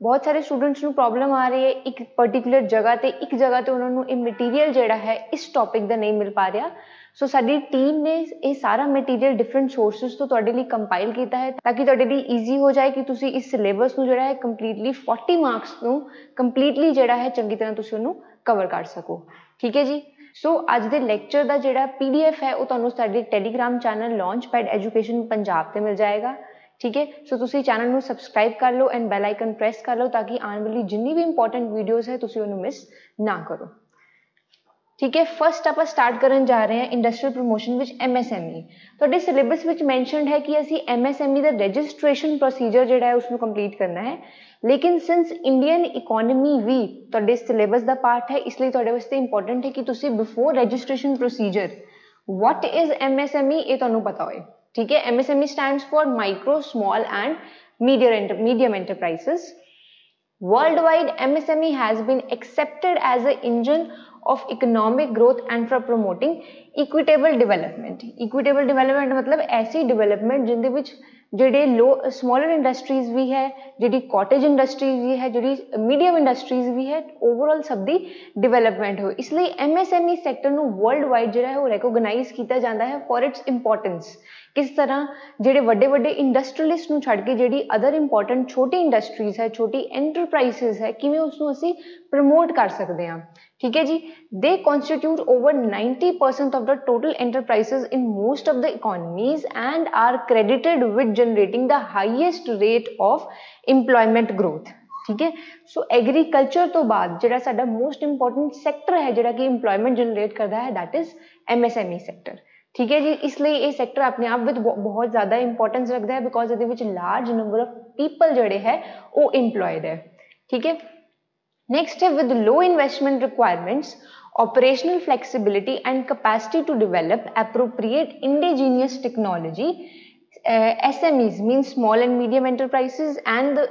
बहुत सारे स्टूडेंट्स ਨੂੰ प्रॉब्लम आ रही है एक पर्टिकुलर जगह ਤੇ ਇੱਕ जगह ਤੇ ਉਹਨਾਂ ਨੂੰ ਇਹ ਮਟੀਰੀਅਲ ਜਿਹੜਾ ਹੈ ਇਸ ਟੌਪਿਕ ਦਾ ਨਹੀਂ ਮਿਲ ਪਾ ਰਿਹਾ। ਸੋ ਸਾਡੀ ਟੀਮ ਨੇ ਇਹ ਸਾਰਾ ਮਟੀਰੀਅਲ ਡਿਫਰੈਂਟ ਸੋਰਸਸ ਤੋਂ ਤੁਹਾਡੇ ਲਈ ਕੰਪਾਈਲ ਕੀਤਾ ਹੈ ਤਾਂ ਕਿ ਤੁਹਾਡੇ ਲਈ ਈਜ਼ੀ ਹੋ ਜਾਏ ਕਿ ਤੁਸੀਂ ਇਸ ਸਿਲੇਬਸ ਨੂੰ ਜਿਹੜਾ ਹੈ ਕੰਪਲੀਟਲੀ 40 ਮਾਰਕਸ ਨੂੰ ਕੰਪਲੀਟਲੀ ਜਿਹੜਾ ਹੈ ਚੰਗੀ ਤਰ੍ਹਾਂ ਤੁਸੀਂ ਉਹਨੂੰ ਕਵਰ ਕਰ ਸਕੋ। ਠੀਕ ਹੈ ਜੀ। ਸੋ ਅੱਜ ਦੇ ਲੈਕਚਰ ਦਾ ਜਿਹੜਾ PDF ਹੈ ਉਹ ਤੁਹਾਨੂੰ ਸਾਡੇ ਟੈਲੀਗ੍ਰਾਮ ਚੈਨਲ ਲਾਂਚਪੈਡ ਐਜੂਕੇਸ਼ਨ ਪੰਜਾਬ ਤੇ ਮਿਲ ਜਾਏਗਾ। ठीक है। सो तुसी चैनल ਨੂੰ सब्सक्राइब कर लो एंड बैल आइकन प्रेस कर लो ताकि आने वाली जिन्नी भी इंपॉर्टेंट वीडियोज़ है तुसी उन्हें मिस ना करो। ठीक है। फर्स्ट आप स्टार्ट करन जा रहे हैं इंडस्ट्रीयल प्रमोशन विच MSME। तुहाडे सिलेबस विच मैंशनड है कि असी MSME दा रजिस्ट्रेशन प्रोसीजर जिहड़ा है उसनूं कंप्लीट करना है, लेकिन सिंस इंडियन इकोनॉमी भी तुहाडे सिलेबस दा पार्ट है इसलिए तुहाडे वास्ते इंपॉर्टेंट है कि तुसी before registration procedure what is MSME ये तुहानूं पता होए। ठीक है। MSME stands for micro, small and medium enterprises. Worldwide, MSME has been accepted as an engine of economic growth and for promoting equitable development. Equitable development मतलब ऐसी development जिंदे विच ਜਿਹੜੇ स्मॉलर इंडस्ट्रीज भी है, ਜਿਹੜੀ कॉटेज इंडस्ट्रीज भी है, ਜਿਹੜੀ मीडियम इंडस्ट्रीज भी है, ओवरऑल सब दी डिवेलपमेंट हो। इसलिए MSME सैक्टर ਨੂੰ वर्ल्ड वाइड ਜਿਹੜਾ है वो रिकॉग्नाइज किया जाता है फॉर इट्स इंपॉर्टेंस। किस तरह ਜਿਹੜੇ ਵੱਡੇ ਵੱਡੇ ਇੰਡਸਟਰੀਅਲਿਸਟ ਨੂੰ ਛੱਡ ਕੇ ਜਿਹੜੀ ਅਦਰ ਇੰਪੋਰਟੈਂਟ ਛੋਟੀ ਇੰਡਸਟਰੀਜ਼ ਹੈ, ਛੋਟੀ ਐਂਟਰਪ੍ਰਾਈਜ਼ਸ ਹੈ, ਕਿਵੇਂ ਉਸ ਨੂੰ ਅਸੀਂ ਪ੍ਰਮੋਟ ਕਰ ਸਕਦੇ ਹਾਂ। ठीक है जी। they constitute over 90% of the total enterprises in most of the economies and are credited with generating the highest rate of employment growth। ठीक है। सो एग्रीकल्चर तो बाद ਜਿਹੜਾ ਸਾਡਾ मोस्ट इंपॉर्टेंट सैक्टर है ਜਿਹੜਾ कि employment generate करता है that is MSME सैक्टर। ठीक है जी। इसलिए ये सैक्टर अपने आप में बहुत ज़्यादा इंपॉर्टेंस रखता है बिकॉज ये लार्ज नंबर ऑफ पीपल जोड़े है वो एम्प्लॉयड है। ठीक है। नेक्स्ट है with low investment requirements, operational flexibility and capacity to develop appropriate indigenous technology, SMEs means small and medium enterprises and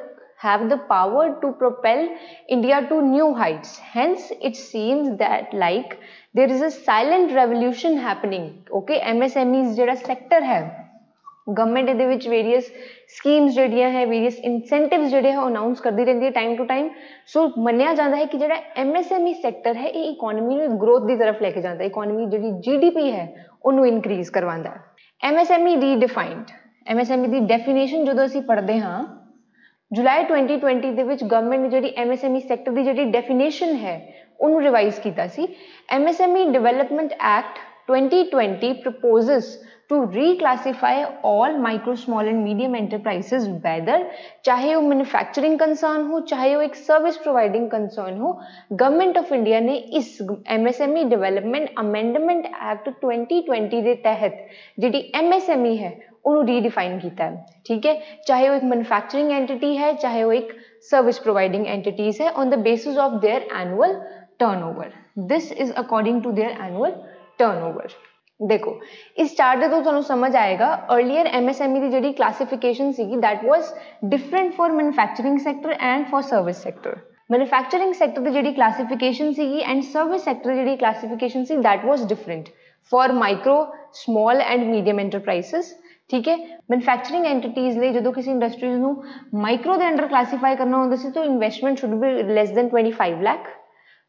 have the power to propel India to new heights. Hence it seems that like there is a silent revolution happening। okay। MSMEs ਜਿਹੜਾ sector है government ਇਹਦੇ ਵਿੱਚ various schemes ਜਿਹੜੀਆਂ है, various incentives ਜਿਹੜੇ ਹੈ announce करती रहती है टाइम टू टाइम। सो ਮੰਨਿਆ ਜਾਂਦਾ ਹੈ कि ਜਿਹੜਾ MSME सैक्टर है ਇਹ इकोनॉमी ਨੂੰ ग्रोथ ਦੀ तरफ लेके जाता है, इकोनॉमी ਜਿਹੜੀ GDP है ਉਹਨੂੰ ਇਨਕਰੀਜ਼ ਕਰਵਾਉਂਦਾ है। MSME रीडिफाइंड, MSME ਦੀ ਡੈਫੀਨੇਸ਼ਨ ਜਦੋਂ ਅਸੀਂ ਪੜ੍ਹਦੇ ਹਾਂ जुलाई 2020 ਦੇ ਵਿੱਚ ਗਵਰਨਮੈਂਟ ਨੇ ਜਿਹੜੀ MSME ਸੈਕਟਰ ਦੀ ਜਿਹੜੀ ਡੈਫੀਨੇਸ਼ਨ ਹੈ ਉਹਨੂੰ ਰਿਵਾਈਜ਼ ਕੀਤਾ ਸੀ। MSME development act 2020 proposes to reclassify all micro, small and medium enterprises whether चाहे वो मैन्युफैक्चरिंग कंसर्न हो चाहे वो एक सर्विस प्रोवाइडिंग कंसर्न हो। गवर्नमेंट ऑफ इंडिया ने इस MSME डेवलपमेंट अमेंडमेंट एक्ट 2020 के तहत जी MSME है उन्होंने रीडिफाइन किया है। ठीक है। चाहे वो एक मैन्युफैक्चरिंग एंटिटी है चाहे वो एक सर्विस प्रोवाइडिंग एंटिटीज है on the basis of their annual turnover. This is according to their annual turnover. देखो इस चार्ट तो तुहानू समझ आएगा अर्लीयर MSME की जी क्लासिफिकेशन सी that was different for manufacturing sector and for service sector. Manufacturing sector की जी क्लासिफिकेशन सी एंड सर्विस सैक्टर की जी क्लासिफिकेशन सी that was different for micro, small and medium enterprises. ठीक है। मैन्युफैक्चरिंग एंटिटीज़ लिए जो किसी इंडस्ट्रीज ਨੂੰ माइक्रो के अंडर क्लासीफाई करना होता है तो investment should be less than 25 lakh,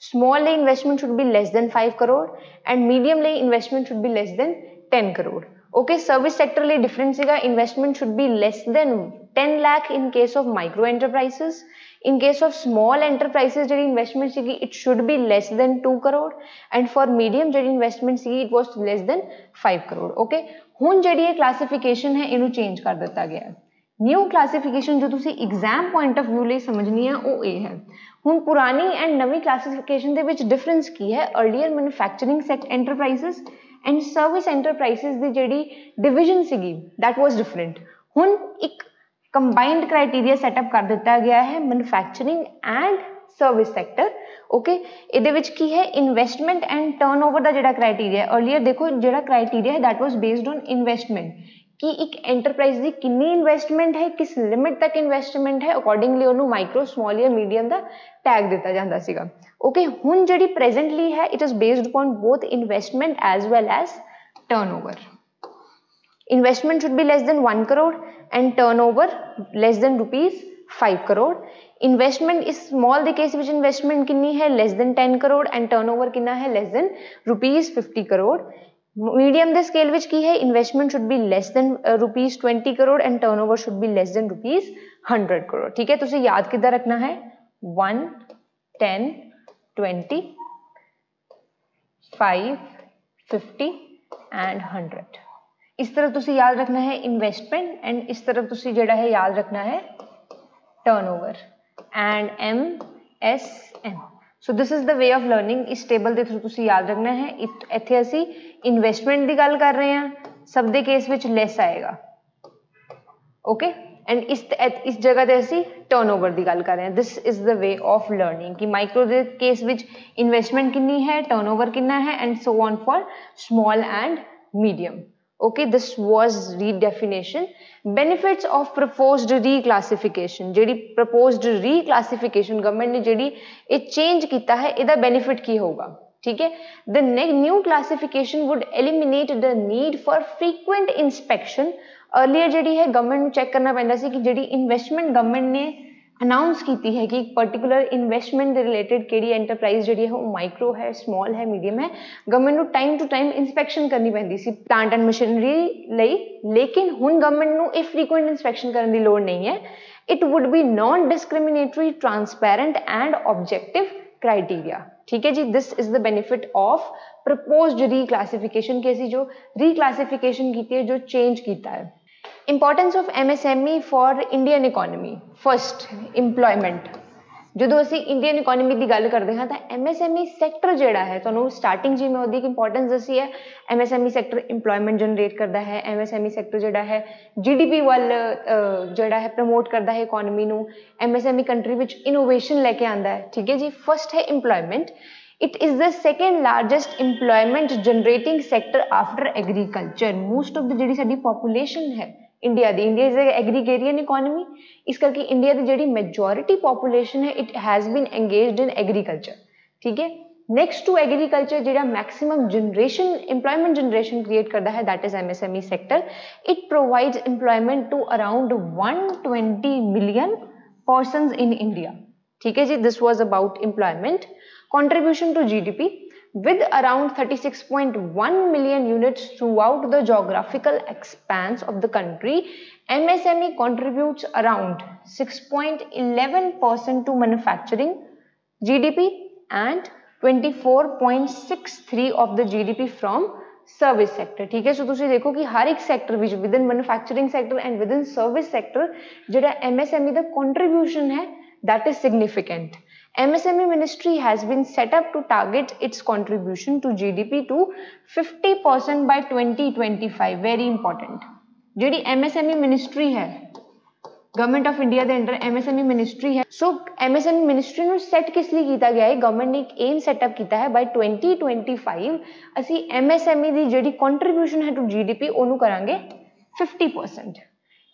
small लिए investment should be less than 5 crore and medium लिए investment should be less than 10 crore. Okay. Service sector लिए डिफरेंट सीगा, investment should be less than 10 lakh in case of micro enterprises. In case of small enterprises जी investment सी it should be less than 2 crore and for medium जी investment सी it was less than 5 crore. Okay. हुण जी classification है इनू change कर दिता गया है। न्यू क्लासिफिकेशन जो तुसी एग्जाम पॉइंट ऑफ व्यू लिए समझनी है वो ये है। हुण पुरानी and Navi classification they which difference की है earlier manufacturing enterprises and service enterprises की जिहड़ी डिविजन सीगी दैट वाज डिफरेंट। हुण एक कंबाइंड क्राइटेरिया सैटअप कर दिता गया है manufacturing and service sector. Okay. ਇਹਦੇ ਵਿੱਚ ਕੀ है इन्वेस्टमेंट एंड टर्नओवर का ਜਿਹੜਾ क्राइटेरिया है अर्लीयर देखो ਜਿਹੜਾ क्राइटेरिया है that was based on investment कि एक एंटरप्राइज की कितनी इन्वेस्टमेंट है, किस लिमिट तक इन्वेस्टमेंट है, अकॉर्डिंगली उन्होंने माइक्रो, स्मॉल या मीडियम का टैग दिता जाता सीगा। ओके। हुण जिहड़ी प्रेजेंटली है it is based upon both investment as well as turnover. Investment should be less than 1 crore and turnover less than ₹5 crore. Investment इस स्मॉल के केस विच इन्वेस्टमेंट कितनी है less than 10 crore and turnover कितना है less than ₹50 crore. Medium the scale which की है investment should be less then ₹20 crore and turnover should be less then ₹100 crore. ठीक है, तुझे याद कितना रखना है 1, 10, 20, 5, 50 एंड 100। इस तरफ तुसी याद रखना है इन्वेस्टमेंट एंड इस तरफ तुसी जेड़ा है याद रखना है turnover and MSM। So this is the way of learning. इस टेबल के थ्रू तुसी याद रखना है। इत्थे असी इन्वेस्टमेंट की गल कर रहे हैं, सब दे केस विच लेस आएगा, ओके एंड इस जगह ते असी टर्नओवर की गल कर रहे हैं। This is the way of learning कि माइक्रो के केस विच इन्वेस्टमेंट कितनी है, टर्नओवर कितना है and so on for small and medium. Okay, this was redefinition. Benefits of proposed reclassification. JD proposed reclassification government ने जेडी ये change किया है, इहदा बेनिफिट की होगा? ठीक है, the new classification would eliminate the need for frequent inspection. Earlier JD है गवर्नमेंट ਨੂੰ चेक करना पैंदा सी कि जेडी इन्वेस्टमेंट गवर्नमेंट ने अनाउंस की है कि पर्टिकुलर इन्वेस्टमेंट के रिलेटेड केड़ी एंटरप्राइज जी है वो माइक्रो है, स्मॉल है, मीडियम है, गवर्नमेंट को टाइम टू टाइम इंस्पैक्शन करनी पैंदी सी प्लांट एंड मशीनरी लई। लेकिन हुण गवर्नमेंट को ये फ्रीकुएंट इंस्पैक्शन करने की लोड़ नहीं है। It would be non discriminatory, transparent and objective criteria. ठीक है जी, this is the benefit of proposed reclassification कि असी जो रीक्लासिफिकेशन की है, जो चेंज किया है। Importance of MSME for Indian economy. First employment. जो असी इंडियन इकोनॉमी की गल करते हैं तो MSME सैक्टर जोड़ा है, तो स्टार्टिंग जी मैं वो इंपॉर्टेंस दसी है। MSME सैक्टर इंप्लॉयमेंट जनरेट करता है। MSME सैक्टर जोड़ा है GDP वाल जोड़ा है प्रमोट करता है इकोनॉमी को। MSME कंट्री विच इनोवेशन लैके आता है। ठीक है जी, फर्स्ट है employment. It is the second largest employment generating sector after agriculture. Most of the जी साडी पॉपूलेशन है इंडिया दी, इंडिया इज एग्रीगेरियन इकोनॉमी, इस करके इंडिया की जी मेजोरिटी पॉपूलेशन है it has been engaged in agriculture. ठीक है, नेक्स्ट टू एग्रीकल्चर जो maximum generation employment generation create करता है that is MSME sector. It provides employment to around 120 million persons in India. ठीक है जी, this was about employment. Contribution to GDP with around 36.1 million units throughout the geographical expanse of the country, MSME contributes around 6.11% to manufacturing GDP and 24.63 of the GDP from service sector. ठीक है, सो तुसी देखो कि हर एक sector which with in manufacturing sector and with in service sector जो MSME का contribution है that is significant. MSME ministry has been set up to target its contribution to GDP to 50% by 2025. Very important. जी MSME ministry है government of India के under MSME ministry है। So MSME ministry को set किस लिए किया गया है? गवर्नमेंट ने एक एम सैटअप किया है बाय 2025 असी MSME की जी कंट्रीब्यूशन है टू GDP उन्होंने करांगे 50%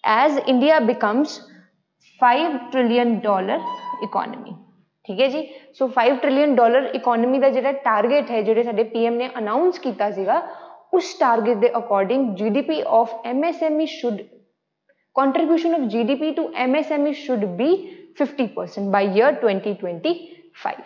as India becomes $5 trillion economy. ठीक है जी, सो $5 ट्रिलियन इकोनॉमी का जो टारगेट है जो साडे PM ने अनाउंस किया सीगा उस टारगेट के according GDP of MSME should contribution of GDP to MSME should be 50% by year 2025.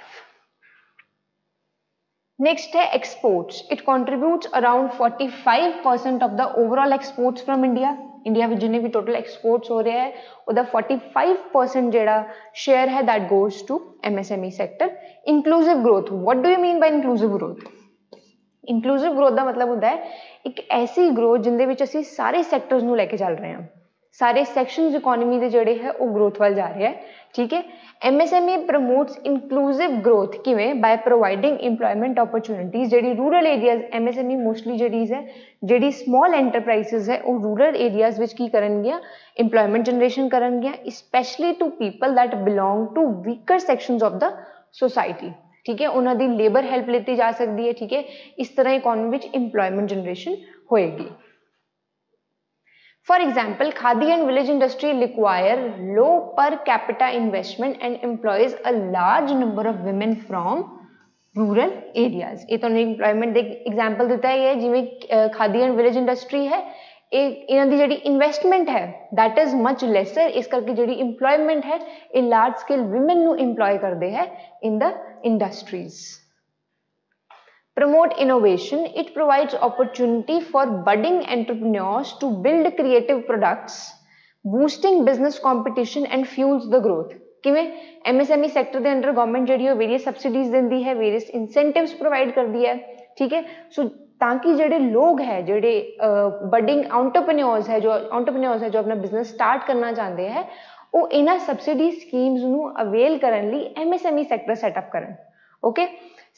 Next है exports. It contributes around 45% of the overall exports from India. India में जिन्हें भी टोटल एक्सपोर्ट्स हो रहे हैं उदा 45% जेड़ा शेयर है that goes to MSME sector. Inclusive growth, what do you mean by inclusive growth? Inclusive growth का मतलब होता है एक ऐसी ग्रोथ जिंदे विच असीं सारे सैक्टर्स नूं लैके चल रहे हैं, सारे सैक्शनस इकोनॉमी के जोड़े है वो ग्रोथ वाल जा रहे हैं। ठीक है, MSME प्रमोट्स इंक्लूसिव ग्रोथ किवें? By providing employment opportunities. जी रूरल एरियाज MSME मोस्टली जीज है जी स्मॉल एंटरप्राइजेज है वो रूरल एरियाज विच की करनगियां इंप्लॉयमेंट जनरेशन करनगियां specially to people that belong to weaker sections of the society. ठीक है, उन्होंने लेबर हेल्प लेती जा सकती है। ठीक है, इस तरह इकोनॉमी विच इंप्लॉयमेंट जनरेशन होएगी। For example, Khadi and village industry require low per capita investment and employs a large number of women from rural areas. ये तो employment दे example देता है, जिमें खादी एंड विलेज इंडस्ट्री है इन्हां दी जिहड़ी इन्वेस्टमेंट है दैट इज़ मच लैसर, इस करके जिहड़ी इंप्लॉयमेंट है ये लार्ज स्केल विमेन नू इंप्लॉय करते हैं in the industries. Promote innovation, it provides opportunity for budding entrepreneurs to build creative products, boosting business competition and fuels the growth। किवें MSME sector के अंडर गवर्नमेंट जी various subsidies देती है, various incentives provide करती है, ठीक है। सो ताकि जोड़े लोग है जोड़े बडिंग एंटरप्रेन्योर्स है जो अपना बिजनेस स्टार्ट करना चाहते हैं वो इन्हां सबसिडी स्कीम्स नू अवेल करन लई MSME सेक्टर सैटअप करन। Okay,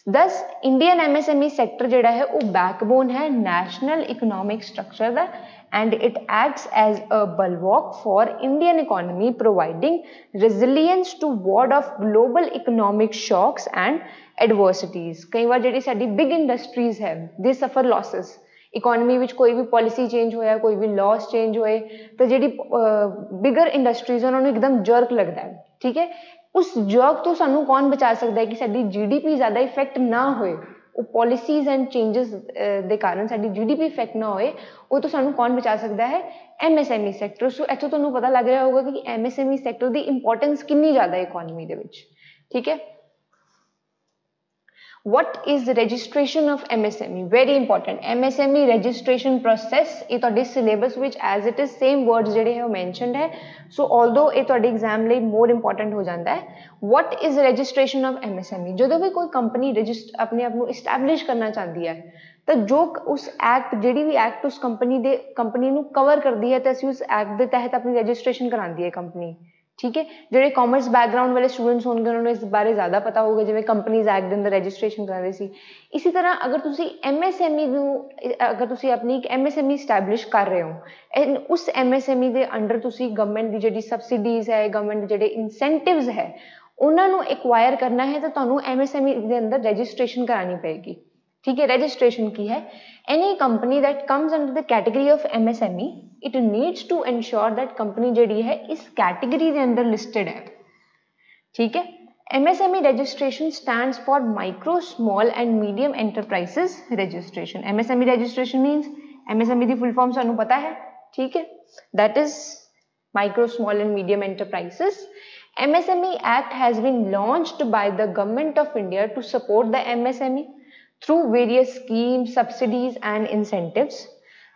this Indian MSME sector जोड़ा है वो बैकबोन है नैशनल इकोनॉमिक स्ट्रक्चर का and it acts as a bulwark for Indian economy, providing resilience toward of global economic shocks and adversities. कई बार जी साडी big industries है दे सफर losses, economy which कोई भी पॉलिसी चेंज होया, कोई भी लॉस चेंज होए तो जी बिगर इंडस्ट्रीज है उन्होंने एकदम जर्क लगता है, ठीक है। उस जर्क तो सानू कौन बचा सकता है कि साडी GDP ज़्यादा इफेक्ट ना होए, वो पॉलिसीज एंड चेंजेस दे कारण साडी GDP इफेक्ट ना होए, वो तो सानू कौन बचा सकता है? MSME sector. सो इत्थों तुहानू पता लग रहा होगा कि MSME सैक्टर की इंपॉर्टेंस कितनी ज़्यादा है इकोनॉमी दे विच, ठीक है। What is the registration of MSME? Very important. MSME registration process ये तोड़े syllabus which as it is same words जेडे हैं वो mentioned है. So although ये तोड़े exam ले more important हो जाता है. What is registration of MSME? जो भी कोई company अपने आप को establish करना चाहती है तो जो उस एक्ट जी भी एक्ट उस कंपनी नू कवर करती है तो असी उस एक्ट के तहत अपनी रजिस्ट्रेशन कराती है कंपनी, ठीक है। जो कॉमर्स बैकग्राउंड वाले स्टूडेंट्स होंगे उन्होंने इस बारे ज़्यादा पता होगा जिवें कंपनीज एक्ट के अंदर रजिस्ट्रेशन कराते सी। इसी तरह अगर तुसी MSME अगर तुसी अपनी एक MSME स्टैबलिश कर रहे हो उस MSME के अंडर तुसी गवर्नमेंट की जी सबसिडीज है, गवर्नमेंट के जो इंसेंटिव्स है उन्होंने एक्वायर करना है तो तुहानू MSME के अंदर रजिस्ट्रेशन करानी पेगी, ठीक है। रजिस्ट्रेशन की है any company that comes under the category of MSME it needs to ensure that company जी है इस कैटेगरी के अंदर लिस्टेड है, ठीक है। MSME registration stands for micro small and medium enterprises registration. MSME registration means MSME की full form सानू पता है, ठीक है, that is micro small and medium enterprises. MSME Act has been launched by the Government of India to support the MSME through various schemes, subsidies and incentives.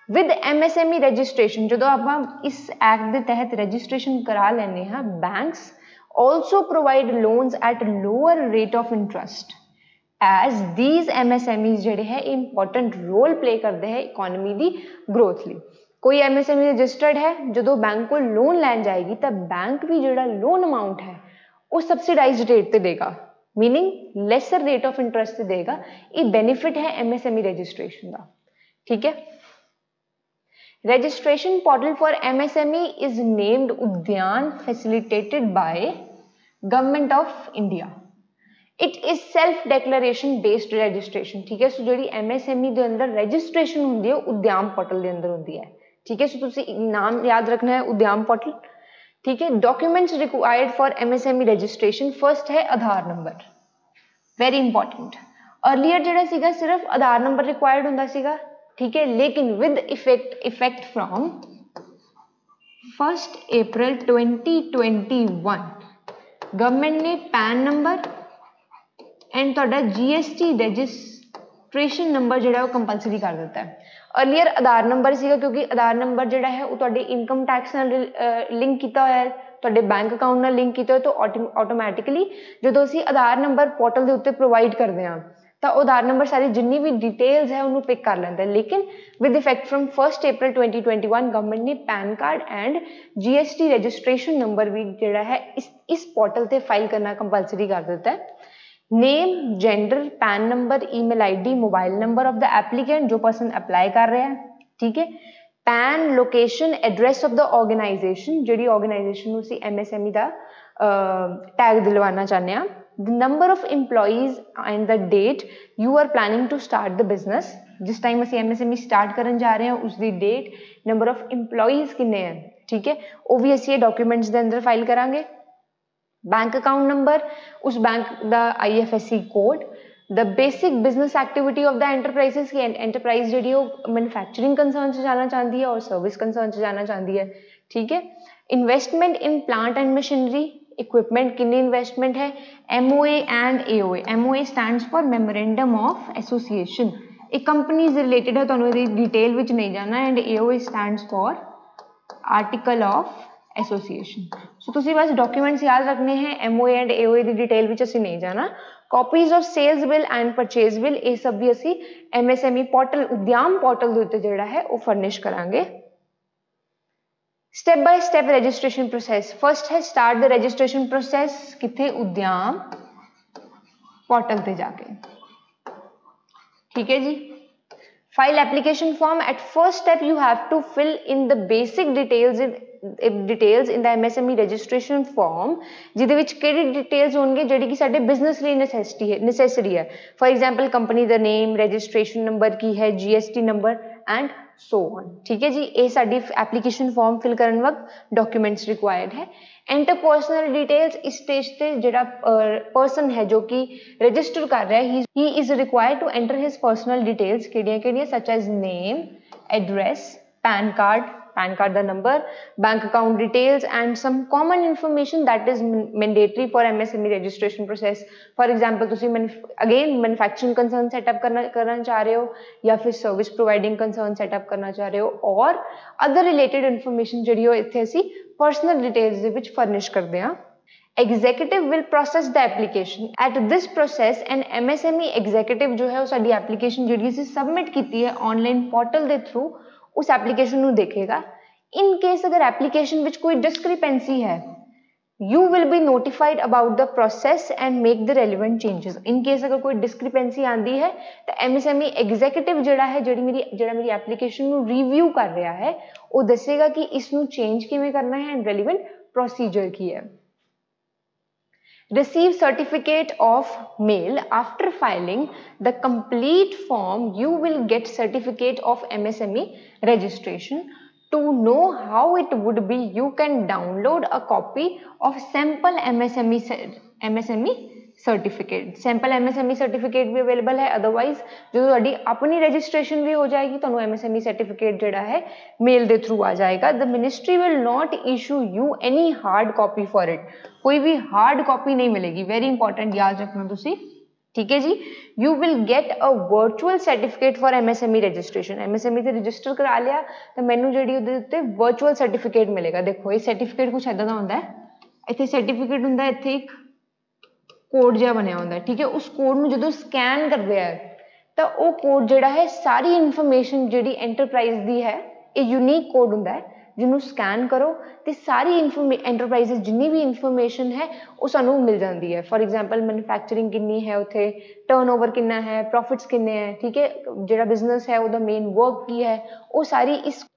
With MSME registration जो आप इस act के तहत registration करा लेने हैं banks also provide loans at lower rate of interest as these MSMEs ਜਿਹੜੇ है important role play करते हैं इकोनॉमी की ग्रोथ ਲਈ। कोई MSME रजिस्टर्ड है जो बैंक को लोन लैन जाएगी तो बैंक भी जो लोन अमाउंट है वो सबसिडाइज्ड रेट पे देगा, meaning lesser rate of interest से देगा। ये बेनिफिट है MSME रजिस्ट्रेशन का, ठीक है। Registration portal for MSME is named Udyan, facilitated by Government of India. It is self-declaration based registration, ठीक है। सो जो MSME के अंदर रजिस्ट्रेशन होती है उद्यम पोर्टल के अंदर होती है, ठीक है। सो तुसी नाम याद रखना है उद्यम पोर्टल, ठीक है। Documents required for MSME registration, first है आधार नंबर, वेरी इंपॉर्टेंट। अर्लीयर जो सीगा सिर्फ आधार नंबर रिक्वायर्ड होंदा सीगा, ठीक है, लेकिन with effect from 1 April 2021 government ने पैन नंबर एंड तुहाडा GST रजिस्ट्रेशन नंबर जो है कंपलसरी कर दिता है। अर्लीयर आधार नंबर सीगा क्योंकि आधार नंबर जो है वो तुहाडे इनकम टैक्स नाल लिंक किया हुआ है, तुहाडे बैंक अकाउंट नाल लिंक किया तो ऑटोमैटिकली जो असी आधार नंबर पोर्टल के उत्ते प्रोवाइड करते हैं तो आधार नंबर सारी जिन्नी भी डिटेल्स है उन्होंने पिक कर लेंदा है। लेकिन with effect from 1 April 2021 government ने PAN card and GST registration number भी जोड़ा है इस पोर्टल से फाइल करना कंपलसरी कर दिता है। Name, gender, PAN number, email ID, mobile number of the applicant जो पर्सन अप्लाई कर रहे हैं, ठीक है। PAN, location, address of the organisation जी ऑर्गेनाइजेशन उसी MSME का टैग दिलवाना चाहते हैं। The number of employees and the date you are planning to start the business, जिस टाइम असी MSME स्टार्ट करन जा रहे हैं उसकी डेट, नंबर ऑफ एम्प्लॉइज किन्ने हैं, ठीक है, वो भी असी डॉक्यूमेंट्स के अंदर फाइल करांगे। बैंक अकाउंट नंबर, उस बैंक का IFSC code, the basic business activity of the enterprises की एंटरप्राइज जी मैन्युफैक्चरिंग कंसर्न से जाना चाहती है और सर्विस कंसर्न से जाना चाहती है, ठीक है। Investment in plant and machinery, equipment कितनी इन्वेस्टमेंट है। MOA and AOA, MOA stands for memorandum of association, एक कंपनी से रिलेटेड है, तो डिटेल विच नहीं जाना। And AOA stands for article of association. So तुसी बस डॉक्यूमेंट्स याद रखने हैं, MOA एंड AOA की डिटेल विच असीं नहीं जाना। Copies of sales bill and purchase bill, ये सब भी असी MSME पोर्टल, उद्यम पोर्टल के उत्ते जिहड़ा है वो फर्निश करांगे। Step by step registration process, first है स्टार्ट द रजिस्ट्रेशन प्रोसैस, किथे, उद्यम पोर्टल ते जाके, ठीक है जी। File application form, at first step you have to fill in the basic details in the MSME registration form, जिहदे विच किहड़ी डिटेल्स होणगे जिहड़ी कि साडे बिजनेस लई नेसेसरी है। फॉर एग्जाम्पल कंपनी दा नेम, रजिस्ट्रेशन नंबर की है, GST number and so on, ठीक है जी। ये साडी एप्लीकेशन फॉर्म फिल करन वक्त डॉक्यूमेंट्स रिक्वायर्ड है। एंटर पर्सनल डिटेल्स, इस स्टेज पे जिहड़ा पर्सन है जो कि रजिस्टर कर रहा है, he is required to enter his personal details, किहड़ियां such as name, address, PAN card दा number, bank account details and some common information that is mandatory for MSME registration process. For example तुसी again manufacturing concern setup करना चाह रहे हो, या फिर service providing concern setup करना चाह रहे हो, और अदर रिलेटेड इन्फॉर्मेशन जिहड़ी हो इत्थे असी पर्सनल डिटेल्स दे विच फर्निश करदे हां। Executive will process the application. At this process, an MSME executive जो है वो साडी एप्लीकेशन जिहड़ी असीं सबमिट कीती है ऑनलाइन पोर्टल के थ्रू, उस एप्लीकेशन नूं देखेगा। इन केस अगर एप्लीकेशन विच कोई डिस्क्रिपेंसी है, you will be notified about the process and make the relevant changes. In case अगर कोई डिस्क्रिपेंसी आंदी है तो MSME एग्जीक्यूटिव जिहड़ा है, जिहड़ा मेरी एप्लीकेशन नूं रिव्यू कर रहा है, वो दसेगा कि इसनूं चेंज किवें करना है एंड रेलिवेंट प्रोसीजर की है। Receive certificate of mail after filing the complete form. You will get certificate of MSME registration. To know how it would be, you can download a copy of sample MSME certificate. Sample MSME certificate भी available है। Otherwise जो तुहाडी अपनी registration भी हो जाएगी, तुहानू MSME certificate जिहड़ा है मेल दे थ्रू आ जाएगा। The ministry will not issue you any hard copy for it, कोई भी हार्ड कॉपी नहीं मिलेगी, वेरी इंपॉर्टेंट याद रखना तुसी, ठीक है जी। You will get a virtual certificate for MSME registration. MSME से रजिस्टर करा लिया तो मैनू जिहड़ी उहदे उत्ते वर्चुअल सर्टिफिकेट मिलेगा। देखो ये सर्टिफिकेट कुछ इदां दा हुंदा है, इत्थे सर्टिफिकेट हुंदा है, इत्थे एक कोड जिहा बनया होंदा है, ठीक है। उस कोड नूं जदों स्कैन करदे आ तो वो कोड जिहड़ा है सारी इन्फॉर्मेशन जिहड़ी एंटरप्राइज दी है, ये यूनीक कोड हुंदा है, जिन्हों स्कैन करो तो सारी एंटरप्राइजेस जिन्नी भी इन्फॉर्मेशन है वो सानू मिल जाती है। फॉर एग्जाम्पल मैन्युफैक्चरिंग कितनी है, उत्थे टर्नओवर कितना है, प्रॉफिट्स कितने हैं, ठीक है, जिहड़ा बिजनेस है उसका मेन वर्क की है, वो सारी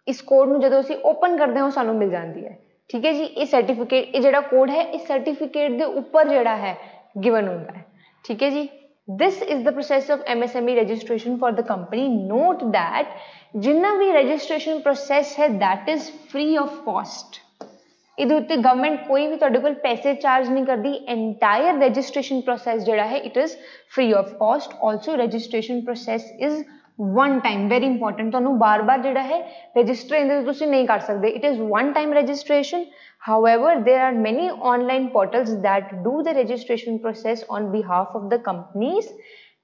इस कोड नूं जदों असीं ओपन करते हैं वो सानू मिल जाती है, ठीक है जी। ये सर्टिफिकेट, ये जिहड़ा कोड है इस सर्टिफिकेट के ऊपर जिहड़ा है गिवन होता है, ठीक है जी। This is the process of MSME registration for the company. Note that जिन्ना भी रजिस्ट्रेशन प्रोसेस है that is free of cost. इहदे उत्ते गवर्नमेंट कोई भी तुहाडे कोल पैसे चार्ज नहीं करती। एंटायर रजिस्ट्रेशन प्रोसेस जिहड़ा है it is free of cost. Also registration process is one time, very important, तुहानू बार बार जिहड़ा है रजिस्टर इहदे तुसीं नहीं कर सकते। It is one time registration. However, there are many online portals that do the registration process on behalf of the companies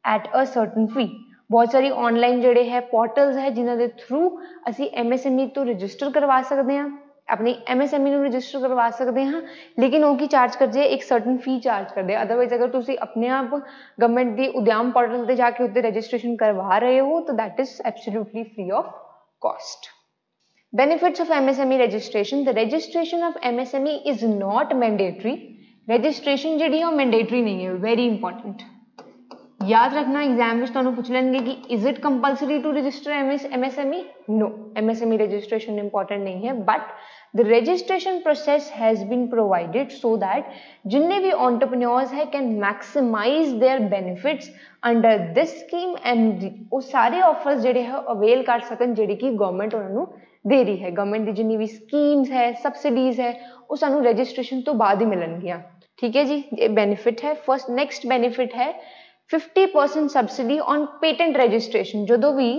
at a certain fee. बहुत सारी ऑनलाइन जिहड़े है पोर्टल्स है जिन्हां दे थ्रू असी MSME तो रजिस्टर करवा सकते हैं, अपनी MSME नूं रजिस्टर करवा सकते हैं, लेकिन वो की चार्ज करते हैं, एक सर्टन फी चार्ज करते हैं। अदरवाइज अगर तुसी अपने आप गवर्नमेंट दी उद्यम पोर्टल ते जाके उत्ते रजिस्ट्रेशन करवा रहे हो तो that is absolutely free of cost. Benefits of MSME registration. The registration of MSME is not mandatory. Registration जिहड़ी है मैंडेटरी नहीं है, वेरी इंपॉर्टेंट याद रखना। एग्जाम में तुहानू पूछ लेंगे कि is it compulsory to register MSME? No, MSME registration important नहीं है, but the registration process has been provided so that जिन्ने भी एंटरप्रेन्योर्स है can maximise their benefits under this scheme and वो सारे ऑफर्स जिहड़े है अवेल कर सकन जिहड़ी कि गवर्नमेंट उन्होंने दे रही है। गवर्नमेंट की जिन्नी भी स्कीम्स है, सबसिडीज है, वो सानू रजिस्ट्रेशन तो बाद ही मिलणगियां, ठीक है जी। ये बेनिफिट है फर्स्ट। नेक्स्ट बेनिफिट है 50% ਸਬਸਿਡੀ ਔਨ ਪੇਟੈਂਟ ਰਜਿਸਟ੍ਰੇਸ਼ਨ। ਜਦੋਂ ਵੀ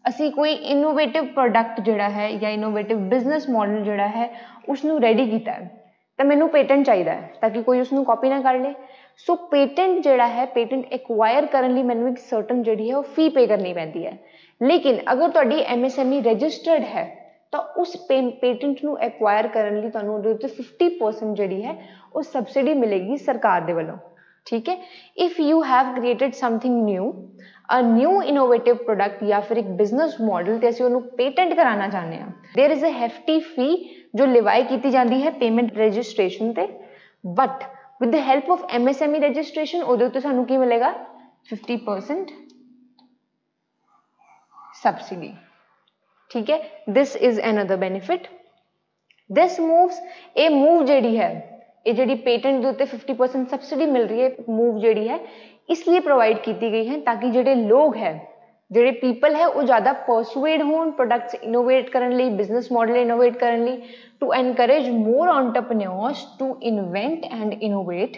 ਅਸੀਂ ਕੋਈ ਇਨੋਵੇਟਿਵ ਪ੍ਰੋਡਕਟ ਜਿਹੜਾ ਹੈ ਜਾਂ ਇਨੋਵੇਟਿਵ ਬਿਜ਼ਨਸ ਮਾਡਲ ਜਿਹੜਾ ਹੈ ਉਸਨੂੰ ਰੈਡੀ ਕੀਤਾ ਹੈ ਤਾਂ ਮੈਨੂੰ ਪੇਟੈਂਟ ਚਾਹੀਦਾ ਹੈ ਤਾਂ ਕਿ ਕੋਈ ਉਸਨੂੰ ਕਾਪੀ ਨਾ ਕਰ ਲੇ। ਸੋ ਪੇਟੈਂਟ ਜਿਹੜਾ ਹੈ, ਪੇਟੈਂਟ ਐਕਵਾਇਰ ਕਰਨ ਲਈ ਮੈਨੂੰ ਇੱਕ ਸਰਟਨ ਜਿਹੜੀ ਹੈ ਉਹ ਫੀ ਪੇ ਕਰਨੀ ਪੈਂਦੀ ਹੈ। ਲੇਕਿਨ ਅਗਰ ਤੁਹਾਡੀ MSME ਰਜਿਸਟਰਡ ਹੈ ਤਾਂ ਉਸ ਪੇਟੈਂਟ ਨੂੰ ਐਕਵਾਇਰ ਕਰਨ ਲਈ ਤੁਹਾਨੂੰ ਉਹਦੇ ਉੱਤੇ 50% ਜਿਹੜੀ ਹੈ ਉਹ ਸਬਸਿਡੀ ਮਿਲੇਗੀ ਸਰਕਾਰ ਦੇ ਵੱਲੋਂ। ਠੀਕ ਹੈ। If you have created something new, a new innovative product ਜਾਂ ਫਿਰ ਇੱਕ ਬਿਜ਼ਨਸ ਮਾਡਲ ਤੇ ਅਸੀਂ ਉਹਨੂੰ ਪੇਟੈਂਟ ਕਰਾਉਣਾ ਚਾਹੁੰਦੇ ਹਾਂ, ਦੇਰ ਇਜ਼ ਅ ਹੈਫਟੀ ਫੀ ਜੋ ਲਿਵਾਈ ਕੀਤੀ ਜਾਂਦੀ ਹੈ ਪੇਮੈਂਟ ਰਜਿਸਟ੍ਰੇਸ਼ਨ ਤੇ। But with the help of MSME registration ਉਹਦੇ ਉੱਤੇ ਸਾਨੂੰ ਕੀ ਮਿਲੇਗਾ? 50% ਸਬਸਿਡੀ। ਠੀਕ ਹੈ। This is another benefit. This moves, ਇਹ ਮੂਵ ਜਿਹੜੀ ਹੈ, ਇਹ ਜਿਹੜੀ ਪੇਟੈਂਟ ਦੇ ਉੱਤੇ 50% ਸਬਸਿਡੀ ਮਿਲ ਰਹੀ ਹੈ, ਮੂਵ ਜਿਹੜੀ ਹੈ ਇਸ ਲਈ ਪ੍ਰੋਵਾਈਡ ਕੀਤੀ ਗਈ ਹੈ ਤਾਂ ਕਿ ਜਿਹੜੇ ਲੋਕ ਹੈ, ਜਿਹੜੇ ਪੀਪਲ ਹੈ ਉਹ ਜ਼ਿਆਦਾ ਪਰਸੂਏਡ ਹੋਣ ਪ੍ਰੋਡਕਟਸ ਇਨੋਵੇਟ ਕਰਨ ਲਈ, ਬਿਜ਼ਨਸ ਮਾਡਲ ਇਨੋਵੇਟ ਕਰਨ ਲਈ। To encourage more entrepreneurs to invent and innovate,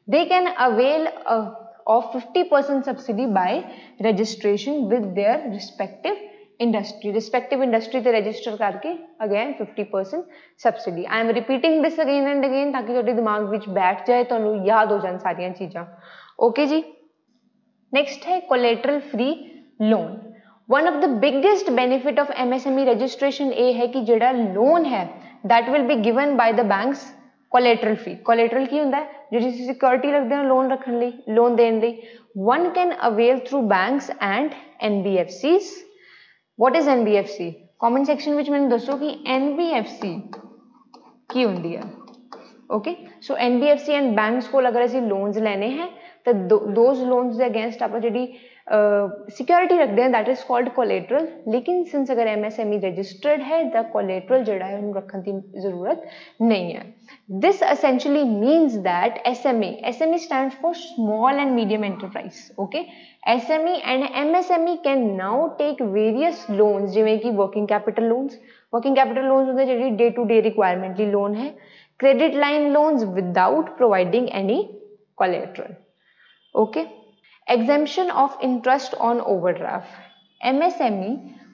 they can avail of 50% subsidy by registration with their respective industry ਤੇ register ਕਰਕੇ again 50% subsidy। I am repeating this again and again ਤਾਂ ਕਿ ਤੁਹਾਡੇ ਦਿਮਾਗ ਵਿੱਚ ਬੈਠ ਜਾਏ, ਤੁਹਾਨੂੰ ਯਾਦ ਹੋ ਜਾਣ ਸਾਰੀਆਂ ਚੀਜ਼ਾਂ। ਓਕੇ ਜੀ। ਨੈਕਸਟ ਹੈ collateral free loan। one of the biggest benefit of MSME registration ਇਹ ਹੈ ਕਿ ਜਿਹੜਾ ਲੋਨ ਹੈ that will be given by the banks collateral free। collateral ਕੀ ਹੁੰਦਾ ਹੈ? ਜਿਹੜੀ ਸਿਕਿਉਰਿਟੀ ਰੱਖਦੇ ਹਾਂ ਲੋਨ ਰੱਖਣ ਲਈ, ਲੋਨ ਦੇਣ ਲਈ। one can avail through banks and NBFCs। what is NBFC? comment section ਵਿੱਚ ਮੈਨੂੰ ਦੱਸੋ ਕਿ NBFC ਕੀ ਹੁੰਦੀ ਹੈ। Okay, so NBFC and banks ਕੋਲ ਅਗਰ ਅਸੀਂ ਲੋਨਸ ਲੈਣੇ ਹੈ ਤਾਂ ਦੋਜ਼ ਲੋਨਸ ਦੇ ਅਗੇਂਸਟ ਆਪਾਂ ਜਿਹੜੀ ਸਿਕਿਉਰਿਟੀ ਰੱਖਦੇ ਹਾਂ that is called collateral। ਲੇਕਿਨ ਸਿੰਸ ਅਗਰ MSME ਰਜਿਸਟਰਡ ਹੈ ਤਾਂ collateral ਜਿਹੜਾ ਹੈ ਉਹਨੂੰ ਰੱਖਣ ਦੀ ਜ਼ਰੂਰਤ ਨਹੀਂ ਹੈ। this essentially means that SME stands for small and medium enterprise। okay, SME and MSME can now take various loans ਜਿਵੇਂ ਕਿ working capital loans ਹੁੰਦੇ ਜਿਹੜੀ day to day requirement ਲਈ ਲੋਨ ਹੈ, credit line loans without providing any collateral। okay, exemption of interest on overdraft। MSME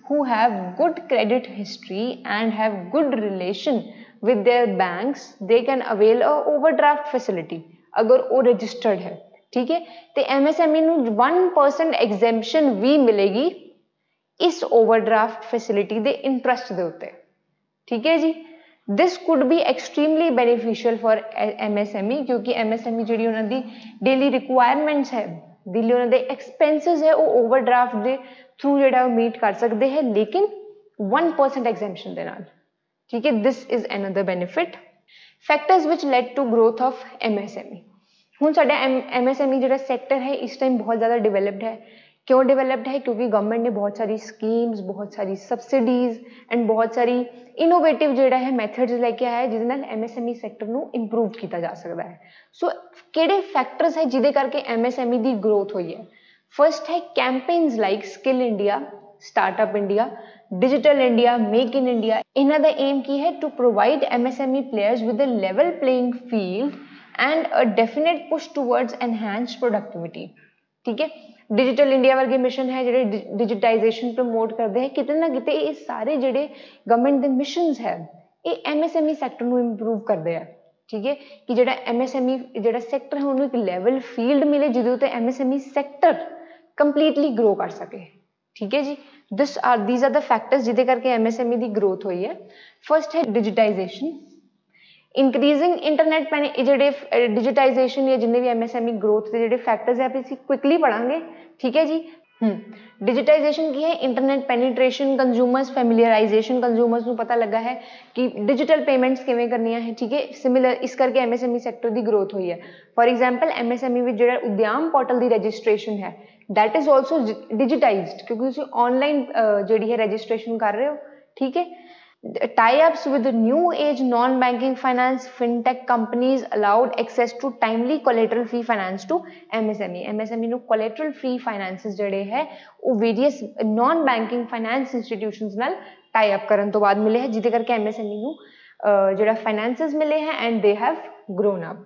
who have good credit history and have good relation with their banks, they can avail a overdraft facility ਅਗਰ ਉਹ registered ਹੈ। ਠੀਕ ਹੈ। ਤੇ MSME ਨੂੰ 1% exemption ਵੀ ਮਿਲੇਗੀ ਇਸ overdraft facility ਦੇ interest ਦੇ ਉੱਤੇ। ਠੀਕ ਹੈ ਜੀ। this could be extremely beneficial for MSME ਕਿਉਂਕਿ MSME ਜਿਹੜੀ ਉਹਨਾਂ ਦੀ daily requirements ਹੈ, ਦਿੱਲੀ ਉਹਨਾਂ ਦੇ ਐਕਸਪੈਂਸਿਸ ਹੈ ਉਹ ਓਵਰਡਰਾਫਟ ਦੇ ਥਰੂ ਜਿਹੜਾ ਉਹ ਮੀਟ ਕਰ ਸਕਦੇ ਹੈ ਲੇਕਿਨ 1% ਐਗਜ਼ੈਂਪਸ਼ਨ ਦੇ ਨਾਲ। ਠੀਕ ਹੈ। This is another benefit. Factors which lead to growth of MSME। ਹੁਣ ਸਾਡਾ MSME ਜਿਹੜਾ ਸੈਕਟਰ ਹੈ ਇਸ ਟਾਈਮ ਬਹੁਤ ਜ਼ਿਆਦਾ ਡਿਵੈਲਪਡ ਹੈ। ਕਿਉਂ ਡਿਵੈਲਪਡ ਹੈ? ਕਿਉਂਕਿ ਗਵਰਨਮੈਂਟ ਨੇ ਬਹੁਤ ਸਾਰੀ ਸਕੀਮਸ, ਬਹੁਤ ਸਾਰੀ ਸਬਸਿਡੀਜ਼ ਐਂਡ ਬਹੁਤ ਸਾਰੀ ਇਨੋਵੇਟਿਵ ਜਿਹੜਾ ਹੈ ਮੈਥਡਸ ਲੈ ਕੇ ਆਇਆ ਜਿਹਦੇ ਨਾਲ MSME ਸੈਕਟਰ ਨੂੰ ਇੰਪਰੂਵ ਕੀਤਾ ਜਾ ਸਕਦਾ ਹੈ। ਸੋ ਕਿਹੜੇ ਫੈਕਟਰਸ ਹੈ ਜਿਹਦੇ ਕਰਕੇ MSME ਦੀ ਗਰੋਥ ਹੋਈ ਹੈ? ਫਸਟ ਹੈ campaigns like skill India, startup India, digital India, make in India. ਇਹਨਾਂ ਦਾ ਏਮ ਕੀ ਹੈ? To provide MSME players with a level playing field and a definite push towards enhanced productivity. ਠੀਕ ਹੈ। Digital India ਵਰਗੇ mission ਹੈ ਜਿਹੜੇ digitisation promote ਕਰਦੇ ਹੈ। ਕਿਤੇ ਨਾ ਕਿਤੇ ਇਹ ਸਾਰੇ ਜਿਹੜੇ ਗਵਰਨਮੈਂਟ ਦੇ ਮਿਸ਼ਨਸ ਹੈ ਇਹ MSME ਸੈਕਟਰ ਨੂੰ ਇੰਪਰੂਵ ਕਰਦੇ ਆ। ਠੀਕ ਹੈ। ਕਿ ਜਿਹੜਾ MSME ਜਿਹੜਾ ਸੈਕਟਰ ਹੈ ਉਹਨੂੰ ਇੱਕ ਲੈਵਲ ਫੀਲਡ ਮਿਲੇ ਜਿਹਦੇ ਉੱਤੇ MSME ਸੈਕਟਰ ਕੰਪਲੀਟਲੀ ਗਰੋ ਕਰ ਸਕੇ। ਠੀਕ ਹੈ ਜੀ। these are the factors ਜਿਹਦੇ ਕਰਕੇ MSME ਦੀ ਗਰੋਥ ਹੋਈ ਹੈ। ਫਸਟ ਹੈ ਡਿਜੀਟਾਈਜੇਸ਼ਨ, ਇੰਕਰੀਜ਼ਿੰਗ ਇੰਟਰਨੈਟ ਜਿਹੜੇ ਡਿਜੀਟਾਈਜੇਸ਼ਨ ਜਾਂ ਜਿੰਨੇ ਵੀ MSME ਗਰੋਥ ਦੇ ਜਿਹੜੇ ਫੈਕਟਰਸ ਹੈ ਅਸੀਂ ਕੁਇਕਲੀ ਪੜਾਂਗੇ। ਠੀਕ ਹੈ ਜੀ। ਡਿਜੀਟਾਈਜੇਸ਼ਨ ਕੀ ਹੈ? ਇੰਟਰਨੈਟ ਪੈਨੀਟ੍ਰੇਸ਼ਨ, ਕੰਜ਼ਿਊਮਰਸ ਫੈਮਿਲੀਅਰਾਈਜੇਸ਼ਨ, ਕੰਜ਼ਿਊਮਰਸ ਨੂੰ ਪਤਾ ਲੱਗਾ ਹੈ ਕਿ ਡਿਜੀਟਲ ਪੇਮੈਂਟਸ ਕਿਵੇਂ ਕਰਨੀਆਂ ਹੈ। ਠੀਕ ਹੈ। ਸਿਮਿਲਰ ਇਸ ਕਰਕੇ MSME ਸੈਕਟਰ ਦੀ ਗਰੋਥ ਹੋਈ ਹੈ। ਫॉर ਐਗਜ਼ਾਮਪਲ MSME ਵਿੱਚ ਜਿਹੜਾ ਉਦਿਆਮ ਪੋਰਟਲ ਦੀ ਰਜਿਸਟ੍ਰੇਸ਼ਨ ਹੈ that is also digitized ਕਿਉਂਕਿ ਤੁਸੀਂ ਆਨਲਾਈਨ ਜਿਹੜੀ ਹੈ ਰਜਿਸਟ੍ਰੇਸ਼ਨ ਕਰ ਰਹੇ ਹੋ। ਠੀਕ ਹੈ। tie-ups with new age non-banking finance fintech companies allowed access to timely collateral free finance to MSME ਨੂੰ collateral free finances ਜਿਹੜੇ ਹੈ ਉਹ various non-banking finance institutions ਨਾਲ tie-up ਕਰਨ ਤੋਂ ਬਾਅਦ ਮਿਲੇ ਹੈ ਜਿਹਦੇ ਕਰਕੇ MSME ਨੂੰ ਜਿਹੜਾ finances ਮਿਲੇ ਹੈ and they have grown up।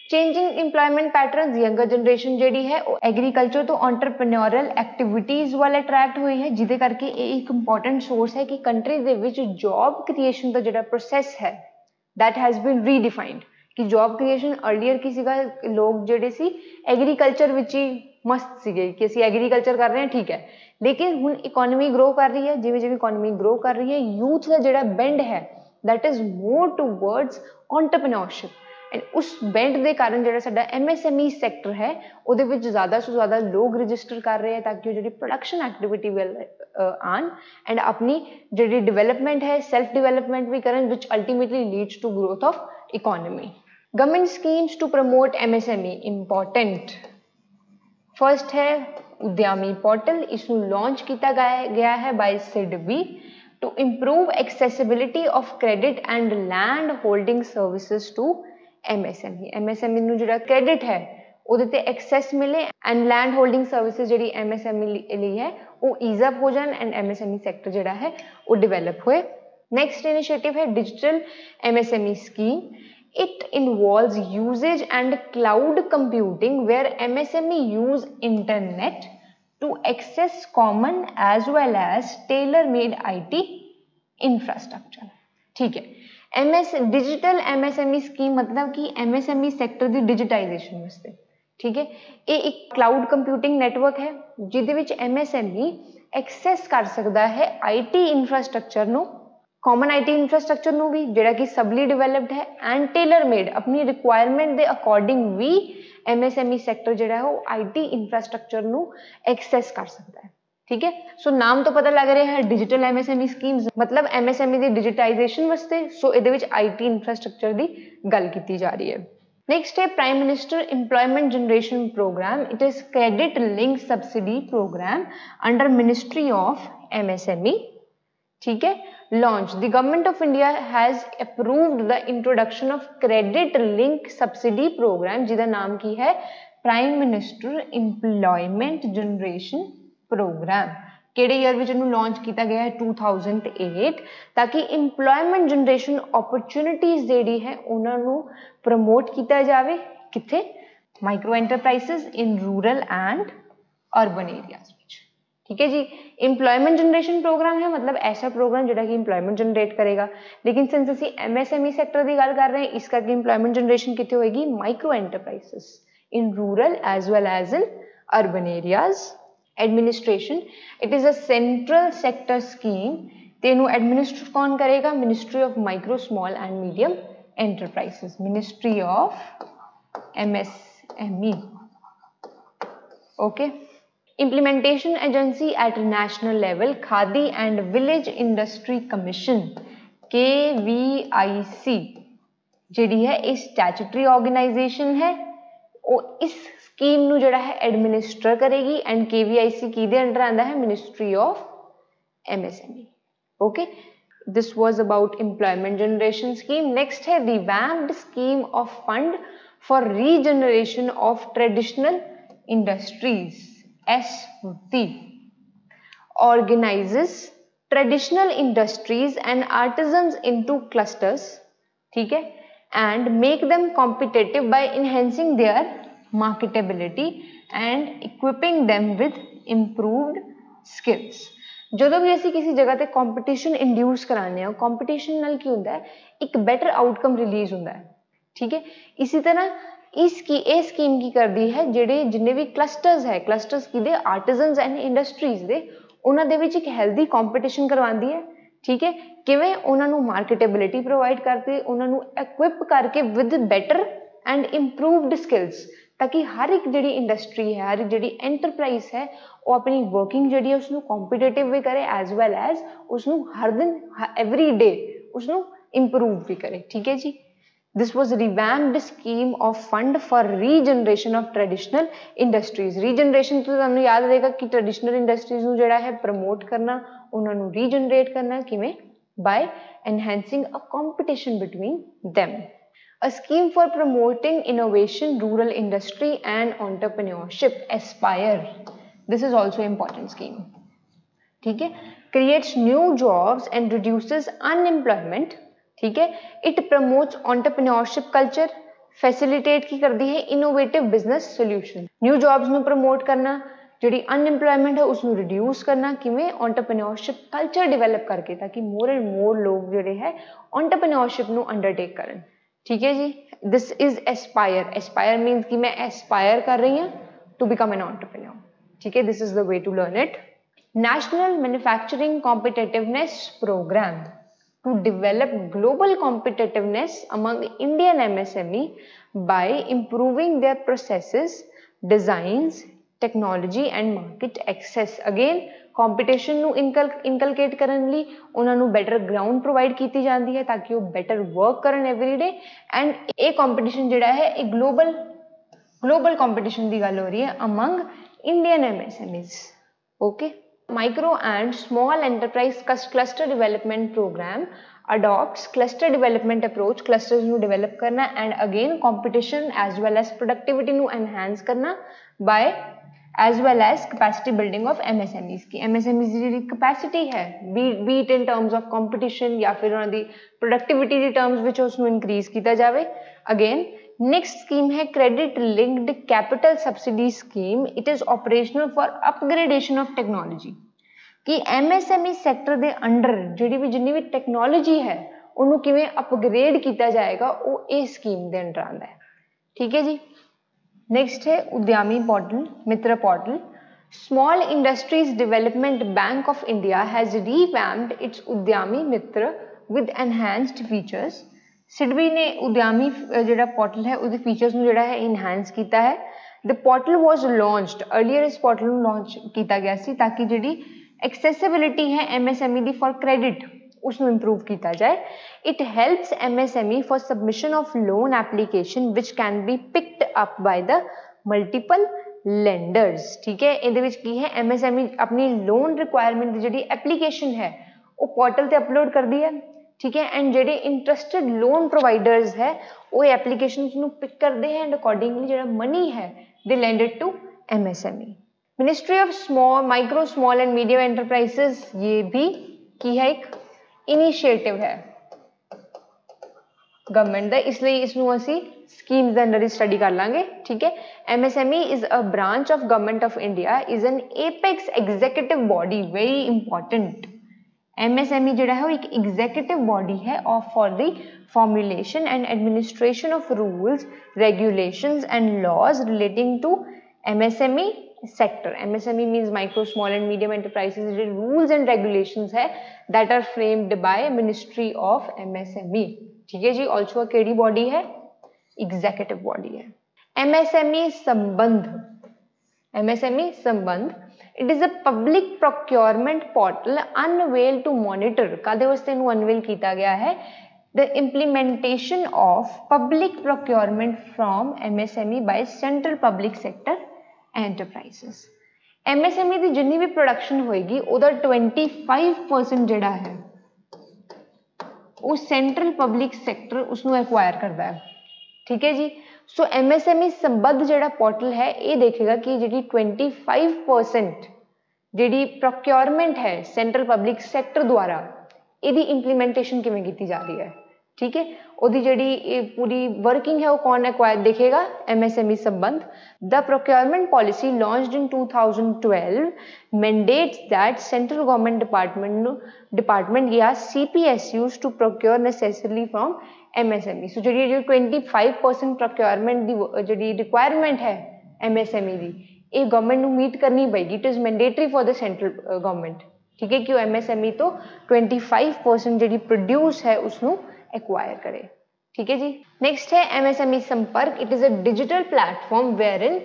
Changing employment patterns, younger generation ਜਿਹੜੀ ਹੈ ਉਹ ਐਗਰੀਕਲਚਰ ਤੋਂ ਐਂਟਰਪ੍ਰੇਨਿਓਰਲ ਐਕਟੀਵਿਟੀਜ਼ ਵੱਲ ਅਟਰੈਕਟ ਹੋਈ ਹੈ, ਜਿਹਦੇ ਕਰਕੇ ਇਹ ਇੱਕ ਇੰਪੋਰਟੈਂਟ ਸੋਰਸ ਹੈ ਕਿ ਕੰਟਰੀ ਦੇ ਵਿੱਚ ਜੌਬ ਕ੍ਰੀਏਸ਼ਨ ਦਾ ਜਿਹੜਾ ਪ੍ਰੋਸੈਸ ਹੈ that has been redefined। ਕਿ ਜੌਬ ਕ੍ਰੀਏਸ਼ਨ अर्ਲੀਅਰ ਕੀ ਸੀਗਾ, ਲੋਕ ਜਿਹੜੇ ਸੀ ਐਗਰੀਕਲਚਰ ਵਿੱਚ ਹੀ ਮਸਤ ਸੀਗੇ ਕਿ ਅਸੀਂ ਐਗਰੀਕਲਚਰ ਕਰ ਰਹੇ ਹਾਂ, ਠੀਕ ਹੈ। ਲੇਕਿਨ ਹੁਣ ਇਕੋਨਮੀ ਗਰੋ ਕਰ ਰਹੀ ਹੈ, ਜਿਵੇਂ ਜਿਵੇਂ ਇਕੋਨਮੀ ਗਰੋ ਕਰ ਰਹੀ ਹੈ, ਯੂਥ ਦਾ ਜਿਹੜਾ ਬੈਂਡ ਹੈ that is more towards entrepreneurship। And ਉਸ ਬੈਂਡ ਦੇ ਕਾਰਨ ਜਿਹੜਾ ਸਾਡਾ MSME ਸੈਕਟਰ ਹੈ ਉਹਦੇ ਵਿੱਚ ਜ਼ਿਆਦਾ ਤੋਂ ਜ਼ਿਆਦਾ ਲੋਕ ਰਜਿਸਟਰ ਕਰ ਰਹੇ ਹੈ ਤਾਂ ਕਿ ਉਹ ਜਿਹੜੀ ਪ੍ਰੋਡਕਸ਼ਨ ਐਕਟੀਵਿਟੀ ਵੱਲ ਆਉਣ ਐਂਡ ਆਪਣੀ ਜਿਹੜੀ ਡਿਵੈਲਪਮੈਂਟ ਹੈ, ਸੈਲਫ ਡਿਵੈਲਪਮੈਂਟ ਵੀ ਕਰਨ, which ultimately leads to growth of economy. Government schemes to promote MSME important. First है उद्यमी पोर्टल, इसको लॉन्च किया गया है by SIDBI to improve accessibility of credit and land holding services to MSME। MSME ਨੂੰ ਜਿਹੜਾ credit ਹੈ ਉਹਦੇ ਤੇ ਐਕਸੈਸ ਮਿਲੇ ਐਂਡ ਲੈਂਡ ਹੋਲਡਿੰਗ ਸਰਵਿਸਿਜ਼ ਜਿਹੜੀ MSME ਲਈ ਹੈ ਉਹ ਈਜ਼ ਅਪ ਹੋ ਜਾਣ ਐਂਡ MSME ਸੈਕਟਰ ਜਿਹੜਾ ਹੈ ਉਹ ਡਿਵੈਲਪ ਹੋਏ। ਨੈਕਸਟ ਇਨੀਸ਼ੀਏਟਿਵ ਹੈ digital MSME scheme. It involves usage and cloud computing where MSME use internet to access common as well as tailor-made IT infrastructure। ठीक है, डिजिटल MSME स्कीम मतलब कि MSME sector की डिजिटाइजेशन वास्ते, ठीक है। ये एक क्लाउड कंप्यूटिंग नेटवर्क है जिहदे विच MSME एक्सेस कर सकता है IT इंफ्रास्ट्रक्चर नूं, कॉमन IT इंफ्रास्ट्रक्चर ਨੂੰ ਵੀ ਜਿਹੜਾ ਕਿ ਸਬਲੀ ਡਿਵੈਲਪਡ ਹੈ ਐਂਡ ਟੇਲਰ ਮੇਡ ਆਪਣੀ ਰਿਕੁਆਇਰਮੈਂਟ ਦੇ ਅਕੋਰਡਿੰਗ ਵੀ MSME ਸੈਕਟਰ ਜਿਹੜਾ ਹੈ ਉਹ IT ਇੰਫਰਾਸਟ੍ਰਕਚਰ ਨੂੰ ਐਕਸੈਸ ਕਰ ਸਕਦਾ ਹੈ, ਠੀਕ ਹੈ। ਸੋ ਨਾਮ ਤੋਂ ਪਤਾ ਲੱਗ ਰਿਹਾ ਹੈ ਡਿਜੀਟਲ MSME ਸਕੀਮਸ ਮਤਲਬ MSME ਦੀ ਡਿਜੀਟਾਈਜੇਸ਼ਨ ਵਾਸਤੇ, ਸੋ ਇਹਦੇ ਵਿੱਚ IT ਇੰਫਰਾਸਟ੍ਰਕਚਰ ਦੀ ਗੱਲ ਕੀਤੀ ਜਾ ਰਹੀ ਹੈ। नेक्स्ट है prime minister employment generation programme. It is credit link subsidy programme under ministry of MSME, ठीक है। Launch the government of India has approved the introduction of credit link subsidy programme जिसका नाम की है prime minister employment generation programme. ਕਿਹੜੇ year ਵਿੱਚ ਇਹਨੂੰ launch ਕੀਤਾ ਗਿਆ ਹੈ 2008 ਤਾਂ ਕਿ ਇੰਪਲੋਇਮੈਂਟ ਜਨਰੇਸ਼ਨ ਓਪਰਚੁਨਿਟੀਜ਼ ਜਿਹੜੀ ਹੈ ਉਹਨਾਂ ਨੂੰ ਪ੍ਰਮੋਟ ਕੀਤਾ ਜਾਵੇ ਕਿੱਥੇ micro enterprises in rural and urban areas ਵਿੱਚ, ठीक है जी। एम्प्लॉयमेंट जनरेशन प्रोग्राम है मतलब ऐसा प्रोग्राम ਜਿਹੜਾ ਕਿ एम्प्लॉयमेंट जनरेट करेगा, लेकिन सिंस ਅਸੀਂ MSME सेक्टर ਦੀ ਗੱਲ कर रहे हैं इस करके एम्प्लॉयमेंट जनरेशन कितने होएगी micro enterprises in rural as well as in urban areas. Administration it is a central sector scheme, तेनू एडमिनिस्टर कौन करेगा ministry of micro small and medium enterprises, ministry of MSME, okay. implementation agency at national level Khadi and village industry commission KVIC जिहड़ी है ये statutory organisation है, ਉਹ ਇਸ scheme ਨੂੰ ਜਿਹੜਾ ਹੈ ਐਡਮਿਨਿਸਟਰ ਕਰੇਗੀ ਐਂਡ KVIC ਕਿਹਦੇ ਅੰਡਰ ਆਂਦਾ ਹੈ ministry of MSME, okay. This was about employment generation scheme. Next है revamped scheme of fund for regeneration of traditional industries SFT organises traditional industries and artisans into clusters, ठीक है, and make them competitive by enhancing their marketability and equipping them with improved skills। ਜਦੋਂ ਵੀ ਅਸੀਂ ਕਿਸੇ ਜਗ੍ਹਾ ਤੇ competition induce ਕਰਾਉਂਦੇ ਹਾਂ competition ਨਾਲ ਕੀ ਹੁੰਦਾ ਹੈ ਇੱਕ ਬੈਟਰ ਆਊਟਕਮ ਰਿਲੀਜ਼ ਹੁੰਦਾ ਹੈ, ਠੀਕ ਹੈ। ਇਸੇ ਤਰ੍ਹਾਂ ਇਹ ਸਕੀਮ ਕੀ ਕਰਦੀ ਹੈ ਜਿਹੜੇ ਜਿੰਨੇ ਵੀ ਕਲਸਟਰਸ ਹੈ ਕਲਸਟਰਸ ਕਿਹਦੇ ਆਰਟੀਜ਼ਨਸ ਐਂਡ ਇੰਡਸਟਰੀਜ਼ ਦੇ ਉਹਨਾਂ ਦੇ ਵਿੱਚ ਇੱਕ ਹੈਲਦੀ ਕੰਪੀਟੀਸ਼ਨ ਕਰਵਾਉਂਦੀ ਹੈ, ठीक है। किवें उन्होंने मार्केटेबिलिटी प्रोवाइड करके उन्होंने इक्विप करके with better and improved skills ताकि हर एक जी इंडस्ट्री है हर एक जी एंटरप्राइज है वो अपनी वर्किंग जी है उसनों कॉम्पीटेटिव भी करे एज वेल एज उसनों हर दिन एवरी डे उसनों इंप्रूव भी करे, ठीक है जी। This was revamped scheme of fund for regeneration of traditional industries. Regeneration तो तुहानूं याद रहेगा कि ट्रेडिशनल इंडस्ट्रीज नूं जिहड़ा है प्रमोट करना उन्होंने रीजनरेट करना किवें by enhancing a competition between them। A scheme for promoting innovation rural industry and entrepreneurship Aspire, this is also important scheme, ठीक है। creates new jobs and reduces unemployment, ठीक है। it promotes entrepreneurship culture, facilitate की करती है innovative business solution, new jobs ਨੂੰ promote ਕਰਨਾ, ਜਿਹੜੀ ਅਨਐਮਪਲੋयमेंट ਹੈ ਉਸ ਨੂੰ ਰਿਡਿਊਸ ਕਰਨਾ, ਕਿਵੇਂ एंटरप्रेन्योरशिप ਕਲਚਰ ਡਿਵੈਲਪ ਕਰਕੇ ਤਾਂ ਕਿ ਮੋਰ ਐਂਡ ਮੋਰ ਲੋਕ ਜਿਹੜੇ ਹੈ एंटरप्रेन्योरशिप ਨੂੰ ਅੰਡਰਟੇਕ ਕਰਨ। ठीक है जी, this is aspire, aspire means कि मैं एस्पायर कर रही हूँ टू बिकम एन एंटरप्रेन्योर। ठीक है, this is the way to learn it. National manufacturing competitiveness programme to develop global competitiveness among Indian MSME by improving their processes, designs, technology and market access। Again competition ਨੂੰ inculcate ਕਰਨ ਲਈ ਉਹਨਾਂ ਨੂੰ better ground provide ਕੀਤੀ ਜਾਂਦੀ ਹੈ ਤਾਂ ਕਿ ਉਹ better work ਕਰਨ every day। and ਇਹ competition ਜਿਹੜਾ ਹੈ ਇਹ global competition ਦੀ ਗੱਲ ਹੋ ਰਹੀ ਹੈ among Indian MSMEs। okay, Micro and Small Enterprise Cluster Development Program adopts cluster development approach, clusters ਨੂੰ develop करना and again competition as well as productivity ਨੂੰ enhance करना by as well as capacity building of MSMEs की MSMEs ਦੀ ਜਿਹੜੀ capacity है be it in terms of competition या फिर ਉਹਨਾਂ ਦੀ productivity ਦੀ terms ਵਿੱਚ ਉਸ ਨੂੰ increase ਕੀਤਾ ਜਾਵੇ। again next scheme है credit linked capital subsidy scheme, it is operational for upgradation of technology कि MSME sector ਦੇ अंडर ਜਿਹੜੀ ਵੀ ਜਿੰਨੀ ਵੀ technology है ਉਹਨੂੰ ਕਿਵੇਂ upgrade ਕੀਤਾ ਜਾਏਗਾ ਉਹ ਇਹ scheme ਦੇ अंडर आंदा है। ठीक है जी, next है उद्यमी portal, Mitra portal। Small Industries Development Bank of India has revamped its उद्यमी मित्र with enhanced features। सिडबी ने उद्यमी ਜਿਹੜਾ पोर्टल है ਉਹਦੇ फीचर्स ਨੂੰ ਜਿਹੜਾ है enhance ਕੀਤਾ है। The portal was launched earlier, इस portal ਨੂੰ launch ਕੀਤਾ ਗਿਆ ਸੀ ਤਾਂ ਕਿ ਜਿਹੜੀ accessibility है MSME the for credit उसਨੂੰ improve ਕੀਤਾ ਜਾਏ। It helps MSME for submission of loan application which can be picked up by the multiple lenders। ठीक है, ਇਹਦੇ ਵਿੱਚ ਕੀ ਹੈ MSME ਆਪਣੀ loan requirement ਦੀ ਜਿਹੜੀ application है ਉਹ portal ਤੇ upload ਕਰਦੀ ਹੈ। ठीक है, एंड जेडे इंटरस्टेड लोन प्रोवाइडर्स है वो एप्लीकेशंस ਨੂੰ पिक करते हैं एंड अकॉर्डिंगली जेड़ा मनी है they lend it to MSME। Ministry of micro small and medium enterprises ये भी की है एक इनिशिएटिव है गवर्नमेंट का, इसलिए इसनों असी स्कीम्स के अंडर ही स्टडी कर लांगे। ठीक है, MSME is a branch of government of India, is an apex executive body, very important. MSME ਜਿਹੜਾ ਹੈ ਉਹ ਇੱਕ एग्जीक्यूटिव बॉडी है of for the formulation and administration of rules, regulations and laws relating to MSME sector। MSME means micro, small and medium enterprises। जो rules and regulations है that are framed by Ministry of MSME। ठीक है जी, also KD body है executive body है। MSME संबंध, MSME संबंध it is a public procurement portal unveiled to monitor कादे वास्ते इनू unveil किया गया है the implementation of public procurement from MSME by central public sector enterprises। MSME ਦੀ जिन्नी भी प्रोडक्शन होएगी उधर 25% जेड़ा है वो सेंट्रल पब्लिक सेक्टर उसनों एक्वायर करता है। ठीक है जी, सो MSME संबद्ध जेड़ा पोर्टल है ये देखेगा कि जी 25% जी प्रोक्योरमेंट है सेंट्रल पब्लिक सेक्टर द्वारा यदि इंप्लीमेंटेशन किमें की जा रही है। ठीक है, ओदी जी पूरी वर्किंग है वो कौन एक्वायर देखेगा MSME संबंध। The procurement policy launched in 2012 mandates that central government department या CPSUs to procure necessarily from MSME। So जी 25% प्रोक्योरमेंट दी जी रिक्वायरमेंट है MSME दी ये गवर्नमेंट ਨੂੰ मीट करनी पएगी। It is mandatory for the central government. ठीक है, कि MSME तो 25% जी प्रोड्यूस है उसनों एक्वायर करे। ठीक है जी, नेक्स्ट है MSME Sampark. It is a digital platform where in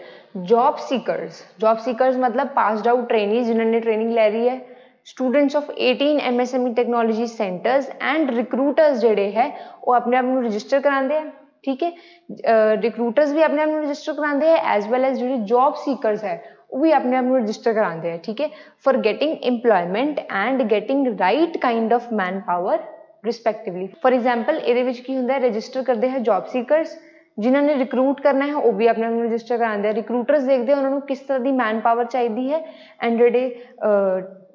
job seekers मतलब पास्ड आउट ट्रेनीज जिन्होंने ट्रेनिंग ले रही है, students of 18 MSME technology centres and recruiters जेडे है वो अपने आप को रजिस्टर कराते हैं। ठीक है, रिक्रूटर्स भी अपने आप को रजिस्टर कराते हैं एज वेल एज जो जॉब सीकर्स है वो भी अपने आप को रजिस्टर कराते हैं। ठीक है, for getting employment and getting right kind of manpower respectively. For example ये की होंगे रजिस्टर करते हैं जॉब सीकर्स, जिन्होंने रिक्रूट करना है वो भी अपने आप को रजिस्टर कराते हैं। रिक्रूटर्स देखते हैं उन्होंने किस तरह की मैन पावर चाहिए है एंड जोड़े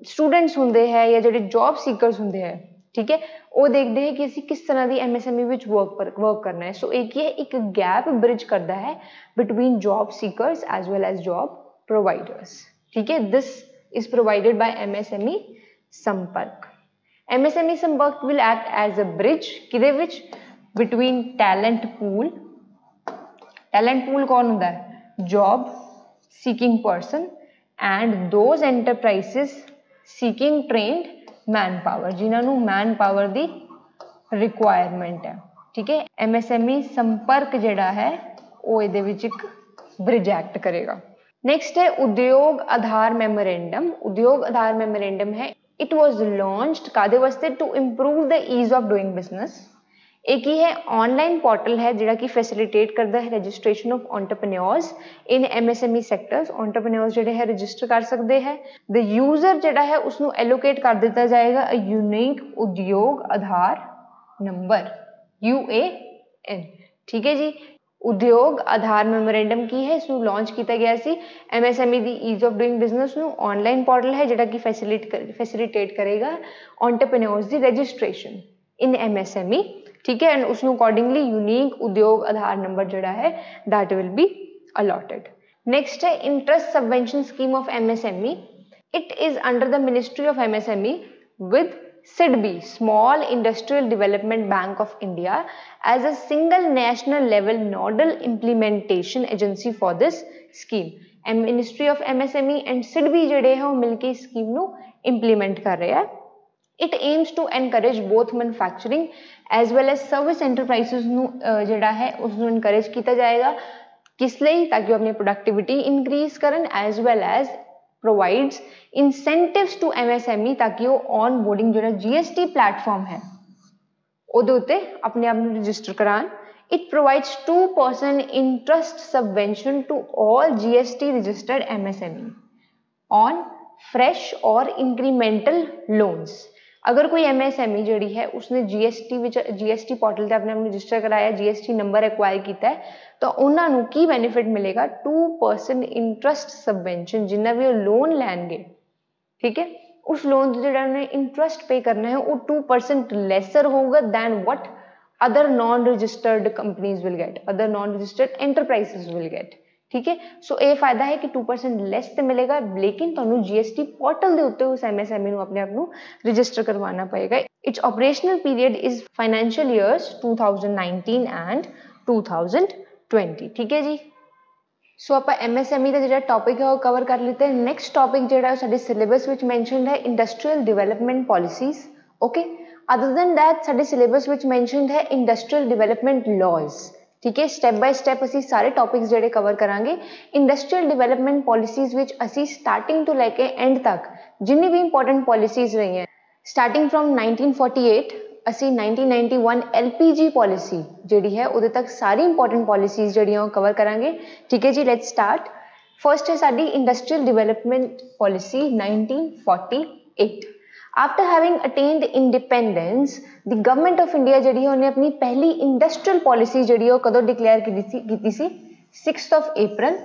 स्टूडेंट्स होंगे है या जो जॉब सीकर्स होंगे है ठीक है, वो देखते हैं कि असी किस तरह की MSME विच वर्क करना है। सो एक ये एक गैप ब्रिज करता है between job seekers as well as job providers. ठीक है, this is provided by MSME Sampark. MSME Sampark will act as a bridge किदे विच बिटवीन टैलेंट पूल कौन होंदा है, job seeking person and those enterprises seeking trained man power, जिन्होंने man power की requirement है। ठीक है, MSME संपर्क जिहड़ा है वो इहदे विच एक ब्रिज एक्ट करेगा। नेक्स्ट है उद्योग आधार मैमोरेंडम। उद्योग आधार मैमोरेंडम है, इट वॉज लॉन्च्ड कादे वास्ते to improve the ease of doing business. एक ही है ऑनलाइन पोर्टल है जिहड़ा कि फैसिलिटेट करता है registration of entrepreneurs in MSME sectors. Entrepreneurs जिहड़े है रजिस्टर कर सकते हैं। द यूजर जिहड़ा है उसनू एलोकेट कर दिता जाएगा अ यूनिक उद्योग आधार नंबर UAN। ठीक है जी, उद्योग आधार मैमोरेंडम की है, इसनू लॉन्च किया गया सी। MSME दी ईज ऑफ डूइंग बिजनेस नू ऑनलाइन पोर्टल है जिहड़ा कि फैसिलिटेट करेगा एंटरप्रेन्योर्स दी रजिस्ट्रेशन इन MSME। ठीक है, एंड उसनू अकॉर्डिंगली यूनिक उद्योग आधार नंबर जिहड़ा है that will be allotted. Next है interest subvention scheme of MSME। It is under the ministry of MSME with SIDBI, Small Industrial Development Bank of India, as a single national level nodal implementation agency for this scheme. Ministry of MSME and SIDBI जिहड़े हैं वो मिलके इस scheme नू implement कर रहे हैं। It aims to encourage both manufacturing as well as service enterprises नू जिहड़ा है उसनू encourage किया जाएगा, किस लिए, ताकि वो अपनी प्रोडक्टिविटी इंक्रीज करन as well as provides incentives to MSME ताकि वो ऑन बोर्डिंग जो GST प्लेटफॉर्म है ਉਹਦੇ ਉੱਤੇ अपने आप रजिस्टर करान। It provides 2% interest subvention to all GST registered MSME on fresh और incremental loans। अगर कोई MSME जिहड़ी है उसने GST पोर्टल ते अपने आप रजिस्टर कराया, GST नंबर एक्वायर किया है, तो उन्होंने की बेनिफिट मिलेगा 2% इंटरेस्ट सबवेंशन जिन्ना भी वो लोन लैनगे। ठीक है, उस लोन जो उन्हें इंटरेस्ट पे करना है वो 2% लेसर होगा than what other non registered companies will get, other non registered enterprises will get. ठीक है, सो ये फायदा है कि 2% लेस तो मिलेगा, लेकिन तुहानू GST पोर्टल के उत्ते उस MSME नू अपने आप नू रजिस्टर करवाना पड़ेगा। It's operational period is financial years 2019 and 2020। ठीक है जी, सो आप MSME का जो टॉपिक है वो कवर कर लेते हैं। नेक्स्ट टॉपिक जो है साडे सिलेबस विच मैंशनड है industrial development policies. Okay, other than that साडे सिलेबस विच मैंशनड है इंडस्ट्रीयल डिवेलपमेंट लॉज। ठीक है, स्टैप बाय स्टैप असी सारे टॉपिक्स जोड़े कवर करांगे। इंडस्ट्रीयल डिवेलपमेंट पॉलिसीज विच असी स्टार्टिंग तो लैके एंड तक जिन्नी भी इंपॉर्टेंट पॉलिसीज रही हैं, स्टार्टिंग फ्रॉम 1948 असी 1991 LPG पॉलिसी जिहड़ी है उहदे तक सारी इंपॉर्टेंट पॉलिसीज जिहड़ियां कवर करांगे। ठीक है जी, लेट्स स्टार्ट। फर्स्ट है साडी industrial development policy 1948। After having attained independence the government of India जिहड़ी है उन्हें अपनी पहली इंडस्ट्रीयल पॉलिसी जिहड़ी है कदों डिक्लेयर की सी 6 अप्रैल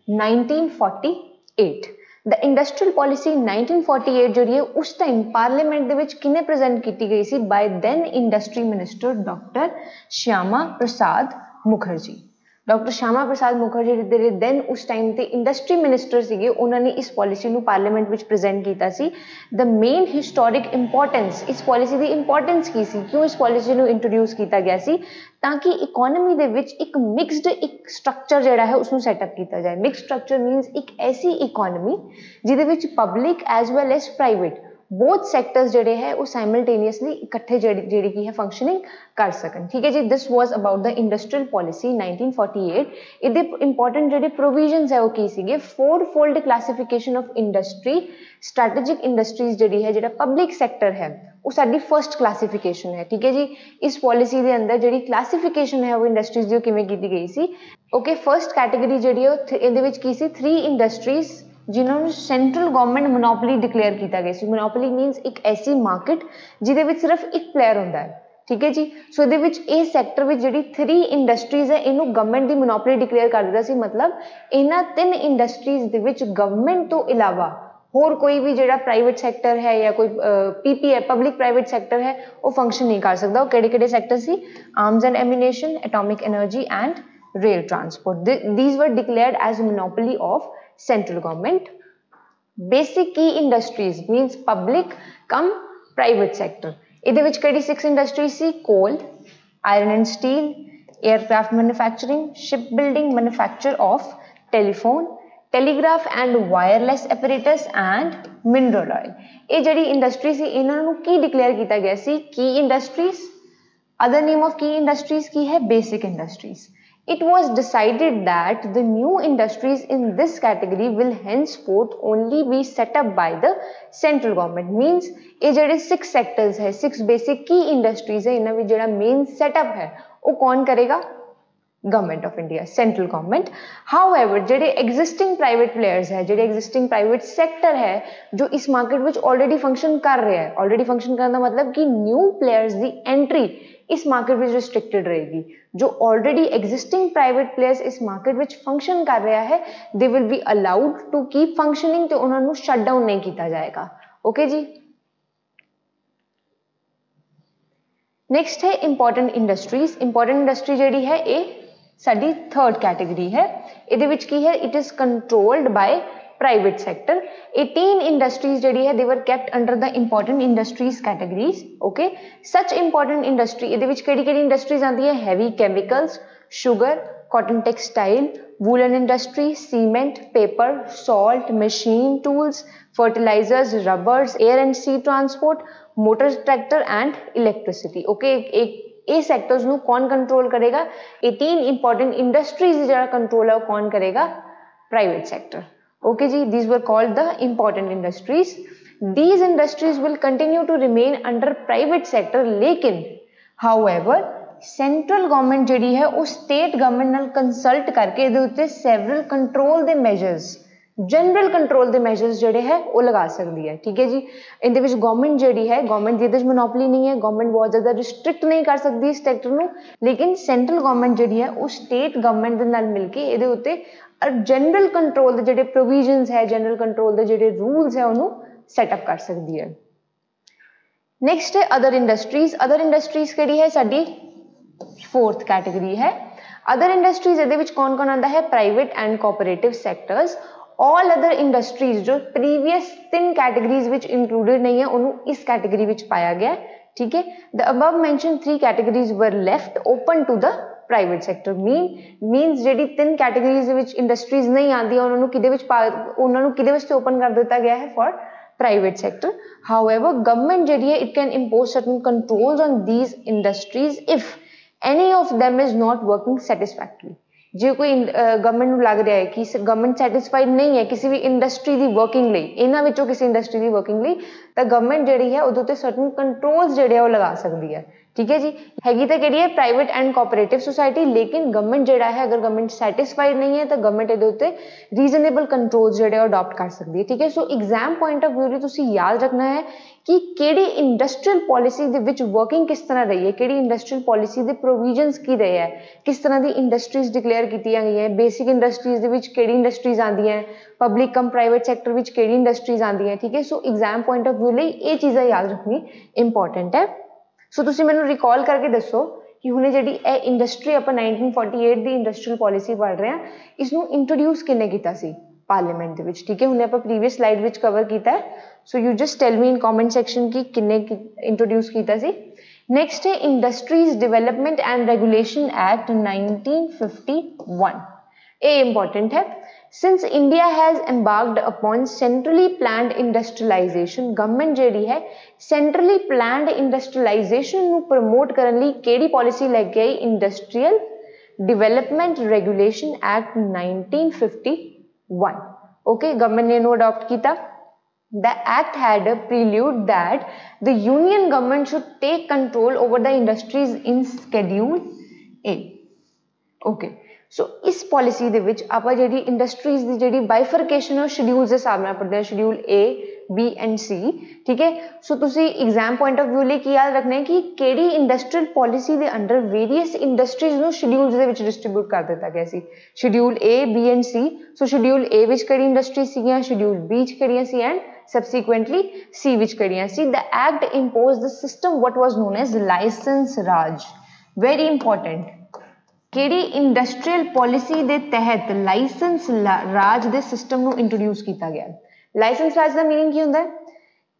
1948। द इंडस्ट्रीयल पॉलिसी 1948 जिहड़ी है उस टाइम पार्लीमेंट दे विच किने प्रेजेंट की गई सी by then industry minister doctor Shyama Prasad Mukherjee. Doctor Shyama Prasad Mukherjee जिहड़े देन उस टाइम ते इंडस्ट्री मिनिस्टर सीगे, उन्होंने इस पॉलिसी नू पार्लीमेंट विच प्रेजेंट किया सी। द मेन हिस्टोरिक इंपॉर्टेंस इस पॉलिसी की इंपॉर्टेंस की सी, क्यों इस पॉलिसी नू इंट्रोड्यूस किया गया सी, ताकि इकोनॉमी दे विच एक मिक्सड एक स्ट्रक्चर जिहड़ा है उसनू सैटअप किया जाए। मिक्सड स्ट्रक्चर मीनस एक ऐसी इकोनॉमी जिहदे विच public as well as private both sectors जिहड़े है वो साइमल्टेनियसली इकट्ठे जिहड़ी की है फंक्शनिंग कर सकन। ठीक है जी, this was about the industrial policy 1948। इहदे इंपॉर्टेंट जिहड़े प्रोविजनस है वो की सीगे, 4-fold classification of industry. Strategic industries जिहड़ी है जिहड़ा पब्लिक सैक्टर है वो साडी फर्स्ट क्लासिफिकेशन है। ठीक है जी, इस पॉलिसी के अंदर जिहड़ी क्लासिफिकेशन है वो इंडस्ट्रीज दी किवें कीती गई सी। ओके, फर्स्ट कैटेगरी जिहड़ी है इहदे विच की सी 3 इंडस्ट्रीज जिन्होंने सेंट्रल गवर्नमेंट मोनोपोली डिक्लेयर किया गया सी। मोनोपोली मीनस एक ऐसी मार्केट जिहदे विच सिर्फ एक प्लेयर होंदा है। ठीक है जी, सो इहदे विच इह सैक्टर विच जिहड़ी 3 इंडस्ट्रीज है इनू गवर्नमेंट दी मोनोपोली डिक्लेयर कर दिता सी। मतलब इन्हां 3 इंडस्ट्रीज दे विच गवर्नमेंट तो इलावा ਹੋਰ ਕੋਈ ਵੀ ਜਿਹੜਾ ਪ੍ਰਾਈਵੇਟ ਸੈਕਟਰ ਹੈ ਜਾਂ ਕੋਈ ਪੀਪੀ ਹੈ, ਪਬਲਿਕ ਪ੍ਰਾਈਵੇਟ ਸੈਕਟਰ ਹੈ, ਉਹ ਫੰਕਸ਼ਨ ਨਹੀਂ ਕਰ ਸਕਦਾ। ਉਹ ਕਿਹੜੇ ਸੈਕਟਰ ਸੀ? Arms and ammunition, atomic energy and rail transport. These were declared as monopoly of central government. Basic key industries means public come private sector. ਇਹਦੇ ਵਿੱਚ ਕਿਹੜੀ 6 industry C? coal, iron and steel, aircraft manufacturing, shipbuilding, manufacture of telephone, telegraph and wireless apparatus and mineral oil. ਇਹ ਜਿਹੜੀ industry ਸੀ ਇਹਨਾਂ ਨੂੰ ਕੀ declare ਕੀਤਾ ਗਿਆ ਸੀ? key industries. Other name of key industries ਕੀ ਹੈ? basic industries. It was decided that the new industries in this category will henceforth only be set up by the central government. Means ये जेडे 6 sectors है, 6 basic key industries है, इन्हें भी जेडा main setup है, वो कौन करेगा? Government of India, central government. However, जेडे existing private players है, जेडे existing private sector है, जो इस market ਵਿੱਚ already function कर रहे हैं, already function करना मतलब कि new players दी entry इस मार्केट में रिस्ट्रिक्टेड रहेगी। जो ऑलरेडी एग्जिस्टिंग प्राइवेट प्लेयर्स इस मार्केट में फंक्शन कर रहा है, they will be allowed to keep functioning, तो उन्होंने शट डाउन नहीं किया जाएगा। ओके जी। नेक्स्ट है इंपॉर्टेंट इंडस्ट्रीज। इंपॉर्टेंट इंडस्ट्री जी है ये साडी थर्ड कैटेगरी है। इहदे विच की है? It is controlled by private sector. 18 industries जी है they were kept under the important industries categories. Okay, such important industry इहदे विच किहड़ी इंडस्ट्रीज आती है? Heavy chemicals, sugar, cotton textile, woollen industry, cement, paper, salt, machine tools, fertilisers, rubbers, air and sea transport, motor tractor and electricity. Okay, एक ये sectors नू कौन control करेगा? 18 इंपॉर्टेंट इंडस्ट्रीज जिहड़ा कंट्रोल है वो कौन करेगा? Private sector. Okay ji, these were called the important industries. These industries will continue to remain under private sector, लेकिन however central government जिहड़ी है वो state government नाल consult करके इहदे उत्ते several control दे measures, जनरल कंट्रोल दे measures जिहड़े है वो लगा सकती है। ठीक है जी। इहदे विच गवर्नमेंट जिहड़ी है, गवर्नमेंट दी इहदे विच मोनोपोली नहीं है, गवर्नमेंट बहुत ज़्यादा रिस्ट्रिक्ट नहीं कर सकती इस सेक्टर नू, लेकिन सेंट्रल गवर्नमेंट जिहड़ी है वो स्टेट गवर्नमेंट दे नाल मिल के इहदे उत्ते जनरल कंट्रोल दे जिहड़े प्रोविजनस है, जनरल कंट्रोल दे जिहड़े रूल्स है उन्होंने सैटअप कर सकती है। नेक्स्ट है अदर इंडस्ट्रीज। अदर इंडस्ट्रीज किहड़ी है? साडी फोर्थ कैटेगरी है। अदर इंडस्ट्रीज इहदे विच कौन कौन आंदा है? Private and cooperative sectors. All other industries जो प्रीवियस 3 कैटेगरीज विच इंक्लूडेड नहीं है उन्होंने इस कैटेगरी विच पाया गया। ठीक है। The above mentioned 3 categories were left open to the private sector. Means जी 3 कैटेगरीज विच इंडस्ट्रीज नहीं आती उन्होंने किदे विच ओपन कर दिता गया है? For private sector. However government जी है it can impose certain controls on these industries if any of them is not working satisfactory. जो कोई गवर्नमेंट को लग रहा है कि गवर्नमेंट सैटिस्फाइड नहीं है किसी भी इंडस्ट्री की वर्किंग लिए, इन्हां विचों किसी इंडस्ट्री की वर्किंग लिए, तो गवर्नमेंट जी है उहदे उत्ते सर्टन कंट्रोल्स जिहड़े वो लगा सकती है। ठीक है जी। हैगी तो किहड़ी है? प्राइवेट एंड कोऑपरेटिव सोसाइटी, लेकिन गवर्नमेंट जिहड़ा है अगर गवर्नमेंट सैटिस्फाइड नहीं है तो गवर्नमेंट इहदे उत्ते रीजनेबल कंट्रोल्स जिहड़े अडॉप्ट कर सकती है। ठीक है। So exam point of view लई तुसीं याद रखना है कि किहड़ी इंडस्ट्रीयल पॉलिसी दे विच वर्किंग किस तरह रही है, किहड़ी इंडस्ट्रीयल पॉलिसी दे प्रोविजनस की रहे हैं, किस तरह की इंडस्ट्रीज डिक्लेयर कीतियां गई हैं, बेसिक इंडस्ट्रीज दे विच किहड़ी इंडस्ट्रीज आंदी हैं, पब्लिक कम प्राइवेट सैक्टर विच किहड़ी इंडस्ट्रीज आंदी हैं। ठीक है। So exam point of view लई ये चीज़ां याद रखनी इंपॉर्टेंट है। सो तुसीं मैनूं रिकॉल करके दसो कि हुणे जिहड़ी ए इंडस्ट्री आपां 1948 दी इंडस्ट्रीयल पॉलिसी पढ़ रहे हैं, इसनूं इंट्रोड्यूस किन्ने कीता सी? पार्लीमेंट दे विच। ठीक है। हुणे आपां प्रीवियस स्लाइड विच कवर कीता है। So you just tell me in comment section कि किन्ने इंट्रोड्यूस कीता सी। नेक्स्ट है industries development and regulation act 1951। ये इंपॉर्टेंट है। Since India has embarked upon centrally planned industrialization, government जिहड़ी है centrally planned industrialization ਨੂੰ promote ਕਰਨ ਲਈ ਕਿਹੜੀ policy ਲੈ ਕੇ ਆਈ? Industrial Development Regulation Act 1951। Okay, government ने ਇਹਨੂੰ adopt ਕੀਤਾ। The act had a prelude that the union government should take control over the industries in Schedule A। Okay, सो इस policy दे विच आपां जिहड़ी इंडस्ट्रीज की जिहड़ी बाइफरकेशन है शेड्यूल्स के हिसाब नाल पढ़दे हैं। शेड्यूल ए, बी एंड सी, ठीक है। सो तुसी एग्जाम पॉइंट ऑफ व्यू ਲਈ ਕੀ याद रखना है कि ਕਿਹੜੀ ਇੰਡਸਟਰੀਅਲ ਪਾਲਿਸੀ ਦੇ ਅੰਡਰ ਵੇਰੀਅਸ ਇੰਡਸਟਰੀਜ਼ ਨੂੰ ਸ਼ਡਿਊਲਸ ਦੇ ਵਿੱਚ ਡਿਸਟ੍ਰੀਬਿਊਟ ਕਰ ਦਿੱਤਾ ਗਿਆ ਸੀ, schedule A B and C। So schedule A ਵਿੱਚ ਕਿਹੜੀ ਇੰਡਸਟਰੀ ਸੀਗੀਆਂ, ਸ਼ਡਿਊਲ B ਵਿੱਚ ਕਿਹੜੀਆਂ ਸੀ ਐਂਡ subsequently C ਵਿੱਚ ਕਿਹੜੀਆਂ ਸੀ। The act imposed the system what was known as license raj, very important। ਕਿਹੜੀ ਇੰਡਸਟਰੀਅਲ ਪਾਲਿਸੀ ਦੇ ਤਹਿਤ ਲਾਇਸੈਂਸ ਰਾਜ ਦੇ ਸਿਸਟਮ ਨੂੰ ਇੰਟਰੋਡਿਊਸ ਕੀਤਾ ਗਿਆ। ਲਾਇਸੈਂਸ ਰਾਜ ਦਾ ਮੀਨਿੰਗ ਕੀ ਹੁੰਦਾ ਹੈ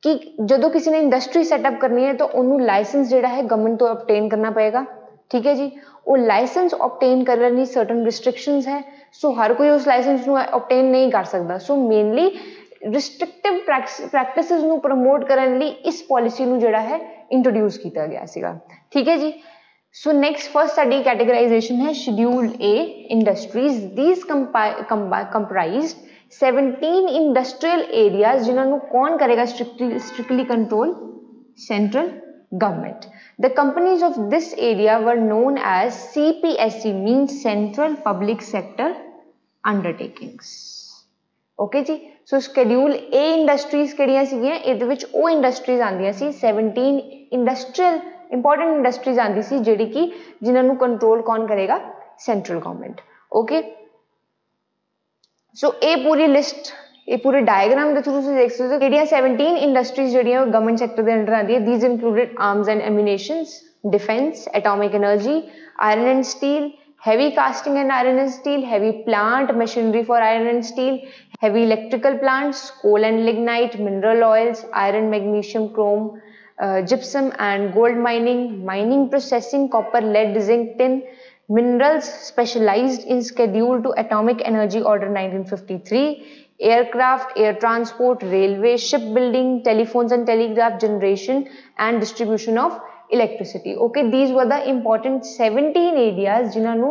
ਕਿ ਜਦੋਂ ਕਿਸੇ ਨੇ ਇੰਡਸਟਰੀ ਸੈਟਅਪ ਕਰਨੀ ਹੈ ਤਾਂ ਉਹਨੂੰ ਲਾਇਸੈਂਸ ਜਿਹੜਾ ਹੈ ਗਵਰਨਮੈਂਟ ਤੋਂ obtain ਕਰਨਾ ਪਏਗਾ, ਠੀਕ ਹੈ ਜੀ। ਉਹ ਲਾਇਸੈਂਸ obtain ਕਰਨ ਲਈ certain restrictions ਹੈ, ਸੋ ਹਰ ਕੋਈ ਉਸ ਲਾਇਸੈਂਸ ਨੂੰ obtain ਨਹੀਂ ਕਰ ਸਕਦਾ। ਸੋ ਮੇਨਲੀ ਰਿਸਟ੍ਰਿਕਟਿਵ ਪ੍ਰੈਕਟਿਸਿਸ ਨੂੰ ਪ੍ਰਮੋਟ ਕਰਨ ਲਈ ਇਸ ਪਾਲਿਸੀ ਨੂੰ ਜਿਹੜਾ ਹੈ ਇੰਟਰੋਡਿਊਸ ਕੀਤਾ ਗਿਆ ਸੀਗਾ, ਠੀਕ ਹੈ ਜੀ। So next first study categorization है schedule A industries। These comprised 17 industrial areas जिन्होंने कौन करेगा strictly control, central government। The companies of this area were known as CPSE, means central public sector undertakings। okay ji. so schedule A industries ਕਿਹੜੀਆਂ ਸੀਗੀਆਂ, ਇਹਦੇ ਵਿੱਚ ਉਹ industries ਆਉਂਦੀਆਂ ਸੀ 17 industrial important industries आती सी जिहड़ी कि जिन्होंने कंट्रोल कौन करेगा, सेंट्रल गवर्नमेंट। ओके सो ये पूरी लिस्ट, ये पूरे डायग्राम के थ्रू तुसीं देख सकते हो किहड़ियां 17 इंडस्ट्रीज जिहड़ियां गवर्नमेंट सैक्टर के अंडर आती है। These included arms and ammunitions, defence, atomic energy, iron and steel, heavy casting and iron and steel, heavy plant machinery for iron and steel, heavy electrical plants, coal and lignite, mineral oils, iron, magnesium, chrome, gypsum and gold mining, mining processing, copper, lead, zinc, tin, minerals specialized in schedule to atomic energy order 1953, aircraft, air transport, railway, shipbuilding, telephones and telegraph generation and distribution of electricity। okay these were the important 17 areas जिन्हां नू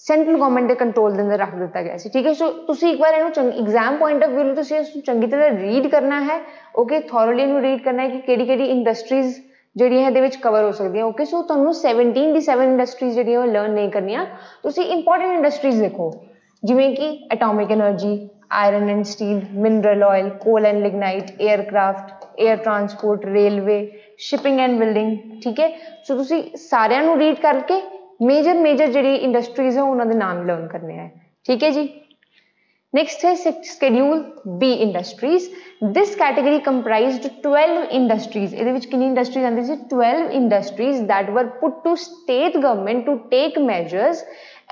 central government के control के अंदर रख दिता गया सी, ठीक है। सो तुसी एक बार इहनू एग्जाम पॉइंट ऑफ व्यू लई तुसी इसनू चंगी तरह रीड करना है, ओके थॉरली इहनू रीड करना है कि किहड़ी-किहड़ी इंडस्ट्रीज ਜਿਹੜੀਆਂ ਇਹਦੇ ਵਿੱਚ ਕਵਰ ਹੋ ਸਕਦੀਆਂ। ਓਕੇ ਸੋ ਤੁਹਾਨੂੰ 17 ਦੀ 7 ਇੰਡਸਟਰੀਜ਼ ਜਿਹੜੀਆਂ ਉਹ ਲਰਨ ਨਹੀਂ ਕਰਨੀਆਂ, ਤੁਸੀਂ ਇੰਪੋਰਟੈਂਟ ਇੰਡਸਟਰੀਜ਼ ਦੇਖੋ ਜਿਵੇਂ ਕਿ atomic energy, iron and steel, mineral oil, coal and lignite, aircraft, air transport, railway, shipping and building, ठीक है। सो तुसी सारिਆਂ ਨੂੰ रीड करके मेजर ਜਿਹੜੀ इंडस्ट्रीज है उन्होंने नाम लर्न करने हैं, ठीक है जी। नेक्स्ट है schedule B industries. This category comprised 12 industries. ਇਹਦੇ ਵਿੱਚ ਕਿੰਨੀ ਇੰਡਸਟਰੀਜ਼ ਆਉਂਦੀ ਸੀ, 12 industries that were put to state government to take measures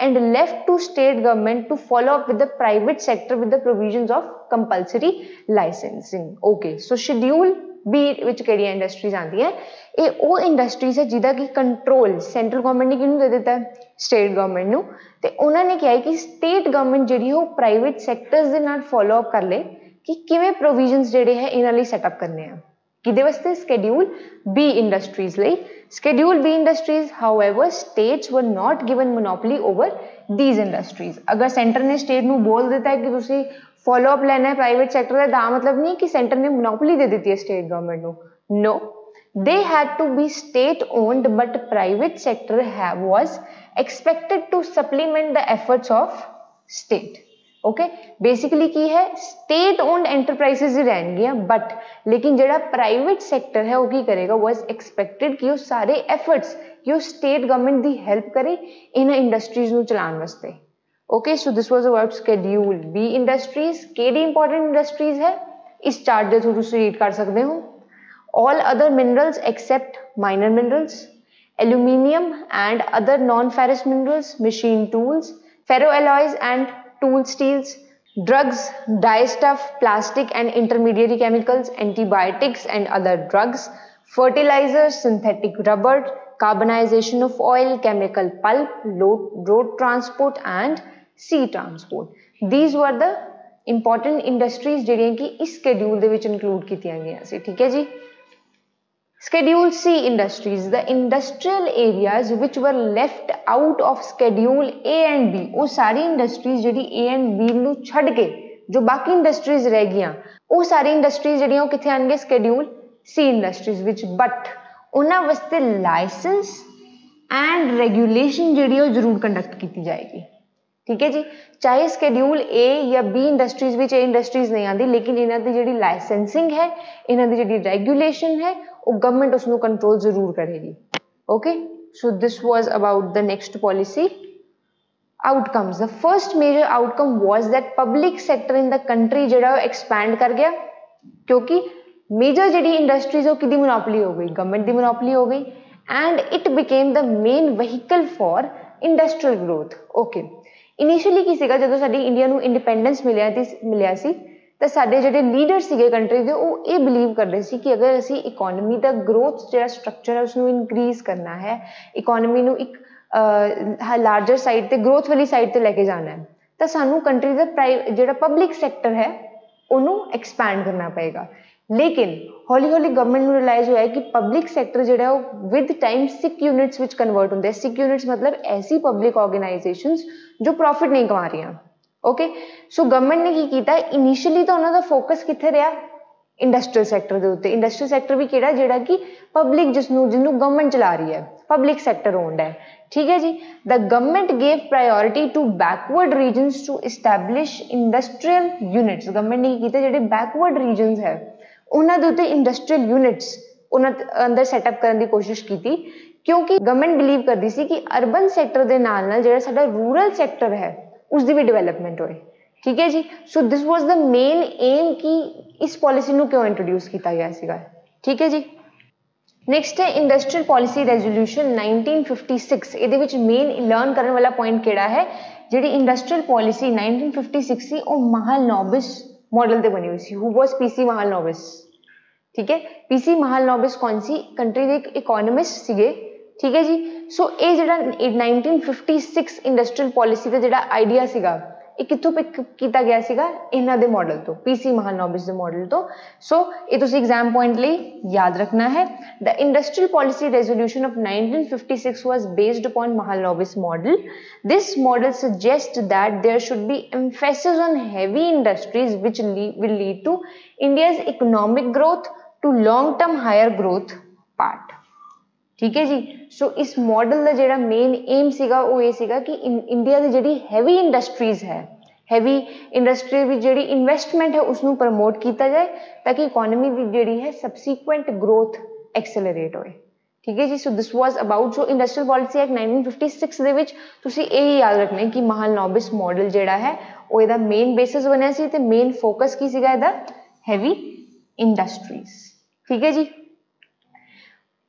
and left to state government to follow up with the private sector with the provisions of compulsory licensing। okay so schedule B ਵਿੱਚ ਕਿਹੜੀਆਂ industries ਆਉਂਦੀਆਂ, ਇਹ ਉਹ industries ਹੈ ਜਿਹਦਾ ਕਿ control central government ਨੇ ਕਿਹਨੂੰ ਦੇ ਦਿੱਤਾ, ਸਟੇਟ ਗਵਰਨਮੈਂਟ ਨੂੰ। ਤੇ ਉਹਨਾਂ ਨੇ ਕਿਹਾ ਕਿ ਸਟੇਟ ਗਵਰਨਮੈਂਟ ਜਿਹੜੀ ਉਹ ਪ੍ਰਾਈਵੇਟ ਸੈਕਟਰਸ ਦੇ ਨਾਲ ਫੋਲੋ ਅਪ ਕਰ ਲੇ ਕਿ ਕਿਵੇਂ ਪ੍ਰੋਵੀਜ਼ਨਸ ਜਿਹੜੇ ਹੈ ਇਹਨਾਂ ਲਈ ਸੈਟਅਪ ਕਰਨੇ ਆ, ਕਿਹਦੇ ਵਾਸਤੇ, ਸ਼ਡਿਊਲ ਬੀ ਇੰਡਸਟਰੀਜ਼ ਲਈ। Schedule B industries, however, states were not given monopoly over these industries। अगर सेंटर ने स्टेट ਨੂੰ बोल देता है कि तुसी फॉलो अप लेना है प्राइवेट सेक्टर का, मतलब नहीं कि सेंटर ने मोनोपोली दे दी है स्टेट गवर्नमेंट ਨੂੰ। No, they had to be state owned, but private sector was expected to supplement the efforts of state। Okay basically की है, स्टेट ओन्ड एंटरप्राइजेज ही रहनगियां, बट लेकिन जिहड़ा प्राइवेट सैक्टर है वो की करेगा, वाज एक्सपैक्टेड कि वो सारे एफर्ट्स कि वो स्टेट गवर्नमेंट की हेल्प करे इन इंडस्ट्रीज नूं चलाउण वास्ते। Okay so this was about schedule B industries. केड़ी इंपॉर्टेंट इंडस्ट्रीज है इस चार्ट के थ्रू तुसीं रीड कर सकते हो। All other minerals except minor minerals, aluminium and other non ferrous minerals, machine tools, ferro alloys and tool steels, drugs, dye stuff, plastic and intermediary chemicals, antibiotics and other drugs, fertilizers, synthetic rubber, carbonization of oil, chemical pulp, road transport and sea transport। These were the important industries ਜਿਹੜੀਆਂ ਕਿ ਇਸ schedule ਦੇ ਵਿੱਚ include ਕੀਤੀਆਂ ਗਈਆਂ ਸੀ, ठीक है जी। Schedule C industries, the industrial areas which were left out of schedule A and B। वो सारी इंडस्ट्रीज जिहड़ी A and B ਨੂੰ ਛੱਡ ਕੇ जो बाकी इंडस्ट्रीज रह गईयां, वो सारी इंडस्ट्रीज ਜਿਹੜੀਆਂ ਉਹ ਕਿੱਥੇ ਆਣਗੇ, schedule C इंडस्ट्रीज ਵਿੱਚ। बट ਉਹਨਾਂ ਵਾਸਤੇ ਲਾਇਸੈਂਸ एंड रेगुलेशन ਜਿਹੜੀ ਉਹ ਜ਼ਰੂਰ ਕੰਡਕਟ ਕੀਤੀ ਜਾਏਗੀ। ठीक है जी। चाहे स्कैड्यूल ए या B industries which A industries नहीं आती, लेकिन इन्हां दी जिहड़ी लाइसेंसिंग है, इन्हां दी जिहड़ी रेगुलेशन है, वो गवर्नमेंट उसनूं कंट्रोल जरूर करेगी। Okay, so this was about the next policy outcomes. The first major outcome was that public sector in the country ਜਿਹੜਾ expand कर गया, क्योंकि मेजर ਜਿਹੜੀ इंडस्ट्रीज ਉਹ किहदी मोनोपोली हो गई, गवर्नमेंट ਦੀ मोनोपोली हो गई, and it became the main vehicle for industrial growth. Okay, initially ਕੀ ਸੀਗਾ, ਜਦੋਂ ਸਾਡੀ ਇੰਡੀਆ ਨੂੰ ਇੰਡੀਪੈਂਡੈਂਸ ਮਿਲਿਆ ਸੀ ਤਾਂ ਸਾਡੇ ਜਿਹੜੇ ਲੀਡਰ ਸੀਗੇ ਕੰਟਰੀ ਦੇ, ਉਹ ਇਹ ਬਿਲੀਵ ਕਰਦੇ ਸੀ ਕਿ ਅਗਰ ਅਸੀਂ ਇਕੋਨਮੀ ਦਾ ਗਰੋਥ ਜਿਹੜਾ ਸਟਰਕਚਰ ਹੈ ਉਸਨੂੰ ਇਨਕਰੀਜ਼ ਕਰਨਾ ਹੈ, ਇਕੋਨਮੀ ਨੂੰ ਇੱਕ ਲਾਰਜਰ ਸਾਈਡ ਤੇ ਗਰੋਥ ਵਾਲੀ ਸਾਈਡ ਤੇ ਲੈ ਕੇ ਜਾਣਾ ਹੈ, ਤਾਂ ਸਾਨੂੰ ਕੰਟਰੀ ਦਾ ਜਿਹੜਾ ਪਬਲਿਕ ਸੈਕਟਰ ਹੈ ਉਹਨੂੰ ਐਕਸਪੈਂਡ ਕਰਨਾ ਪਏਗਾ। लेकिन हौली हौली गवर्नमेंट ਨੂੰ रियलाइज होया कि पब्लिक सैक्टर ਜਿਹੜਾ ਉਹ विद टाइम सिक यूनिट्स ਵਿੱਚ कन्वर्ट ਹੁੰਦੇ। सिक यूनिट्स मतलब ऐसी पब्लिक ऑर्गेनाइजेशंस जो प्रॉफिट नहीं कमा रही। ओके, सो गवर्नमेंट ने की किया, इनिशियली तो उन्होंने फोकस कित्थे रहा, इंडस्ट्रीयल सैक्टर के उत्ते। इंडस्ट्रीयल सैक्टर भी किहड़ा जिहड़ा कि पब्लिक जिसनों गवर्नमेंट चला रही है, पब्लिक सैक्टर ओन्ड है। ठीक है जी। The government gave priority to backward regions to establish industrial units. Government ने की जिहड़े बैकवर्ड रीजनस है उन्हां दे उत्ते इंडस्ट्रीयल यूनिट्स उन्हां अंदर सैटअप करने की कोशिश की, क्योंकि गवर्नमेंट बिलीव करती सी कि अर्बन सैक्टर के नाल जिहड़ा साडा रूरल सैक्टर है उसकी भी डिवेलपमेंट होए। ठीक है जी। So this was the main aim कि इस पॉलिसी नूं क्यों इंट्रोड्यूस किया गया सीगा। ठीक है जी। नैक्सट है इंडस्ट्रीयल पॉलिसी रेजोल्यूशन 1956। इहदे विच मेन लर्न करने वाला पॉइंट किहड़ा है, जिहड़ी इंडस्ट्रीयल पॉलिसी 1956 सी वो महालनोबिस मॉडल ते बनी हुई सी। Who was PC Mahalanobis? ठीक है, पीसी महालनोबिस कौन सी कंट्री के एक इकोनॉमिस्ट सीगे। ठीक है जी। सो ये जिहड़ा 1956 इंडस्ट्रीयल पॉलिसी का जिहड़ा आइडिया सीगा ये कित्थों पिक किया गया सीगा, इन्हां दे मॉडल तो, पीसी महालनोबिस दे मॉडल तो। सो ये तुसीं एग्जाम पॉइंट लई याद रखना है। The industrial policy resolution of 1956 was based upon Mahalanobis model. This model suggest that there should be emphasis on heavy industries which will lead to India's economic growth to long term higher growth part. ठीक है जी। सो इस model का जिहड़ा main M सीगा वो ये सीगा कि इंडिया की जिहड़ी हैवी इंडस्ट्रीज है, हैवी इंडस्ट्री में जिहड़ी इन्वेस्टमेंट है उसनूं प्रमोट किया जाए ताकि इकोनॉमी की जिहड़ी है सबसीक्वेंट ग्रोथ एक्सेलरेट होए। ठीक है जी। सो दिस वाज अबाउट जो इंडस्ट्रियल पॉलिसी एक्ट 1956 दे विच तुसीं यही याद रखना कि महालनोबिस मॉडल जिहड़ा है वो इहदा मेन बेसिस बनिया सी ते मेन फोकस की सीगा इहदा हैवी इंडस्ट्रीज। ठीक है जी।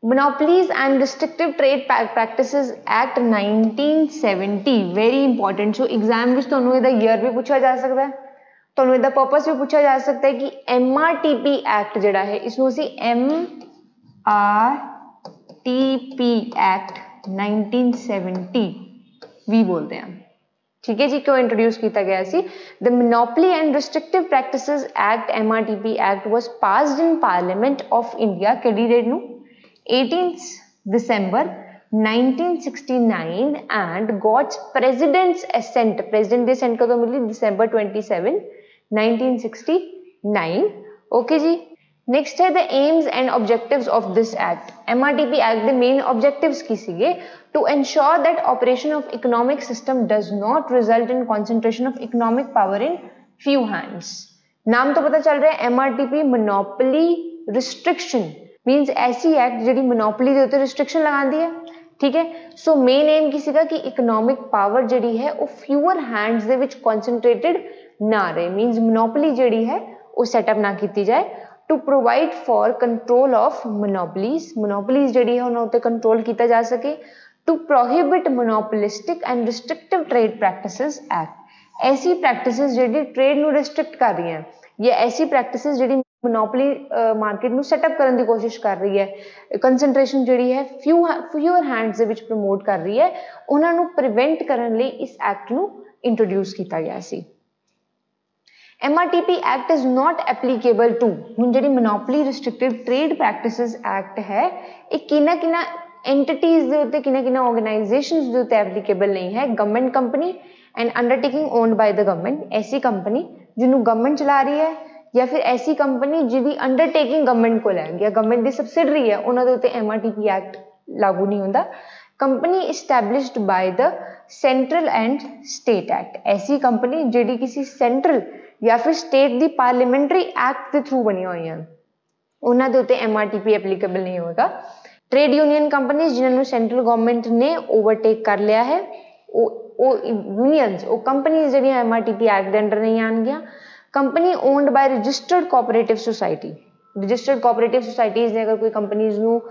Monopolies and Restrictive Trade Practices Act 1970 very important. So exam में तुहानूं इहदा ईयर भी पूछा जा सकता है, तुहानूं इहदा पर्पस भी पूछा जा सकता है कि MRTP एक्ट जिहड़ा है इसनूं असीं MRTP एक्ट 1970 भी बोलते हैं। ठीक है जी। क्यों इंट्रोड्यूस किया गया सी? The monopoly and restrictive practices act MRTP act was passed in parliament of India किहड़ी डेट नूं 18th December 1969 and got president's assent। president ਦੀ assent कदों मिली? December 27 1969। ओके जी। नेक्स्ट है the aims and objectives of this act. MRTP act के main objectives की सीगे to ensure that operation of economic system does not result in concentration of economic power in few hands. नाम तो पता चल रहा है MRTP मोनोपोली रिस्ट्रिक्शन मीनस ऐसी एक्ट जिहड़ी मोनोपोली के उत्ते रिस्ट्रिक्शन लगाती है। ठीक है। सो मेन एम की सीगा कि इकोनॉमिक पावर जिहड़ी है वो फ्यूअर हैंड्स दे विच कॉन्सनट्रेटेड ना रहे, मीनस मोनोपोली जिहड़ी है वो सैटअप ना की जाए। To provide for control of monopolies, monopolies जिहड़ी है उन्हां उत्ते कंट्रोल किया जा सके। To prohibit monopolistic and restrictive trade practices act, ऐसी प्रैक्टिसेस जिहड़ी ट्रेड नूं रिस्ट्रिक्ट कर रही हैं या ऐसी प्रैक्टिसेस जिहड़ी मोनोपोली मार्केट नूं सैटअप करने की कोशिश कर रही है, कंसनट्रेशन जिहड़ी है फ्यूअर हैंड्स दे विच प्रमोट कर रही है, उन्हां नूं प्रिवेंट करन लई इस एक्ट नूं इंट्रोड्यूस किया गया सी। MRTP act is not applicable to, हुण जिहड़ी monopoly restrictive trade practices act है ये किना एंटिटीज दे उत्ते किना ऑर्गेनाइजेशंस दे उत्ते एप्लीकेबल नहीं है। Government company and undertaking owned by the government, ऐसी कंपनी जिन्होंने गवर्नमेंट चला रही है या फिर ऐसी कंपनी जिहदी अंडरटेकिंग गवर्नमेंट को है या गवर्नमेंट की सबसिडरी है उन्होंने उत्ते MRTP एक्ट लागू नहीं होता। Company established bye the central and state act, ऐसी कंपनी जिहड़ी किसी सेंट्रल या फिर स्टेट दी पार्लीमेंटरी एक्ट के थ्रू बनी हुई हैं, उन्हां दे उत्ते MRTP एप्लीकेबल नहीं होगा। ट्रेड यूनियन कंपनीज जिन्होंने सेंट्रल गवर्नमेंट ने ओवरटेक कर लिया है, यूनियंस वो कंपनीज जिहड़ियां MRTP एक्ट के अंडर नहीं आउणगियां। Company owned by registered cooperative society, registered cooperative societies ने अगर कोई कंपनीज नू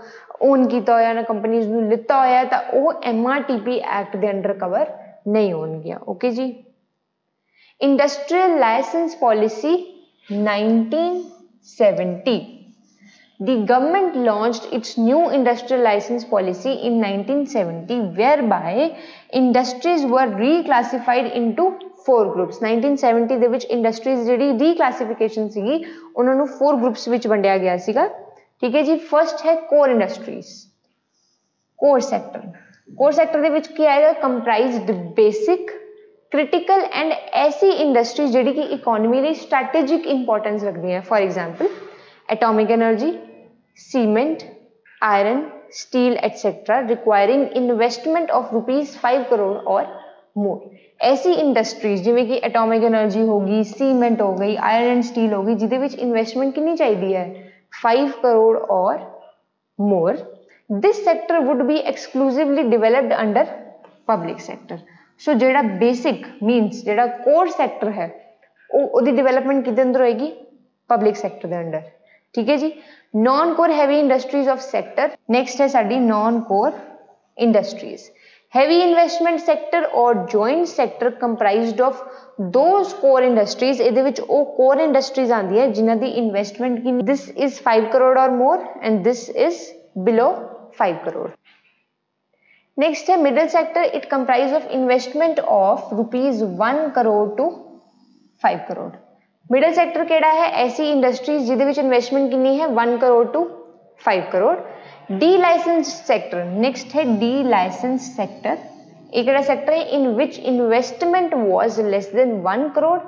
ओन किया होया ना कंपनीज नू लिता होया तो वह MRTP एक्ट के अंडर कवर नहीं होणगियां। ओके जी। Industrial licence policy 1970, the government launched its new industrial license policy in 1970 whereby industries were reclassified into 4 groups। 1970 ਦੇ ਵਿੱਚ ਇੰਡਸਟਰੀਜ਼ ਜਿਹੜੀ ਰੀਕਲਾਸੀਫਿਕੇਸ਼ਨ ਸੀਗੀ ਉਹਨਾਂ ਨੂੰ 4 ਗਰੁੱਪਸ ਵਿੱਚ ਵੰਡਿਆ ਗਿਆ ਸੀਗਾ। ਠੀਕ ਹੈ ਜੀ। ਫਰਸਟ ਹੈ core industries, core sector. Core sector ਦੇ ਵਿੱਚ ਕੀ ਆਏਗਾ, ਕੰਪਰਾਈਜ਼ਡ ਬੇਸਿਕ क्रिटिकल एंड ऐसी इंडस्ट्रीज जिहड़ी कि इकोनॉमी ਲਈ स्ट्रैटेजिक इंपॉर्टेंस रखती हैं। For example atomic energy, cement, iron, steel etcetera requiring investment of ₹5 crore और मोर। ऐसी इंडस्ट्रीज जिवें कि एटॉमिक एनर्जी होगी, सीमेंट हो गई, आयरन एंड स्टील होगी जिहदे विच इन्वेस्टमेंट कितनी चाहिए है 5 करोड़ और more. This sector would be exclusively developed under public sector. So जिहड़ा बेसिक मीनस जिहड़ा कोर सैक्टर है वो डिवेलपमेंट किहदे अंदर होएगी, पब्लिक सैक्टर के अंडर। ठीक है जी। Non core heavy industries of sector, next है साडी non core industries. Heavy investment sector और joint sector comprised of those core industries, इहदे विच ओ कोर इंडस्ट्रीज आंदी है जिन्हां दी इन्वेस्टमेंट की दिस इज 5 करोड़ और more and this is below 5 crore. Next है middle sector, it comprise of investment of ₹1 crore to 5 crore. Middle sector केड़ा है, ऐसी इंडस्ट्रीज जिहदे विच इन्वेस्टमेंट कितनी है 1 crore to 5 crore. Delicense sector, next है डी लाइसेंस सेक्टर। एक सेक्टर है in which investment was less than 1 crore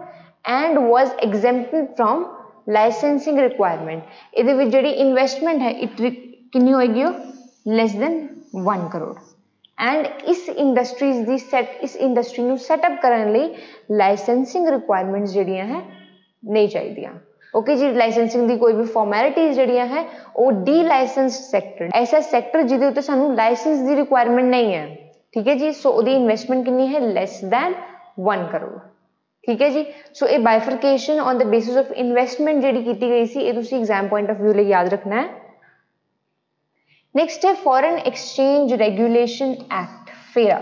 and was exempted from licensing requirement. इहदे विच जिहड़ी इन्वेस्टमेंट है इट कितनी होएगी, लेस देन 1 करोड़ एंड इस इंडस्ट्रीज दी इस इंडस्ट्री नू सैटअप करने लई लाइसेंसिंग रिक्वायरमेंट्स जिहड़ियां है नहीं चाहिए। ओके जी। लाइसेंसिंग दी कोई भी फॉर्मैलिटीज जिहड़ियां है वो डी लाइसेंस सैक्टर, ऐसा सैक्टर जिहदे उत्ते सानू लाइसेंस दी रिक्वायरमेंट नहीं है। ठीक है जी। सो उहदी इन्वेस्टमेंट कितनी है, लेस दैन 1 करोड़। ठीक है जी। सो ये bifurcation on the basis of investment जिहड़ी कीती गई सी, ये तुसीं एग्जाम पॉइंट ऑफ व्यू लई याद रखना है। नेक्स्ट है फॉरेन एक्सचेंज रेगुलेशन एक्ट, फेरा,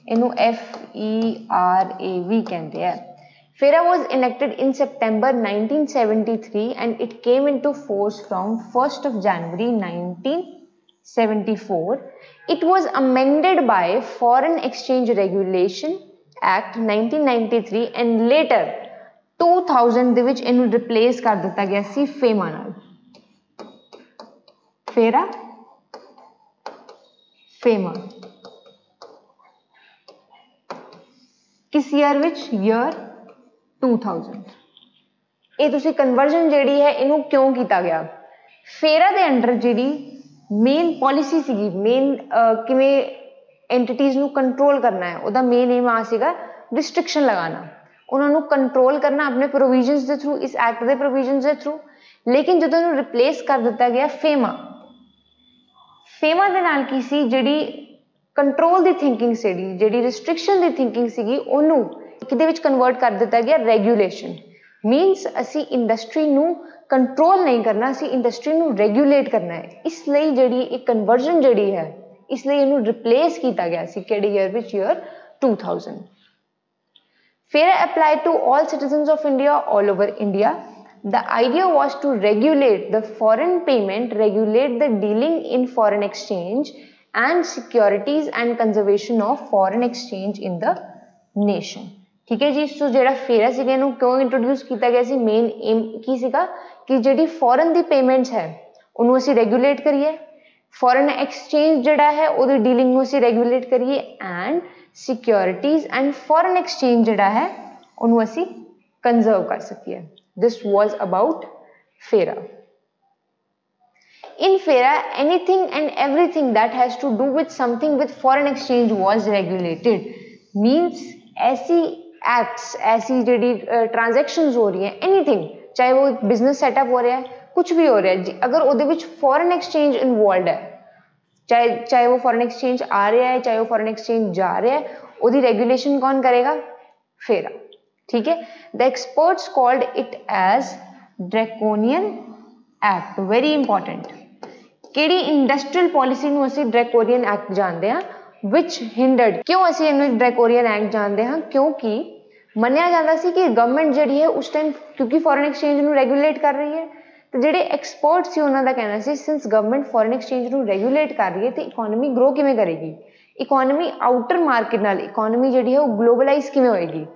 इनू FERAV कहते हैं। FERA was enacted in September 1973 and it came into force from 1st of January 1974. It was amended by Foreign Exchange Regulation Act 1993 and later 2000 ਦੇ ਵਿੱਚ ਇਹਨੂੰ ਰਿਪਲੇਸ ਕਰ ਦਿੱਤਾ ਗਿਆ ਸੀ FEMA ਨਾਲ। FERA FEMA किस ईयर विच, ईयर 2000। ये तुसी कन्वर्जन जिहड़ी है इनू क्यों किया गया, फेरा दे अंडर जिहड़ी मेन पॉलिसी सीगी, मेन किवें एंटिटीज़ नू कंट्रोल करना है, उहदा मेन एम आ सीगा रिस्ट्रिक्शन लगाना, उन्होंने कंट्रोल करना अपने प्रोविजनस के थ्रू, इस एक्ट के प्रोविजनस के थ्रू। लेकिन जो रिप्लेस कर दिता गया फेमा, फेमा दे नाल की सी जिहड़ी कंट्रोल दी थिंकिंग सीगी, जिहड़ी रिस्ट्रिक्शन दी थिंकिंग सीगी ओनू किहदे विच कन्वर्ट कर दिता गया रेगुलेशन। मीनस असी इंडस्ट्री नू कंट्रोल नहीं करना, असी इंडस्ट्री नू रेगुलेट करना है। इसलिए जिहड़ी एक कन्वर्जन जिहड़ी है, इसलिए इनू रिप्लेस किया गया सी किहड़े ईयर विच, year 2000। FERA applied to all citizens of India all over India. The idea was to regulate the foreign payment, regulate the dealing in foreign exchange and securities and conservation of foreign exchange in the nation. ठीक है जी। सो जो फेरा सीगा इनू क्यों introduce किया गया सी, मेन एम की सीगा कि जिहड़ी फॉरन दी पेमेंट्स है उन्होंने असी रेगुलेट करिए, फॉरन एक्सचेंज जिहड़ा है उहदी डीलिंग नू असी रेगुलेट करिए and securities and foreign exchange जिहड़ा है उन्होंने असी कंजर्व कर सकिए। दिस वाज अबाउट फेरा। In FERA, anything and everything that has to do with something with foreign exchange was regulated. Means ऐसी acts, ऐसी ਜਿਹੜੀ transactions हो रही हैं, anything, चाहे वो business setup हो रहा है, कुछ भी हो रहा है, अगर ਉਹਦੇ ਵਿੱਚ foreign exchange involved है, चाहे वो foreign exchange आ रहा है, चाहे वो foreign exchange जा रहा है, ਉਹਦੀ regulation कौन करेगा? FERA. ठीक है? The experts called it as Draconian Act. Very important. ਕਿਹੜੀ ਇੰਡਸਟਰੀਅਲ ਪੋਲਿਸੀ ਨੂੰ ਅਸੀਂ ਡਰੈਕੋਰੀਅਨ ਐਕਟ ਜਾਣਦੇ ਹਾਂ, which hindered, ਕਿਉਂ ਅਸੀਂ ਇਹਨੂੰ ਡਰੈਕੋਰੀਅਨ ਐਕਟ ਜਾਣਦੇ ਹਾਂ? ਕਿਉਂਕਿ ਮੰਨਿਆ ਜਾਂਦਾ ਸੀ ਕਿ ਗਵਰਨਮੈਂਟ ਜਿਹੜੀ ਹੈ ਉਸ ਟਾਈਮ ਕਿਉਂਕਿ ਫੋਰਨ ਐਕਸਚੇਂਜ ਨੂੰ ਰੈਗੂਲੇਟ ਕਰ ਰਹੀ ਹੈ, ਤੇ ਜਿਹੜੇ ਐਕਸਪਰਟ ਸੀ ਉਹਨਾਂ ਦਾ ਕਹਿਣਾ ਸੀ ਸਿੰਸ ਗਵਰਨਮੈਂਟ ਫੋਰਨ ਐਕਸਚੇਂਜ ਨੂੰ ਰੈਗੂਲੇਟ ਕਰ ਰਹੀ ਹੈ ਤੇ ਇਕੋਨਮੀ ਗਰੋ ਕਿਵੇਂ ਕਰੇਗੀ, ਇਕੋਨਮੀ ਆਊਟਰ ਮਾਰਕੀਟ ਨਾਲ ਇਕੋਨਮੀ ਜਿਹੜੀ ਹੈ ਉਹ ਗਲੋਬਲਾਈਜ਼ ਕਿਵੇਂ ਹੋਏਗੀ।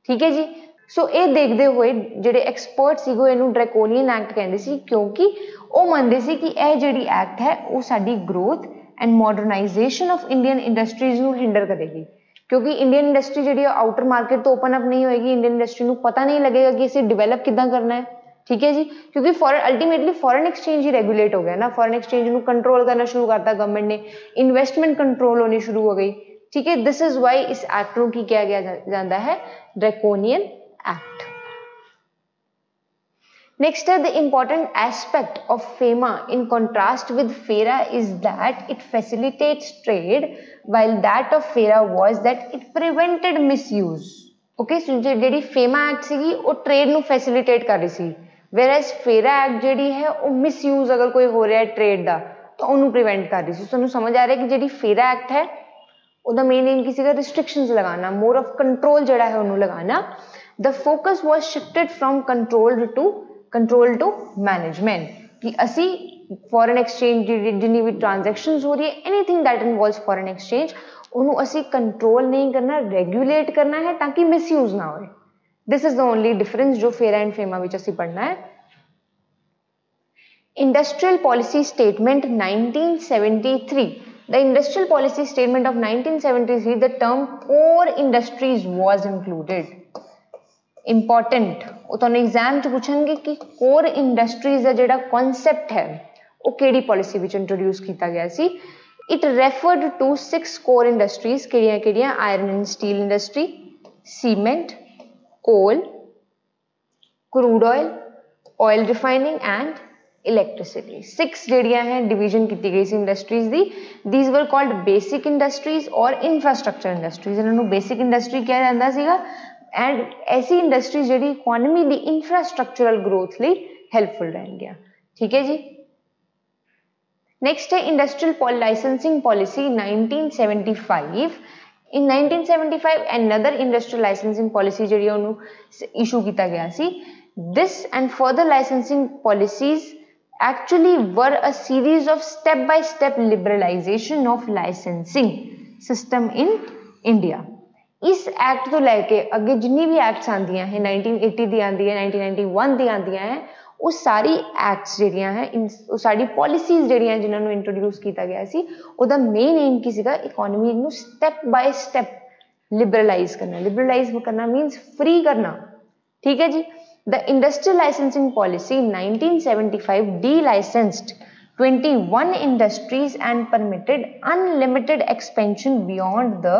ਠੀਕ ਹੈ ਜੀ। ਸੋ ਇਹ ਦੇਖਦੇ ਹੋਏ ਜਿਹੜੇ ਐਕਸਪਰਟ ਸੀਗੇ ਇਹਨੂੰ ਡਰੈਕੋਨੀਅਨ ਐਕਟ ਕਹਿੰਦੇ ਸੀ, ਕਿਉਂਕਿ ਉਹ ਮੰਨਦੇ ਸੀ ਕਿ ਇਹ ਜਿਹੜੀ ਐਕਟ ਹੈ ਉਹ ਸਾਡੀ growth and modernisation of Indian industries ਨੂੰ ਹਿੰਡਰ ਕਰੇਗੀ, ਕਿਉਂਕਿ ਇੰਡੀਅਨ ਇੰਡਸਟਰੀ ਜਿਹੜੀ ਆਊਟਰ ਮਾਰਕੀਟ ਤੋਂ ਓਪਨ ਅਪ ਨਹੀਂ ਹੋਏਗੀ, ਇੰਡੀਅਨ ਇੰਡਸਟਰੀ ਨੂੰ ਪਤਾ ਨਹੀਂ ਲੱਗੇਗਾ ਕਿ ਅਸੀਂ ਡਿਵੈਲਪ ਕਿੱਦਾਂ ਕਰਨਾ ਹੈ। ਠੀਕ ਹੈ ਜੀ, ਕਿਉਂਕਿ ਅਲਟੀਮੇਟਲੀ ਫੋਰਨ ਐਕਸਚੇਂਜ ਹੀ ਰੈਗੂਲੇਟ ਹੋ ਗਿਆ ਨਾ, ਫੋਰਨ ਐਕਸਚੇਂਜ ਨੂੰ ਕੰਟਰੋਲ ਕਰਨਾ ਸ਼ੁਰੂ ਕਰਤਾ ਗਵਰਨਮੈਂਟ ਨੇ, ਇਨਵੈਸਟਮੈਂਟ ਕੰਟਰੋਲ ਹੋਣੀ ਸ਼ੁਰੂ ਹੋ ਗਈ। ਠੀਕ ਹੈ, ਦਿਸ ਇਜ਼ ਵਾਈ ਇਸ ਐਕਟ ਨੂੰ ਕੀ ਕਿਹਾ ਗਿਆ ਜਾਂਦਾ ਹੈ? ਡਰੈਕੋਨੀਅਨ Act. Next, the important aspect of FEMA in contrast with FERA is that it facilitates trade, while that of FERA was that it prevented misuse. Okay, so ਜਿਹੜੀ FEMA Act ਸੀਗੀ ਉਹ trade ਨੂੰ facilitate ਕਰ ਰਹੀ ਸੀ, whereas FERA Act ਜਿਹੜੀ ਹੈ ਉਹ misuse ਅਗਰ ਕੋਈ ਹੋ ਰਿਹਾ ਹੈ trade ਦਾ ਤਾਂ ਉਹਨੂੰ prevent ਕਰ ਰਹੀ ਸੀ। ਤੁਹਾਨੂੰ ਸਮਝ ਆ ਰਿਹਾ ਕਿ ਜਿਹੜੀ FERA Act ਹੈ ਉਹਦਾ ਮੇਨ ਏਮ ਕੀ ਸੀਗਾ? restrictions ਲਗਾਉਣਾ, more of control ਜਿਹੜਾ ਹੈ ਉਹਨੂੰ ਲਗਾਉਣਾ। The focus was shifted from control to management, कि ਅਸੀਂ foreign exchange जिन्नी भी transactions हो रही है, anything that involves foreign exchange, ਉਹਨੂੰ ਅਸੀਂ control नहीं करना, regulate करना है ताकि misuse ना होए। This is the only difference जो FERA and FEMA ਵਿੱਚ ਅਸੀਂ पढ़ना है। Industrial Policy Statement 1973. The Industrial Policy Statement of 1973, the term core industries was included. Important, ਉਹ ਤੁਹਾਨੂੰ एग्जाम ਚ ਪੁੱਛਣਗੇ ਕਿ core industries ਦਾ ਜਿਹੜਾ concept ਹੈ ਉਹ ਕਿਹੜੀ policy ਵਿੱਚ introduce ਕੀਤਾ ਗਿਆ ਸੀ। It referred to 6 core industries, ਕਿਹੜੀਆਂ? Iron and steel industry, cement, coal, crude oil, oil refining and electricity. 6 ਜਿਹੜੀਆਂ ਹੈ division ਕੀਤੀ ਗਈ ਸੀ industries the. These were called basic industries or infrastructure industries. ਇਹਨਾਂ ਨੂੰ basic industry ਕਿਹਾ ਜਾਂਦਾ ਸੀਗਾ, ਐਂਡ ਐਸੀ ਇੰਡਸਟਰੀ ਜਿਹੜੀ ਇਕੋਨਮੀ ਦੀ ਇਨਫਰਾਸਟਰਕਚਰਲ ਗਰੋਥ ਲਈ ਹੈਲਪਫੁਲ ਰਹਿਣਗੀਆਂ। ਠੀਕ ਹੈ ਜੀ। ਨੈਕਸਟ ਹੈ industrial ਲਾइसेंसिंग ਪॉलिसी 1975। in 1975 another industrial licensing policy ਜਿਹੜੀ ਉਹਨੂੰ ਇਸ਼ੂ ਕੀਤਾ ਗਿਆ ਸੀ। This and further licensing policies actually were a series of step by step liberalization of licensing system in India। इस एक्ट तो लैके अगे जिन्नी भी एक्ट्स आंदियां हैं 1980 दी आंदी है, 1991 दी आंदियां हैं, वो सारी एक्ट्स ਜਿਹੜੀਆਂ ਹੈ ਉਹ ਸਾਡੀ ਪੋਲਿਸੀਜ਼ ਜਿਹੜੀਆਂ ਜਿਨ੍ਹਾਂ ਨੂੰ ਇੰਟਰੋਡਿਊਸ ਕੀਤਾ ਗਿਆ ਸੀ ਉਹਦਾ ਮੇਨ ਏਮ ਕੀ ਸੀਗਾ? ਇਕੋਨਮੀ ਨੂੰ ਸਟੈਪ ਬਾय ਸਟੈਪ ਲਿਬਰਲਾਈਜ਼ ਕਰਨਾ। ਲਿਬਰਲਾਈਜ਼ ਕਰਨਾ ਮੀਨਸ ਫ੍ਰੀ ਕਰਨਾ। ਠੀਕ ਹੈ ਜੀ। The industrial licensing policy 1975 delicensed 21 industries and permitted unlimited expansion beyond the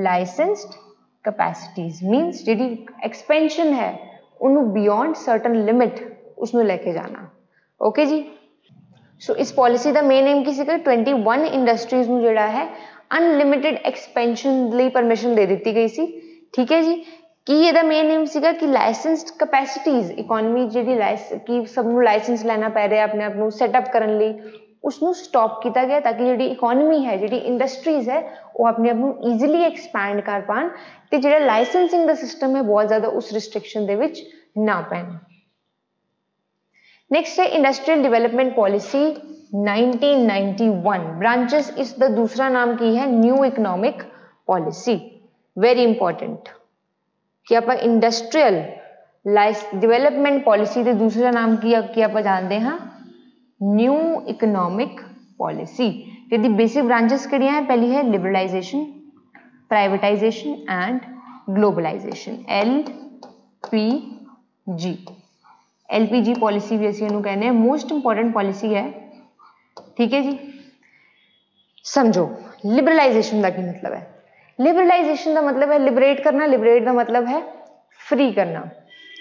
licensed capacities। means ਜਿਹੜੀ expansion है ਉਹਨੂੰ beyond certain limit उसਨੂੰ लेके जाना। ओके जी। सो इस पॉलिसी ਦਾ मेन एम ਕੀ ਸੀਗਾ? 21 इंडस्ट्रीज ਨੂੰ ਜਿਹੜਾ ਹੈ unlimited expansion ਲਈ परमिशन ਦੇ ਦਿੱਤੀ गई ਸੀ। ठीक है जी। ਕੀ ਇਹਦਾ ਮੇਨ ਏਮ ਸੀਗਾ ਕਿ ਲਾਇਸੈਂਸਡ ਕੈਪੈਸਿਟੀਜ਼ ਇਕੋਨਮੀ ਜਿਹੜੀ ਕਿ ਸਭ ਨੂੰ ਲਾਇਸੈਂਸ ਲੈਣਾ ਪੈ ਰਿਹਾ ਆਪਣੇ ਆਪ ਨੂੰ ਸੈਟਅਪ ਕਰਨ ਲਈ ਉਸਨੂੰ ਸਟਾਪ ਕੀਤਾ ਗਿਆ ਤਾਂ ਕਿ ਜਿਹੜੀ ਇਕੋਨਮੀ ਹੈ ਜਿਹੜੀ ਇੰਡਸਟਰੀਜ਼ ਹੈ ਉਹ ਆਪਣੇ ਆਪ ਨੂੰ ਈਜ਼ੀਲੀ ਐਕਸਪੈਂਡ ਕਰ ਪਾਣ ਤੇ ਜਿਹੜਾ ਲਾਇਸੈਂਸਿੰਗ ਦਾ ਸਿਸਟਮ ਹੈ ਬਹੁਤ ਜ਼ਿਆਦਾ ਉਸ ਰਿਸਟ੍ਰਿਕਸ਼ਨ ਦੇ ਵਿੱਚ ਨਾ ਪੈਣ। नेक्स्ट है इंडस्ट्रियल डेवलपमेंट पॉलिसी 1991। ब्रांचेस इसका दूसरा नाम की है new economic policy. Very important कि आप इंडस्ट्रियल डेवलपमेंट पॉलिसी के दूसरा नाम की आप जानते हैं न्यू इकोनॉमिक पॉलिसी। यदि बेसिक ब्रांचेस किहड़ियां हैं? पहली है liberalisation, privatisation and globalisation, LPG। LPG policy भी असीं इहनूं कहने मोस्ट इंपॉर्टेंट पॉलिसी है ठीक है जी। समझो लिबरलाइजेशन का की मतलब है। लिबरलाइजेशन का मतलब है लिबरेट करना, लिबरेट का मतलब है फ्री करना।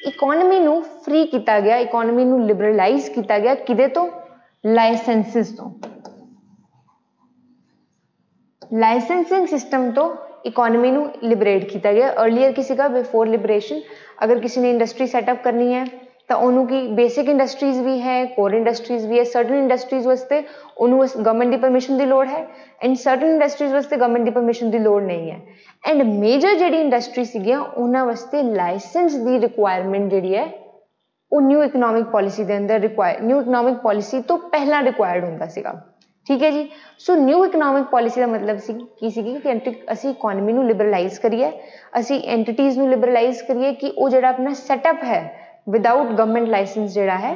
इकोनॉमी नू फ्री किया गया, इकोनॉमी नू लिबरलाइज किया गया किदे तो, लाइसेंसिस तो। लाइसेंसिंग सिस्टम तो इकोनॉमी नू लिबरेट किया गया। अर्लीयर किसी का बिफोर लिबरेशन अगर किसी ने इंडस्ट्री सैटअप करनी है तो उन्होंने की बेसिक इंडस्ट्रीज भी है, कोर इंडस्ट्रीज भी है। सर्टन इंडस्ट्रीज वास्ते उन्होंने गवर्नमेंट की परमिशन की लोड़ है एंड सर्टन इंडस्ट्रीज वास्ते गवर्नमेंट की परमिशन की लोड़ नहीं है। एंड मेजर जी इंडस्ट्री सीगियां उन्होंने वास्ते लाइसेंस की रिक्वायरमेंट जी है वो न्यू इकनॉमिक पॉलिसी के अंदर न्यू इकनॉमिक पॉलिसी तो पहला रिक्वायर्ड होंदा सीगा। ठीक है जी। सो न्यू इकनॉमिक पॉलिसी का मतलब की सीगी कि असी इकोनॉमी नू लिबरलाइज करिए, असी एंटिटीज़ नू लिबरलाइज करिए कि वो जो अपना सैटअप है विदाउट गवर्नमेंट लाइसेंस जोड़ा है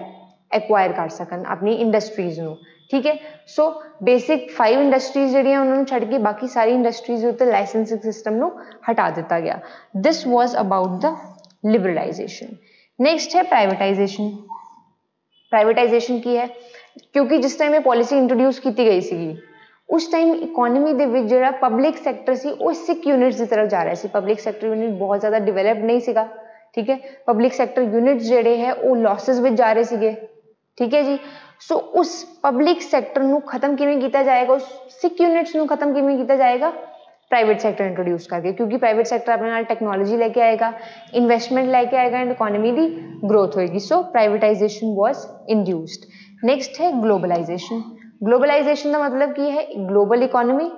एक्वायर कर सकन अपनी इंडस्ट्रीज नू। ठीक है। सो बेसिक 5 इंडस्ट्रीज जी उन्होंने छड़ के बाकी सारी इंडस्ट्रीज उत्ते लाइसेंसिंग सिस्टम नू हटा दिता गया। This was about the liberalisation. Next है प्राइवेटाइजेशन। प्राइवेटाइजेशन की है क्योंकि जिस टाइम ये पॉलिसी इंट्रोड्यूस की गई सी उस टाइम इकोनॉमी दे विच जो पब्लिक सैक्टर सी वो सिक यूनिट्स की तरफ जा रहा है। पब्लिक सैक्टर यूनिट बहुत ज़्यादा डिवेलप नहीं सीगा। ठीक है। पब्लिक सैक्टर यूनिट्स जोड़े है वो लॉसेस में जा रहे थे। ठीक है जी। सो उस पब्लिक सैक्टर नू खत्म किवें कीता जाएगा, उस सिक यूनिट्स नू खत्म किवें कीता जाएगा, प्राइवेट सैक्टर इंट्रोड्यूस करके। क्योंकि प्राइवेट सैक्टर अपने नाल टेक्नोलॉजी लेके आएगा, इन्वेस्टमेंट लेके आएगा एंड इकोनॉमी की ग्रोथ होएगी। सो प्राइवेटाइजेशन वॉज इंड्यूस्ड। नेक्स्ट है ग्लोबलाइजेशन। ग्लोबलाइजेशन का मतलब की है ग्लोबल इकोनॉमी।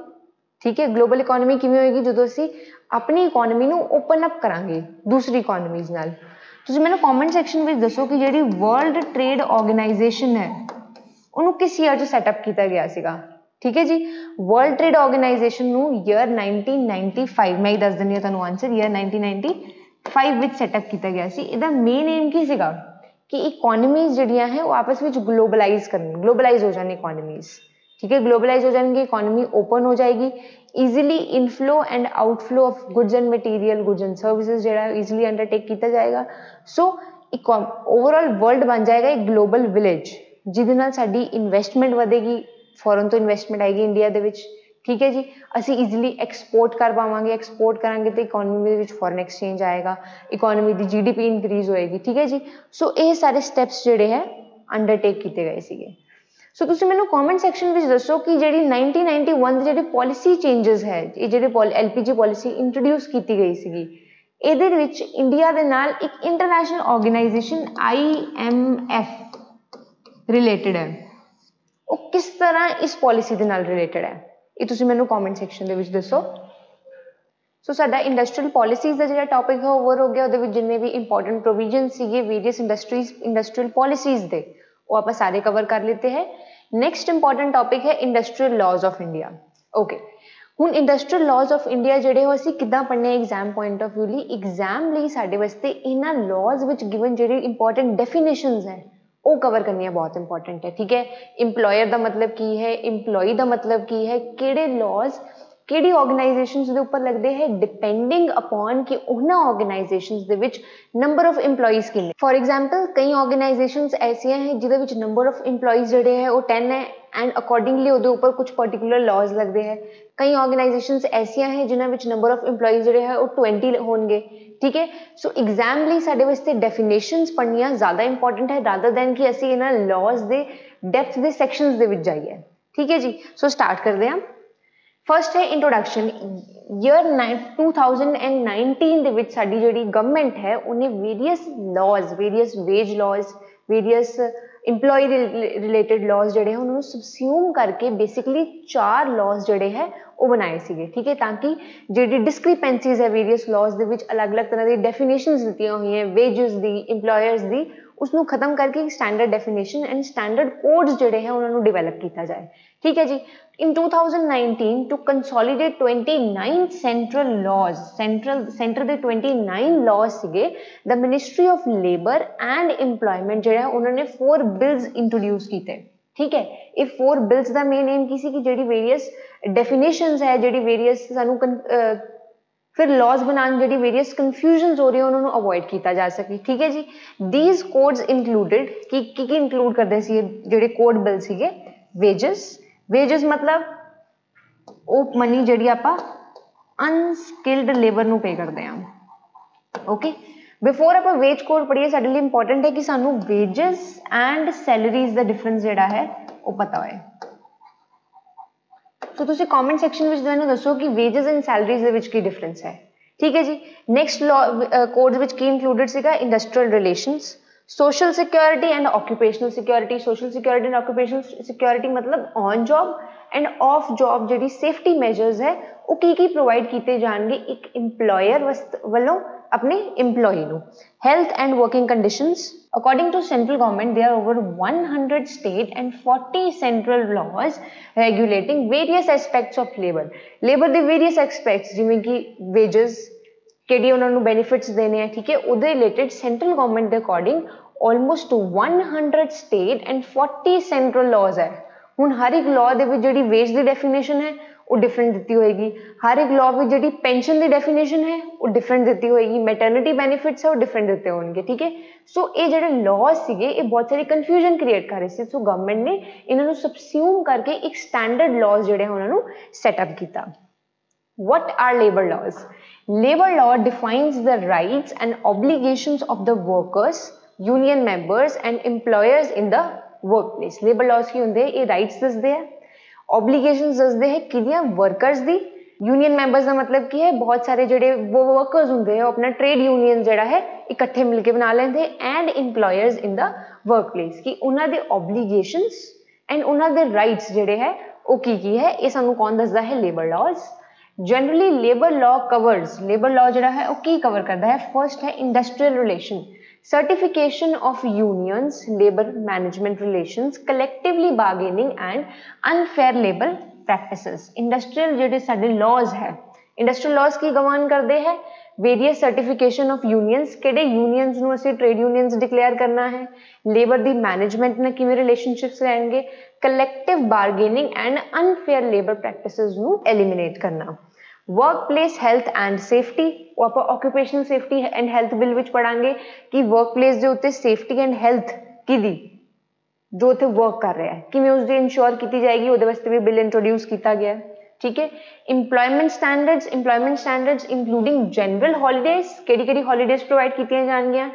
ठीक है। ग्लोबल इकोनॉमी किवें होएगी जो असी अपनी इकोनॉमी नू ओपन अप करांगे दूसरी इकोनॉमीज नाल। तुसीं मैनूं कॉमेंट सैक्शन में दसो कि जिहड़ी वर्ल्ड ट्रेड ऑर्गेनाइजेशन है उन्होंने किस ईयर च सैटअप किया गया सीगा। ठीक है जी। वर्ल्ड ट्रेड ऑर्गेनाइजेशन नू ईयर 1995 मैं ही दस दिंदी तुहानूं आंसर, ईयर 1995 विच सैटअप किया गया सी। इहदा मेन एम की सीगा कि इकोनॉमीज जिहड़ियां है वो आपस में ग्लोबलाइज करनी, ग्लोबलाइज हो जानी इकोनॉमीज। ठीक है। ग्लोबलाइज हो जाएंगे, इकोनॉमी ओपन हो जाएगी, easily inflow and outflow of goods and material, goods and services जो ईजिली अंडरटेक किया जाएगा। सो ओवरऑल वर्ल्ड बन जाएगा एक ग्लोबल विलेज जिहदे नाल साडी इन्वेस्टमेंट वधेगी, फॉरन तो इन्वेस्टमेंट आएगी इंडिया दे विच। ठीक है जी। असी ईजिली एक्सपोर्ट कर पावांगे, एक्सपोर्ट करांगे तो इकोनॉमी में फॉरन एक्सचेंज आएगा, इकोनॉमी की GDP इंक्रीज होएगी। ठीक है जी। सो ये सारे स्टैप्स जोड़े है अंडरटेक किए गए थे। सो तुसीं मैनूं कॉमेंट सैक्शन में दसो कि जी 1991 की जी पॉलिसी चेंजिस है, ये जी LPG पॉलिसी इंट्रोड्यूस की गई सी, ਇਹਦੇ ਵਿੱਚ इंडिया ਦੇ ਨਾਲ एक इंटरनेशनल ऑर्गेनाइजेशन IMF रिलेटेड है। वो किस तरह इस पॉलिसी के नाल रिलेटेड है ये तुसीं मैनूं कॉमेंट सैक्शन दे विच दसो। सो साडा इंडस्ट्रीयल पॉलिसीज़ का जो टॉपिक है ओवर हो गया, वो जिन्ने भी इंपॉर्टेंट प्रोविजन सीगे वेरियस इंडस्ट्रीयल पॉलिसीज़ दे वो आप सारे कवर कर लेते हैं। नैक्सट इंपॉर्टेंट टॉपिक है industrial laws of India. Okay. हुण इंडस्ट्रीयल लॉज ऑफ इंडिया जिहड़े असीं किद्दां पढ़ने एग्जाम पॉइंट ऑफ व्यू लई, एग्जाम लई साडे वास्ते इन्हां लॉज विच गिवन जिहड़ी इंपॉर्टेंट डेफिनेशनस है वो कवर करनी बहुत इंपॉर्टेंट है। ठीक है। इंप्लॉयर का मतलब की है, इंप्लॉई का मतलब की है, किहड़े लॉज किहड़ी ऑर्गेनाइजेशंस दे उपर लगदे है डिपेंडिंग अपॉन कि उन्हां ऑर्गेनाइजेशंस दे विच नंबर ऑफ इंप्लॉईज किन्ने। फॉर एग्जाम्पल कई ऑर्गेनाइजेशंस ऐसियां हैं जिहदे विच नंबर ऑफ इंप्लॉईज जिहड़े है वो 10 है एंड अकॉर्डिंगली उहदे उपर कुछ पर्टिकुलर लॉज लगते हैं। कई ऑर्गेनाइजेशंस ऐसियां हैं जिन्हां विच नंबर ऑफ इंप्लॉईज जिहड़े है वो 20 होणगे। ठीक है। सो एग्जाम लई साडे वास्ते डेफिनेशंस पढ़नियां ज़्यादा इंपॉर्टेंट है रादर दैन कि असीं इन्हां लॉज दे डेप्थ दे सैक्शंस दे विच जाइए। ठीक है जी। सो स्टार्ट करते हैं। फर्स्ट है इंट्रोडक्शन। ईयर 2019 ਦੇ ਵਿੱਚ ਸਾਡੀ ਜਿਹੜੀ ਗਵਰਨਮੈਂਟ ਹੈ ਉਹਨੇ various laws, various wage laws, various employee related laws ਜਿਹੜੇ ਉਹਨਾਂ ਨੂੰ ਸਬਸਿਊਮ ਕਰਕੇ ਬੇਸਿਕਲੀ 4 ਲॉज ਜਿਹੜੇ ਹੈ ਉਹ ਬਣਾਏ ਸੀਗੇ। ਠੀਕ ਹੈ। ਤਾਂ ਕਿ ਜਿਹੜੀ ਡਿਸਕ੍ਰਿਪੈਂਸੀਜ਼ ਹੈ ਵੇਰੀਅਸ ਲॉज ਦੇ ਵਿੱਚ ਅਲੱਗ-ਅਲੱਗ ਤਰ੍ਹਾਂ ਦੀ ਡੈਫੀਨੇਸ਼ਨਸ ਦਿੱਤੀਆਂ ਹੋਈਆਂ ਵੇਜਸ ਦੀ, ਇੰਪਲੋਇਰਸ ਦੀ, उसनू खत्म करके standard definition and standard codes जोड़े हैं उन्होंने डिवेलप किया जाए। ठीक है जी। In 2019 to consolidate 29 central laws, centre दे 29 लॉज सीगे, the ministry of labour and employment जो है उन्होंने 4 बिल्स इंट्रोड्यूस किए। ठीक है। ये 4 बिल्स का मेन एम की सी कि जी वेरियस डेफिनेशंस है, जी वेरियस सानू फिर लॉज बनाने जी वेरियस कन्फ्यूजन हो रही है उन्होंने अवॉइड किया जा सके। ठीक है जी। दीज कोड्स इंक्लूडिड की इंक्लूड करते सी जोड़े कोड बिल सीगे, वेजेस मतलब वो मनी जिहड़ी आपां अनस्किल्ड लेबर नूं पे करदे हां। ओके, बिफोर आप वेज कोड पढ़िए साडे लिए इंपॉर्टेंट है कि सानू वेजेस एंड सैलरीज दा डिफरेंस जिहड़ा है वो पता होए। तो तुसीं कमेंट सैक्शन विच मैनूं दसो कि वेजेस एंड सैलरीज दे विच की डिफरेंस है। ठीक है जी। नेक्स्ट लॉ कोड विच की इंक्लूडेड सीगा industrial relations, social security and occupational security. Social security and occupational security मतलब on job and off job जिहड़ी सेफ्टी मेजर्स है वो की प्रोवाइड कीते जाणगे एक इंप्लॉयर वालों अपने इंप्लॉई नूं। Health and working conditions according to central government there are over 100 state and 40 central laws regulating various aspects of labor ਦੇ various aspects ਜਿਵੇਂ ਕਿ wages ਕਿਹੜੀ ਉਹਨਾਂ ਨੂੰ benefits ਦੇਣੇ ਆ। ਠੀਕ ਹੈ, ਉਹਦੇ ਰਿਲੇਟਡ ਸੈਂਟਰਲ ਗਵਰਨਮੈਂਟ ਦੇ according almost 100 state and 40 central laws ਹੈ। ਹੁਣ ਹਰ ਇੱਕ law ਦੇ ਵਿੱਚ ਜਿਹੜੀ wage ਦੀ definition ਹੈ वो डिफरेंट दिती होएगी। हर एक लॉ में जी पेंशन की डेफिनेशन है वो डिफरेंट दिती होएगी। मैटरनिटी बेनिफिट्स है वो डिफरेंट दिते होंगे। ठीक है, सो ये जो लॉज सीगे ये बहुत सारी कन्फ्यूजन क्रिएट कर रहे थे। सो गवर्नमेंट ने इन्होंने सबस्यूम करके एक स्टैंडर्ड लॉज जोड़े उन्होंने सैटअप किया। What are labor laws? Labor law defines the rights and obligations of the workers, union members and employers in the workplace. Labor laws की होंगे ये rights दसदे हैं, ऑब्लीगेशंस दसदे है किदियां वर्कर्स दी। यूनियन मैंबर्स का मतलब की है बहुत सारे जोड़े वो वर्कर्स होंगे अपना ट्रेड यूनियन जोड़ा है इकट्ठे मिलके बना लेंगे and employers in the work place कि उन्होंने ऑब्लीगेशंस एंड उन्होंने राइट्स जोड़े है वो की है ये सानू कौन दसदा है labour laws. Generally labour law covers labour law जोड़ा है वो की कवर करता है। फर्स्ट है industrial relation, certification of unions, labor management relations, collectively bargaining and unfair labor practices। Industrial ਜਿਹੜੇ ਸਾਡੇ laws है, इंडस्ट्रियल laws की गवर्न करते हैं वेरियस सर्टिफिकेशन ऑफ यूनियंस ਕਿਹੜੇ यूनियंस ਨੂੰ ਅਸੀਂ ट्रेड यूनियंस डिक्लेयर करना है, लेबर ਦੀ मैनेजमेंट ਨਾਲ किवें रिलेशनशिप्स ਰਹਿਣਗੇ, collective bargaining and unfair labour practices ਨੂੰ एलिमिनेट करना। वर्कप्लेस हेल्थ एंड सेफ्टी वो आप occupational safety and health bill विच पढ़ांगे कि वर्कप्लेस के उत्ते सेफ्टी एंड हेल्थ की दी जो उत्थे वर्क कर रहा है किवें उसकी इंश्योर की जाएगी उहदे वास्ते भी बिल इंट्रोड्यूस किया गया। ठीक है, employment standards including general holidays किहड़ी हॉलीडेज प्रोवाइड की जाएंगियां,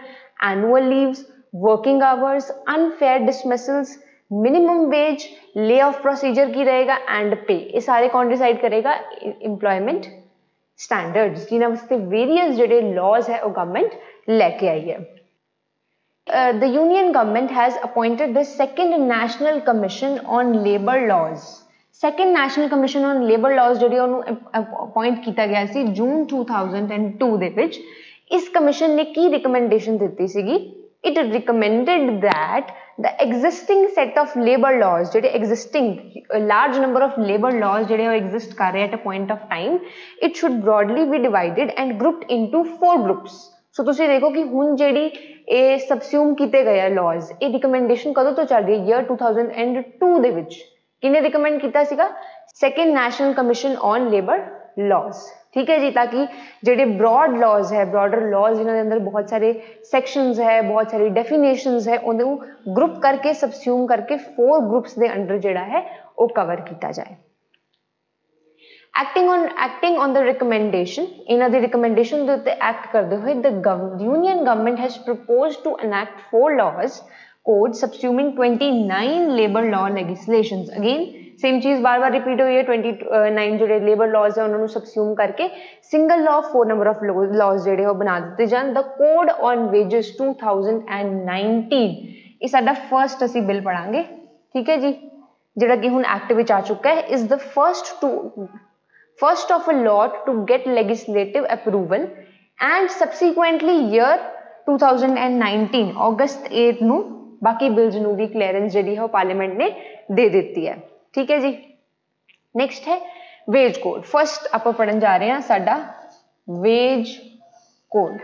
annual leaves, working hours, unfair dismissals, minimum wage, lay off procedure की रहेगा एंड पे ये सारे कौन डिसाइड करेगा इंप्लॉयमेंट स्टैंडर्ड्स जिन्हां वास्ते वेरियस जिहड़े लॉज है वो गवर्नमेंट लैके आई है। The union government has appointed the second national commission on labour laws. Second national commission on labour laws जिहड़ी उहनूं अपॉइंट किया गया सी जून 2002 दे विच। इस कमीशन ने की रिकमेंडेशन दी सीगी, it recommended that the existing set of labor laws ਜਿਹੜੇ existing large number of labor laws ਜਿਹੜੇ ਉਹ exist ਕਰ ਰਹੇ at a point of time it should broadly be divided and grouped into 4 groups। ਸੋ ਤੁਸੀਂ ਦੇਖੋ ਕਿ ਹੁਣ ਜਿਹੜੀ ਇਹ ਸਬਸਿਊਮ ਕੀਤੇ ਗਏ ਆ laws ਇਹ ਰਿਕਮੈਂਡੇਸ਼ਨ ਕਦੋਂ ਤੋਂ ਚੱਲ ਰਹੀ ਹੈ ਈਅਰ 2002 ਦੇ ਵਿੱਚ। ਕਿਹਨੇ ਰਿਕਮੈਂਡ ਕੀਤਾ ਸੀਗਾ? Second national commission on labour laws. ठीक है जी, ताकि जेडे ब्रॉड लॉज है ब्रॉडर लॉज जिन्होंने अंदर बहुत सारे सैक्शंस है बहुत सारी डेफिनेशंस है उन्हें ग्रुप करके सबस्यूम करके 4 ग्रुप्स के अंडर जेड़ा है वो कवर किया जाए। एक्टिंग ऑन द रिकमेंडेशन इन्हां दी रिकमेंडेशन दे उत्ते एक्ट करते हुए the union government has proposed to enact 4 laws code subsuming 29 labour law legislations. Again same चीज़ बार बार रिपीट हुई है। 29 जो लेबर लॉज है उन्होंने सबस्यूम करके single law 4 number of laws जोड़े वो बना दिते जान। द कोड ऑन वेजेस 2019 ये साडा फर्स्ट असी बिल पढ़ांगे। ठीक है जी, जिहड़ा कि हुण एक्ट विच आ चुका है is the first of a law to get legislative approval and subsequently year 2019 August 8 नूं बाकी बिल्स नूं भी क्लीयरेंस जिहड़ी है पार्लीमेंट ने दे दी है। ठीक है जी, नेक्स्ट है वेज कोड। फर्स्ट आप पढ़न जा रहे हैं साडा wage code.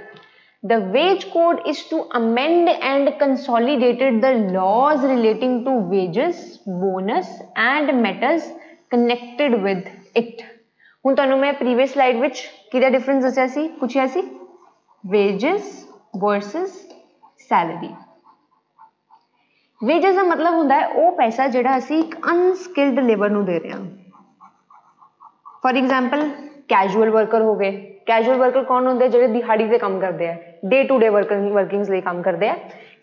The wage code is to amend and consolidated the laws relating to wages bonus and matters connected with it. हुण तुहानूं मैं प्रीवियस स्लाइड विच किहदा डिफरेंस दस्सिया सी पुछिया सी वेजेस वर्सेस सैलरी। वेजेस का मतलब होंदा है वो पैसा जिहड़ा असीं एक अनस्किल्ड लेबर नूं दे रहे हां। फॉर एग्जाम्पल कैजुअल वर्कर हो गए। कैजुअल वर्कर कौन होंदे जिहड़े दिहाड़ी ते काम करदे आ, डे टू डे वर्किंग्स ਲਈ काम करदे आ।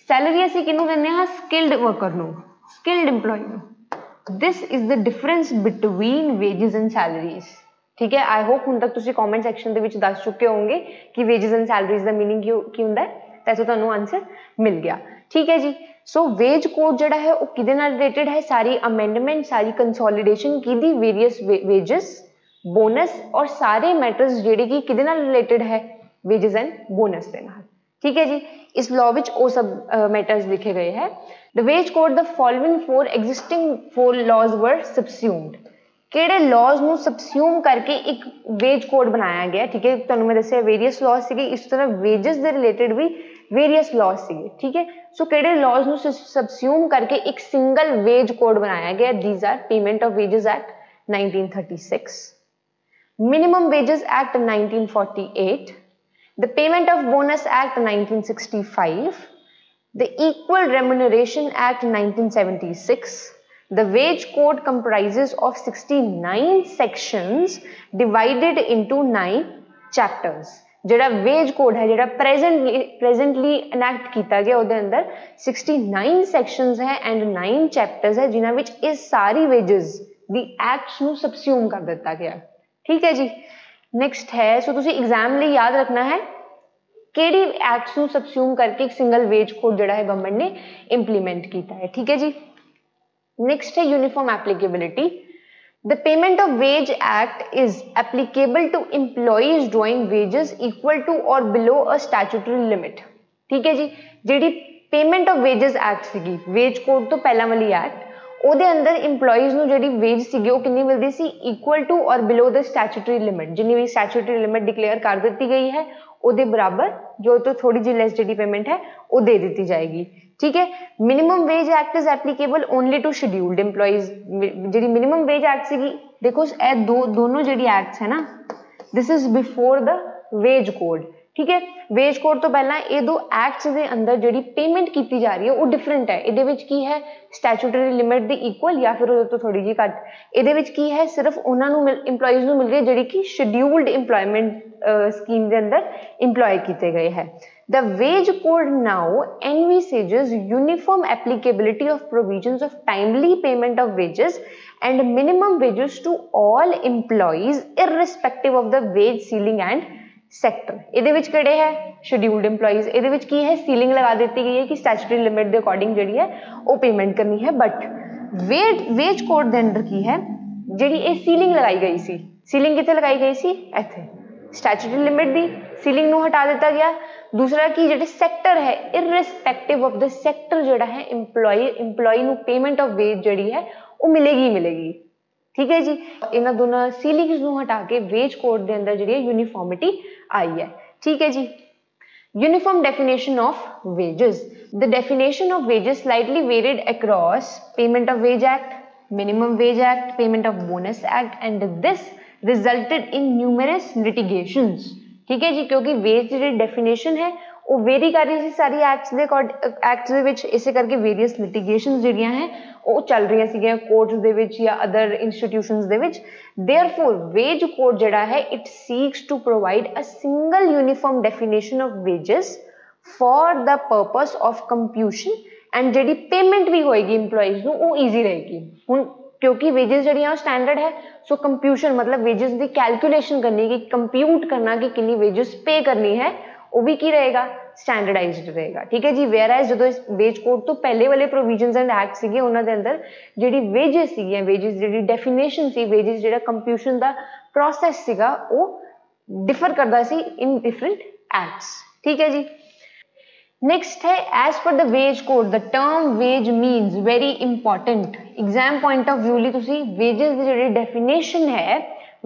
सैलरी असीं किहनूं दिंदे हां? स्किल्ड वर्कर नूं, स्किल्ड एम्प्लॉय नूं। This is the difference between wages and salaries. ठीक है, आई होप हुण तक तुसीं कॉमेंट सैक्शन दे विच दस चुके होंगे कि वेजेस एंड सैलरीज दा मीनिंग की हुंदा है, तो इत्थों तुहानूं आंसर मिल गया। ठीक है जी। सो वेज कोड जिहड़ा है वो किहदे नाल रिलेटेड है? सारी अमेंडमेंट, सारी कंसोलीडेशन किहदी? वेरियस वेजेस, बोनस और सारे मैटर्स जिहड़े कि किहदे नाल रिलेटेड है? वेजेस एंड बोनस दे नाल। ठीक है जी। इस लॉ विच वो सब मैटर्स लिखे गए हैं। The wage code the following four existing four laws were subsumed. किहड़े लॉज नूं सबस्यूम करके एक वेज कोड बनाया गया। ठीक है, तुहानूं मैं दस्सिया वेरियस लॉज सीगे, इस तरह वेजेस दे रिलेटेड भी वेरियस लॉज सीगे। ठीक है, सो किहड़े लॉज नूं सबस्यूम करके एक सिंगल वेज कोड बनाया गया? These are payment of wages act 1936, Minimum Wages Act 1948, the Payment of Bonus Act 1965, the Equal Remuneration Act 1976. The Wage Code comprises of 69 sections divided into 9 chapters. ਜਿਹੜਾ veg code है ਜਿਹੜਾ presently enact किया गया ਉਹਦੇ अंदर 69 sections है and 9 chapters है जिन्हां विच ये सारी वेजेस दी एक्ट्स ਨੂੰ सबस्यूम कर दिता गया। ठीक है जी। नेक्स्ट है, सो तुसी एग्जाम लिए याद रखना है केड़ी एक्ट्स ਨੂੰ सबस्यूम करके एक सिंगल वेज कोड ਜਿਹੜਾ है गवर्नमेंट ने इंप्लीमेंट किया है। ठीक है जी। नेक्स्ट है uniform applicability. The Payment of Wage Act is applicable to employees drawing wages equal to or below a statutory limit. ठीक है जी। ਜਿਹੜੀ पेमेंट ऑफ वेजेस एक्ट सीगी, वेज कोड तो पहला वाली एक्ट, ਉਹਦੇ ਅੰਦਰ ਇੰਪਲੋਈਜ਼ ਨੂੰ ਜਿਹੜੀ ਵੇਜ ਸੀਗੀ ਉਹ ਕਿੰਨੀ ਮਿਲਦੀ ਸੀ? ਇਕੁਅਲ ਟੂ ਔਰ ਬਿਲੋ ਦ ਸਟੈਚੂਟਰੀ ਲਿਮਿਟ। ਜਿੰਨੀ ਵੀ ਸਟੈਚੂਟਰੀ ਲਿਮਿਟ ਡਿਕਲੇਅਰ ਕਰ ਦਿੱਤੀ ਗਈ ਹੈ ਉਹਦੇ ਬਰਾਬਰ ਜੋ ਤੋਂ ਥੋੜੀ ਜਿਹੀ ਲੈਸ ਜਿਹੜੀ ਪੇਮੈਂਟ ਹੈ ਉਹ ਦੇ ਦਿੱਤੀ ਜਾਏਗੀ। ठीक है। Minimum wage act is applicable only to scheduled employees. जी मिनिमम वेज एक्ट सी, देखो ए दोनों जी एक्ट्स है ना, this is before the wage code. ठीक है, वेज कोड तो पहला ये दो एक्ट्स के अंदर जी पेमेंट की जा रही है वो डिफरेंट है। ये की है स्टैचूटरी लिमिट दी इक्वल या फिर तो थोड़ी जी घट। ये की है सिर्फ उन्होंने इंप्लॉइज को मिल रही है जी कि शेड्यूल्ड इंप्लॉयमेंट स्कीम के अंदर इंप्लॉय किए गए हैं। The wage code now envisages uniform applicability of provisions of timely payment of wages and minimum wages to all employees irrespective of the wage ceiling and sector। ਇਹਦੇ ਵਿੱਚ ਕਿਹੜੇ ਹੈ? Scheduled EMPLOYEES। ਇਹਦੇ ਵਿੱਚ ਕੀ ਹੈ? ਸੀਲਿੰਗ ਲਗਾ ਦਿੱਤੀ ਗਈ ਹੈ ਕਿ ਸਟੈਚੂਟਰੀ ਲਿਮਿਟ ਦੇ ਅਕੋਰਡਿੰਗ ਜਿਹੜੀ ਹੈ ਉਹ ਪੇਮੈਂਟ ਕਰਨੀ ਹੈ। ਬਟ ਵੇਜ ਕੋਡ ਦੇ ਅੰਦਰ ਕੀ ਹੈ? ਜਿਹੜੀ ਇਹ ਸੀਲਿੰਗ ਲਗਾਈ ਗਈ ਸੀ, ਸੀਲਿੰਗ ਕਿੱਥੇ ਲਗਾਈ ਗਈ ਸੀ? ਇੱਥੇ ਸਟੈਚੂਟਰੀ ਲਿਮਿਟ ਦੀ ਸੀਲਿੰਗ ਨੂੰ ਹਟਾ ਦਿੱਤਾ ਗਿਆ। दूसरा कि जो सैक्टर है इररिस्पैक्टिव ऑफ द सैक्टर जोड़ा है इंप्लॉई ਨੂੰ पेमेंट ऑफ वेज जी है वो मिलेगी मिलेगी। ठीक है जी। इन्होंने दोनों सीलिंग्स ਨੂੰ हटा के वेज कोड के अंदर जी यूनिफॉर्मिटी आई है। ठीक है जी। Uniform definition of wages. The definition of wages slightly varied across payment of wage act, minimum wage act, payment of bonus act and this resulted in numerous litigations. ठीक है जी, क्योंकि veg की डेफिनेशन है वो वेरी कर रही थी सारी एक्ट्स दे विच, इसे करके वेरियस लिटिगेशंस जिहड़ियां हैं वो चल रही सी कोर्ट्स दे विच या अदर इंस्टीट्यूशंस दे विच। देयरफॉर वेज कोड जिहड़ा है it seeks to provide a single uniform definition of wages for the purpose of computation and जिहड़ी पेमेंट भी होएगी इंप्लॉइज नूं वो ईजी रहेगी। हुण क्योंकि वेजेस जी स्टैंडर्ड है, सो कंप्यूशन मतलब वेजेस की कैलकुलेशन करनी कि कंप्यूट करना कि कितनी वेजेस पे करनी है वो भी की रहेगा? स्टैंडर्डाइज्ड रहेगा। ठीक है जी। वेयर एज जो वेज कोड तो पहले वाले प्रोविजनस एंड एक्ट सीगे उन्होंने अंदर जी वेजेस सी, वेजेस जी डेफिनेशन सी, वेजेस जो कंप्यूशन का प्रोसैस सीगा वो डिफर करता सी इन डिफरेंट एक्ट्स। ठीक है जी। नेक्स्ट है as per the wage code the term wage means very important. Exam point of view लिए तुसी वेजेस की जी डेफिनेशन है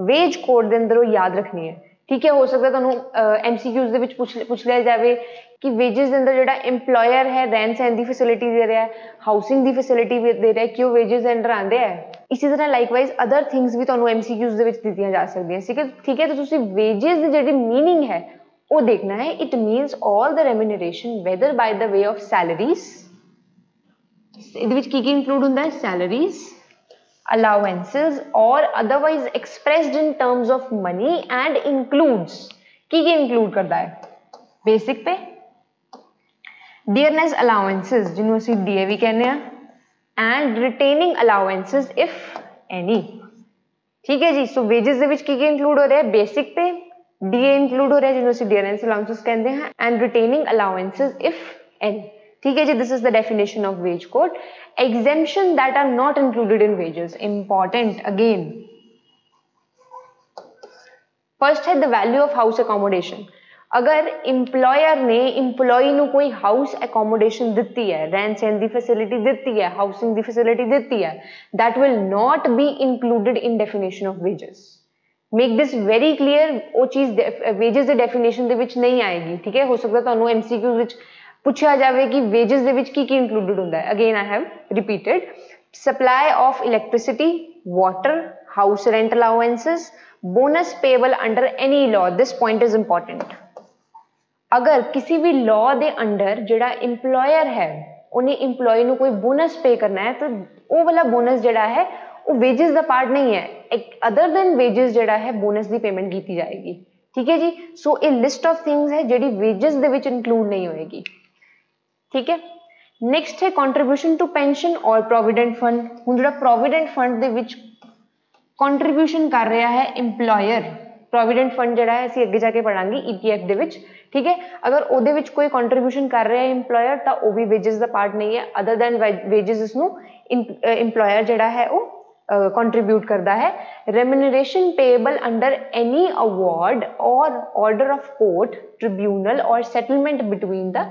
वेज कोड के अंदर याद रखनी है। ठीक है, हो सकता है तुहानूं MCQs दे विच पुछ लिया जाए कि वेजेस के अंदर जो इंप्लॉयर है रहन सहन की फैसिलिटी दे रहा है, हाउसिंग की फैसिलिटी दे रहा है, कि वो वेजेस के अंदर आते हैं। इसी तरह लाइकवाइज अदर थिंग्स भी तुहानूं MCQs दे विच दित्तियां जा सकदियां। ठीक है, तो तुसी वेजेस की जी मीनिंग है वो देखना है। It means all the remuneration whether by the way of salaries, ਇਹਦੇ ਵਿੱਚ ਕੀ ਇਨਕਲੂਡ ਹੁੰਦਾ ਹੈ? Salaries, allowances or otherwise expressed in terms of money and includes Ki include ਕਰਦਾ ਹੈ? basic pay, dearness allowances ਜਿਹਨੂੰ ਅਸੀਂ DA ਵੀ ਕਹਿੰਦੇ ਆ, and retaining allowances if any। ठीक है जी। सो वेजेस ਦੇ ਵਿੱਚ ਕੀ include ਹੋ ਰਿਹਾ ਹੈ? basic pay, DA include ਹੋ ਰਿਹਾ ਜਿਹਨੂੰ ਅਸੀਂ dearness allowances ਕਹਿੰਦੇ ਹਾਂ, and retaining allowances if any। ठीक है जी। this is the definition of wage code। exemption that are not included in wages, important again। first है the value of house accommodation। अगर employer ने employee ਨੂੰ कोई house accommodation ਦਿੱਤੀ ਹੈ, ਰਹਿਣ ਸਹਿਣ ਦੀ facility ਦਿੱਤੀ ਹੈ, housing ਦੀ facility ਦਿੱਤੀ ਹੈ, that will not be included in definition of wages। make this very clear। ਉਹ ਚੀਜ਼ wages ਦੇ definition ਦੇ ਵਿੱਚ ਨਹੀਂ ਆਏਗੀ। ਠੀਕ ਹੈ। ਹੋ ਸਕਦਾ ਤੁਹਾਨੂੰ MCQ ਵਿੱਚ ਪੁੱਛਿਆ ਜਾਵੇ ਕਿ wages ਦੇ ਵਿੱਚ ਕੀ included ਹੁੰਦਾ ਹੈ। again I have repeated supply of electricity, water, house rent allowances, bonus payable under any law। this point is important। अगर किसी भी लॉ के अंडर जिहड़ा इंप्लॉयर है उन्हें इंप्लॉय ਨੂੰ कोई बोनस पे करना है तो वो वाला बोनस जिहड़ा है वो वेजेस का पार्ट नहीं है। एक अदर देन वेजेस जिहड़ा है बोनस की पेमेंट की जाएगी। ठीक है जी। सो ये लिस्ट ऑफ थिंग्स है जिहड़ी वेजेस दे विच इंक्लूड नहीं होएगी। ठीक है। नेक्स्ट है कंट्रीब्यूशन टू पेंशन और प्रोविडेंट फंड। हुण जिहड़ा प्रोविडेंट फंड दे विच कंट्रीब्यूशन कर रहा है इंप्लॉयर, प्रोविडेंट फंड जिहड़ा है असीं अगे जाके पढ़ांगे EPF दे विच। ठीक है। अगर ਉਹਦੇ ਵਿੱਚ कोई कंट्रीब्यूशन कर रहा है इंप्लॉयर तो वो भी वेजेस का पार्ट नहीं है। अदर दैन वेजेस इसनूं इंप्लॉयर जिहड़ा है वो कंट्रीब्यूट करता है। Remuneration payable under any award और ऑर्डर ऑफ कोर्ट, ट्रिब्यूनल और settlement between the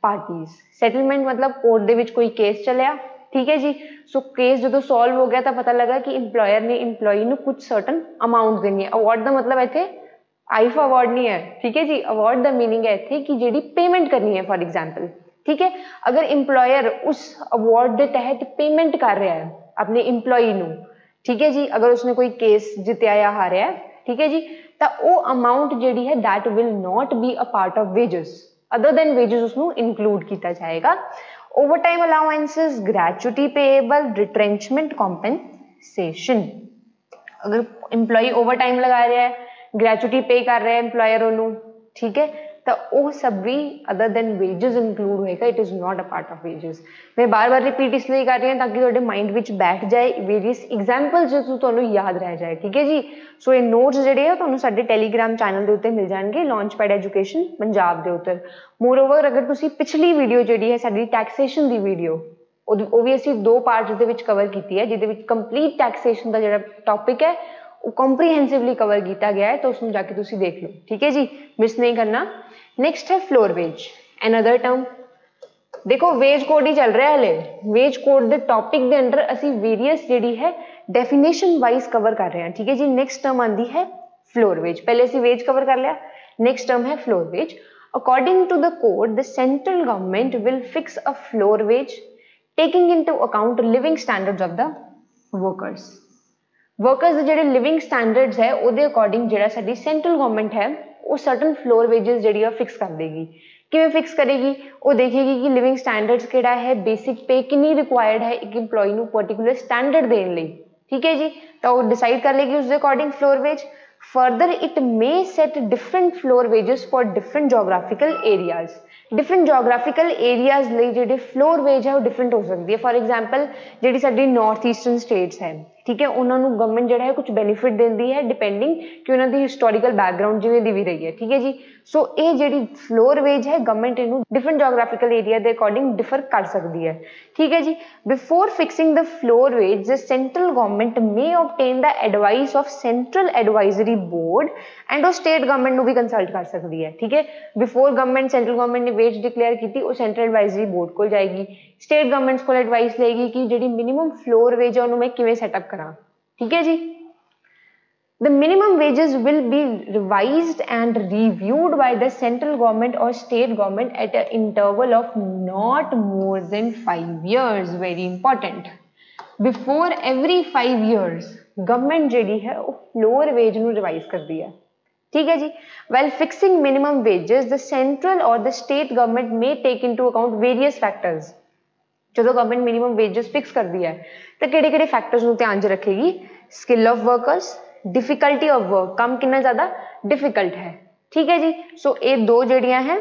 parties. Settlement मतलब कोर्ट दे विच कोई केस चलिया। ठीक है जी। सो केस जो सॉल्व हो गया तो पता लगा कि इंप्लॉयर ने इंप्लॉई नूं कुछ सर्टन अमाउंट देनी है। अवार्ड का मतलब इत्थे आईफ अवार्ड नहीं है। ठीक है जी। अवार्ड का मीनिंग है इत्थे कि जिहड़ी पेमेंट करनी है फॉर एग्जाम्पल। ठीक है। अगर इंप्लॉयर उस अवार्ड के तहत पेमेंट कर रहा है अपने इंप्लॉई नूं, ठीक है जी, अगर उसने कोई केस जितया या हारिया है, ठीक है जी, तो वो अमाउंट जिहड़ी है that will not be a part of wages. Other than wages उसनूं इंक्लूड किया जाएगा। Overtime allowances, gratuity payable, retrenchment compensation. अगर इंप्लॉई ओवरटाइम लगा रहा है, ग्रैचुटी पे कर रहा है इंप्लॉयर उन्होंने, ठीक है, तो वो सब भी अदर दैन वेजेस इंक्लूड होएगा। It is not a part of wages. मैं बार बार रिपीट इसलिए कर रही हूँ ताकि तुहाडे माइंड विच बैठ जाए वेरियस एग्जाम्पल्स जो तुहानूं याद रह जाए। ठीक है जी। सो ये नोट्स जिहड़े आ तुहानूं साडे टैलीग्राम चैनल के उत्ते मिल जाएंगे, लॉन्चपैड एजुकेशन पंजाब के उत्ते। मोरओवर अगर तुसीं पिछली वीडियो जिहड़ी है साडी टैक्सेशन की वीडियो वो भी असीं 2 पार्ट्स दे विच कवर की है, जिहदे विच कंप्लीट टैक्सेशन का जिहड़ा टॉपिक है वो कॉम्प्रीहेंसिवली कवर किया गया है, तो उसमें जाके तुसी देख लो। ठीक है जी। मिस नहीं करना। नेक्स्ट है फ्लोर वेज, एनदर टर्म। देखो वेज कोड ही चल रहा है हले। वेज कोड के टॉपिक के अंडर असी वेरियस जिहड़ी है डेफिनेशन वाइज कवर कर रहे हैं। ठीक है जी। नेक्स्ट टर्म आती है फ्लोर वेज। पहले असी वेज कवर कर लिया, नेक्स्ट टर्म है floor wage. According to the code the central government will fix a floor wage taking into account living standards of the workers. Workers के जिहड़े living standards है उहदे according जिहड़ा साडी सेंट्रल गवर्नमेंट है वो सर्टन फ्लोर वेजेस जिहड़ी fix कर देगी। किवें फिक्स करेगी? वो देखेगी कि लिविंग स्टैंडर्ड्स किहड़ा है, बेसिक पे कितनी रिक्वायर्ड है एक इंप्लॉई नूं पर्टिकुलर स्टैंडर्ड देने लई। ठीक है जी। तो वो डिसाइड कर लेगी उसके according floor wage. Further it may set different floor wages for different geographical areas. Different geographical areas लई जिहड़ी फ्लोर वेज है वो डिफरेंट हो सकती है। फॉर एग्जाम्पल जिहड़ी साडी नॉर्थ ईस्टर्न स्टेट्स है, ठीक है, उन्होंने गवर्नमेंट जो है कुछ बेनीफिट देती है डिपेंडिंग कि उन्होंने हिस्टोरिकल बैकग्राउंड जिवें दी भी रही है। ठीक है जी। सो ये जी फ्लोर वेज है गवर्नमेंट इनू डिफरेंट जोग्राफिकल एरिया के अकॉर्डिंग डिफर कर सकती है। ठीक है जी। Before fixing the floor wage the central government may obtain the advice of central advisory board and वो स्टेट गवर्नमेंट को भी कंसल्ट कर सकती है। ठीक है। बिफोर गवर्नमेंट सेंट्रल गवर्नमेंट ने वेज डिक्लेयर की वो सेंट्रल एडवाइजरी बोर्ड को जाएगी, स्टेट गवर्नमेंट्स को एडवाइस लेगी कि जी मिनिमम फ्लोर वेज है उन्होंने मैं किवें सैटअप करा। ठीक है जी। The minimum wages will be revised and reviewed by the central government or state government at an interval of not more than 5 years. Very important. Before every 5 years, government जिहड़ी है वो floor wage नूं revise करती है। ठीक है जी। While fixing minimum wages, the central or the state government may take into account various factors. ਜਦੋਂ government minimum wages fix ਕਰਦੀ ਹੈ ਤਾਂ ਕਿਹੜੇ-ਕਿਹੜੇ ਫੈਕਟਰਸ ਨੂੰ ਧਿਆਨ 'ਚ ਰੱਖੇਗੀ? Skill of workers, difficulty of work, काम कितना ज्यादा डिफिकल्ट है, ठीक है जी। सो ये दो जड़ियां हैं,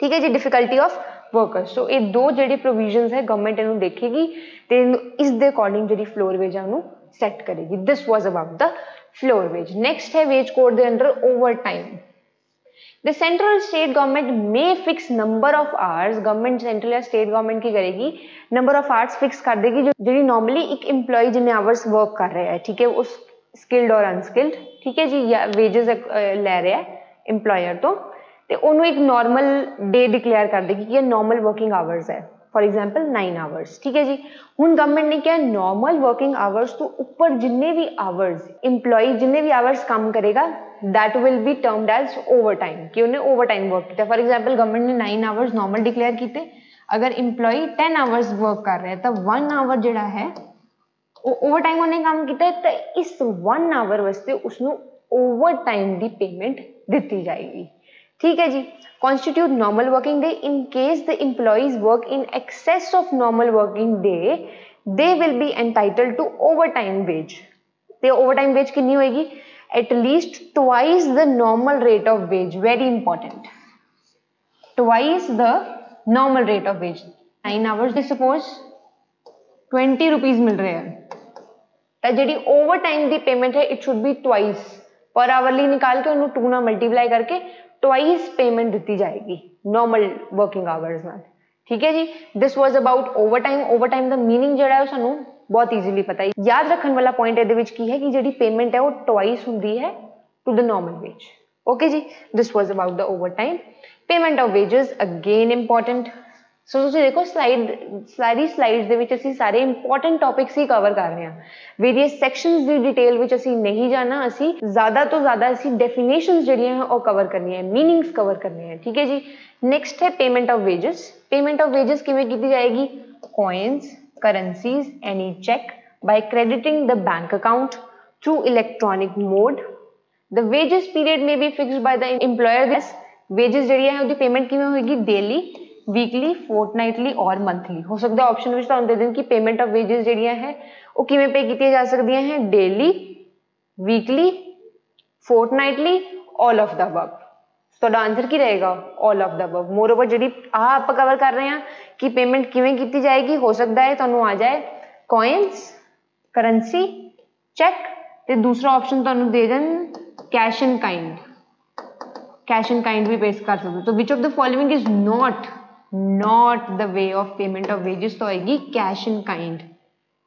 ठीक है जी, डिफिकल्टी ऑफ वर्कर्स। सो ये दो जड़े प्रोविजनस है गवर्नमेंट इन्हों देखेगी ते इस दे अकॉर्डिंग जड़ी फ्लोर वेज है उन्होंने सैट करेगी। This was about the floor wage. Next है वेज कोड दे under overtime. The central state government may fix number of hours, government central या स्टेट गवर्नमेंट की करेगी, नंबर ऑफ आवर्स फिक्स कर देगी जो जी नॉर्मली एक इंप्लॉय जिन्हें आवर्स वर्क कर रहा है, ठीक है, उस स्किल्ड और अनस्किल्ड, ठीक है जी, या वेजेस लै रहा है इंप्लॉयर तो उन्होंने एक नॉर्मल डे डिक्लेयर कर देगी कि ये नॉर्मल वर्किंग आवर्स है, फॉर एग्जाम्पल 9 आवर्स, ठीक है जी। हुण गवर्नमेंट ने क्या नॉर्मल वर्किंग आवर्स तो ऊपर जिन्ने भी आवर्स इंप्लॉय जिन्ने भी आवर्स काम करेगा that will be termed as overtime, कि उन्हें ओवर टाइम वर्क किया। फॉर एग्जाम्पल गवर्नमेंट ने 9 आवर्स नॉर्मल डिक्लेयर किए, अगर इंप्लॉय 10 आवर्स वर्क कर रहा है तो 1 आवर जिहड़ा है ओवर टाइम उन्हें काम किया तो इस 1 आवर वास्ते उसनों ओवर टाइम की पेमेंट दी जाएगी, ठीक है जी। Constitute normal working day in case the employees work in excess of normal working day they will be entitled to overtime wage. तो ओवर टाइम वेज कितनी होएगी? At least twice the normal rate of wage, very important, twice the normal rate of wage. 9 hours suppose 20 rupees मिल रहे हैं तो जी overtime की payment है इट शुड बी ट्वाइस पर आवरली निकाल के उन्होंने 2 ना मल्टीप्लाई करके ट्वाइस पेमेंट दी जाएगी नॉर्मल वर्किंग आवर्स नाल, ठीक है जी। This was about overtime. Overtime का मीनिंग जो है सानू बहुत ईजीली पता है। याद रखने वाला पॉइंट ये की है कि जी पेमेंट है वो ट्वाइस होंगी है to the normal wage, okay जी। This was about the overtime. Payment of wages again important. So तुसीं देखो सारी स्लाइड्स दे विच असीं सारे इंपॉर्टेंट टॉपिक्स ही कवर कर रहे हैं। वेरियस सैक्शनस की डिटेल विच असीं नहीं जाना, असीं ज़्यादा तो ज़्यादा असीं डेफिनेशंस जिहड़ियां हैं वो कवर करनी है, मीनिंग्स कवर करने हैं, ठीक है जी। नेक्स्ट है payment of wages. Payment of wages किवें कीती जाएगी? Coins, currencies, any cheque by crediting the bank account through electronic mode. The wages period may be fixed by the employer. Wages जिहड़ी है उसकी पेमेंट किवें होएगी? डेली, वीकली, फोर्टनाइटली और monthly. हो सकता है ऑप्शन विच तुहानूं दे देण कि पेमेंट ऑफ वेजेस जिहड़ियां है वो किवें पे कीतियां जा सकदियां हैं? Daily, weekly, fortnightly, all of the above. तुहाडा आंसर की रहेगा? All of the above. More over जिहड़ी आप कवर कर रहे हैं कि पेमेंट किवें कीती जाएगी, हो सकता है तुहानूं आ जाए कॉइन्स, करंसी, चैक ते दूसरा ऑप्शन तुहानूं दे देण cash in kind. Cash in kind भी पेश कर सकते हो। तो विच of the following is not the way of payment of wages? तो आएगी कैश इन काइंड,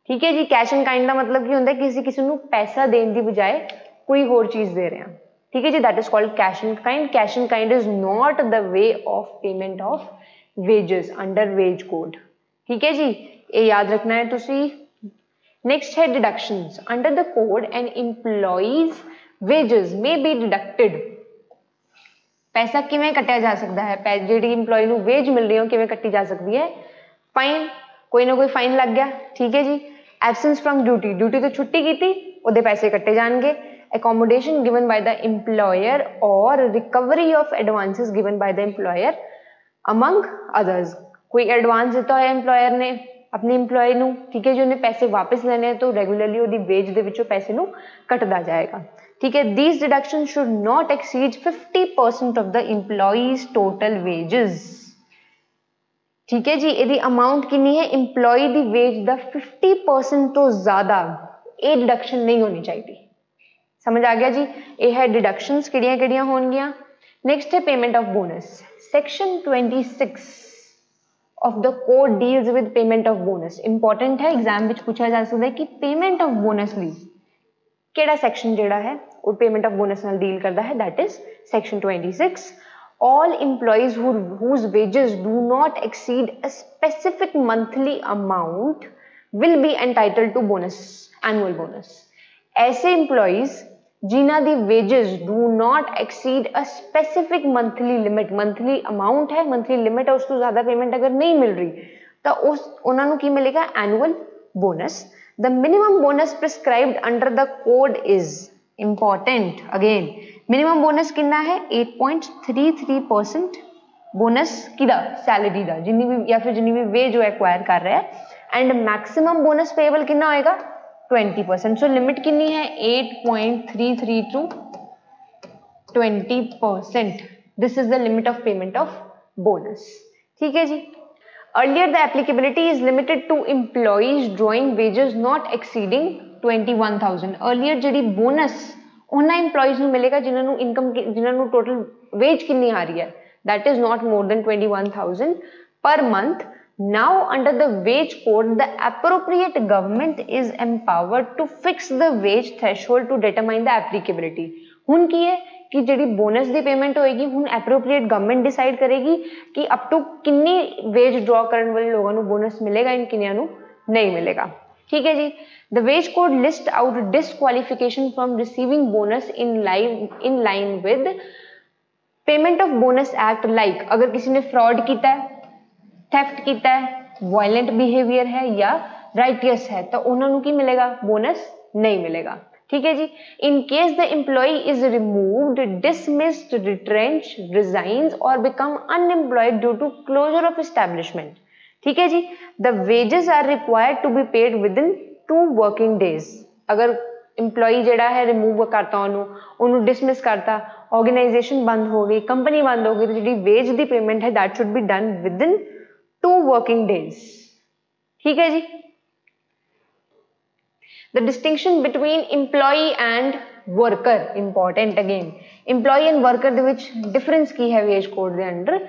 ठीक है जी। कैश इन काइंड का मतलब की होंदा है किसी नूं पैसा देने की बजाय कोई होर चीज दे रहे हैं, ठीक है जी। That is called cash in kind. Cash in kind is not the way of payment of wages under wage code, ठीक है जी, ये याद रखना है तुसी। नेक्स्ट है deductions. Under the code and employees wages may be deducted. पैसा किवें कटिया जा सकता है? जिहड़ी इंप्लॉय नूं वेज मिल रही हो किवें कट्टी जा सकती है? फाइन, कोई ना कोई फाइन लग गया, ठीक है जी। एबसेंस फ्रॉम ड्यूटी, ड्यूटी तो छुट्टी की थी उहदे पैसे कट्टे जाएंगे। Accommodation given by the employer और recovery of advances given by the employer among others. कोई एडवांस दिता है इंप्लॉयर ने अपने इंप्लॉय नूं, ठीक है जी, उन्हें पैसे वापस लेने हैं तो रेगुलरली उहदी वेज दे विचों पैसे नूं कटदा जाएगा, ठीक है। These deduction should not exceed 50% of the employees total wages, ठीक है जी। यदि अमाउंट कितनी है इंप्लॉय दी वेज दा 50% तो ज्यादा ये डिडक्शन नहीं होनी चाहिए। समझ आ गया जी। ये है डिडक्शंस किहड़ियां होणगियां। नेक्स्ट है payment of bonus. Section 26 of the code deals with payment of bonus. Important है, एग्जाम विच पूछा जा सकता है कि पेमेंट ऑफ बोनस लई केड़ा सेक्शन जिहड़ा है वो पेमेंट ऑफ बोनस नाल डील करता है? That is section 26। All employees whose wages do not exceed a specific monthly amount will be entitled to bonus, annual bonus. ऐसे employees जिन्हां दी wages do not exceed a specific monthly limit, monthly amount है, monthly limit है, उस तो ज़्यादा payment अगर नहीं मिल रही तो उस उन्हां नूं की मिलेगा? annual bonus. The minimum bonus prescribed under the code is important again. Minimum bonus कितना है? 8.33%, बोनस किदा सैलरी दा जिन्नी भी या फिर जिन्नी भी वे जो एक्वायर कर रहा है एंड मैक्सिमम बोनस पेएबल कितना होएगा 20%। सो लिमिट कितनी है 8.33 to 20%। This is the limit of payment of bonus. ठीक है जी। Earlier the applicability is limited to employees drawing wages not exceeding 21,000। Earlier ਜਿਹੜੀ bonus ਉਹਨਾਂ employees ਨੂੰ ਮਿਲੇਗਾ ਜਿਨ੍ਹਾਂ ਨੂੰ income ਜਿਨ੍ਹਾਂ ਨੂੰ total wage ਕਿੰਨੀ ਆ ਰਹੀ ਹੈ that is not more than 21,000 per month। Now under the wage code the appropriate government is empowered to fix the wage threshold to determine the applicability। ਹੁਣ ਕੀ ਹੈ कि जी बोनस की पेमेंट होएगी हुण एप्रोप्रिएट गवर्नमेंट डिसाइड करेगी कि up to किन्नी wage draw करने वाले लोगों को बोनस मिलेगा इन किन्नियां नू नहीं मिलेगा। ठीक है जी। The wage code list out disqualification from receiving bonus in line with payment of bonus act. Like अगर किसी ने फ्रॉड किया है, थेफ्ट किया है, वायलेंट बिहेवियर है या राइटियस है तो उन्होंने की मिलेगा बोनस नहीं मिलेगा। ठीक है जी। In case the employee is removed, dismissed, retrench, resigns और become unemployed due to closure of establishment. ठीक है जी। The wages are required to be paid within 2 working days. अगर एम्प्लॉय जड़ा है रिमूव करता उन्होंने डिसमिस करता, ऑर्गेनाइजेशन बंद हो गई, कंपनी बंद हो गई तो जी वेज की पेमेंट है that should be done with in 2 working days. ठीक है जी। The distinction between employee and worker important again। employee and worker ਦੇ ਵਿੱਚ difference ਕੀ ਹੈ wage code ਦੇ under?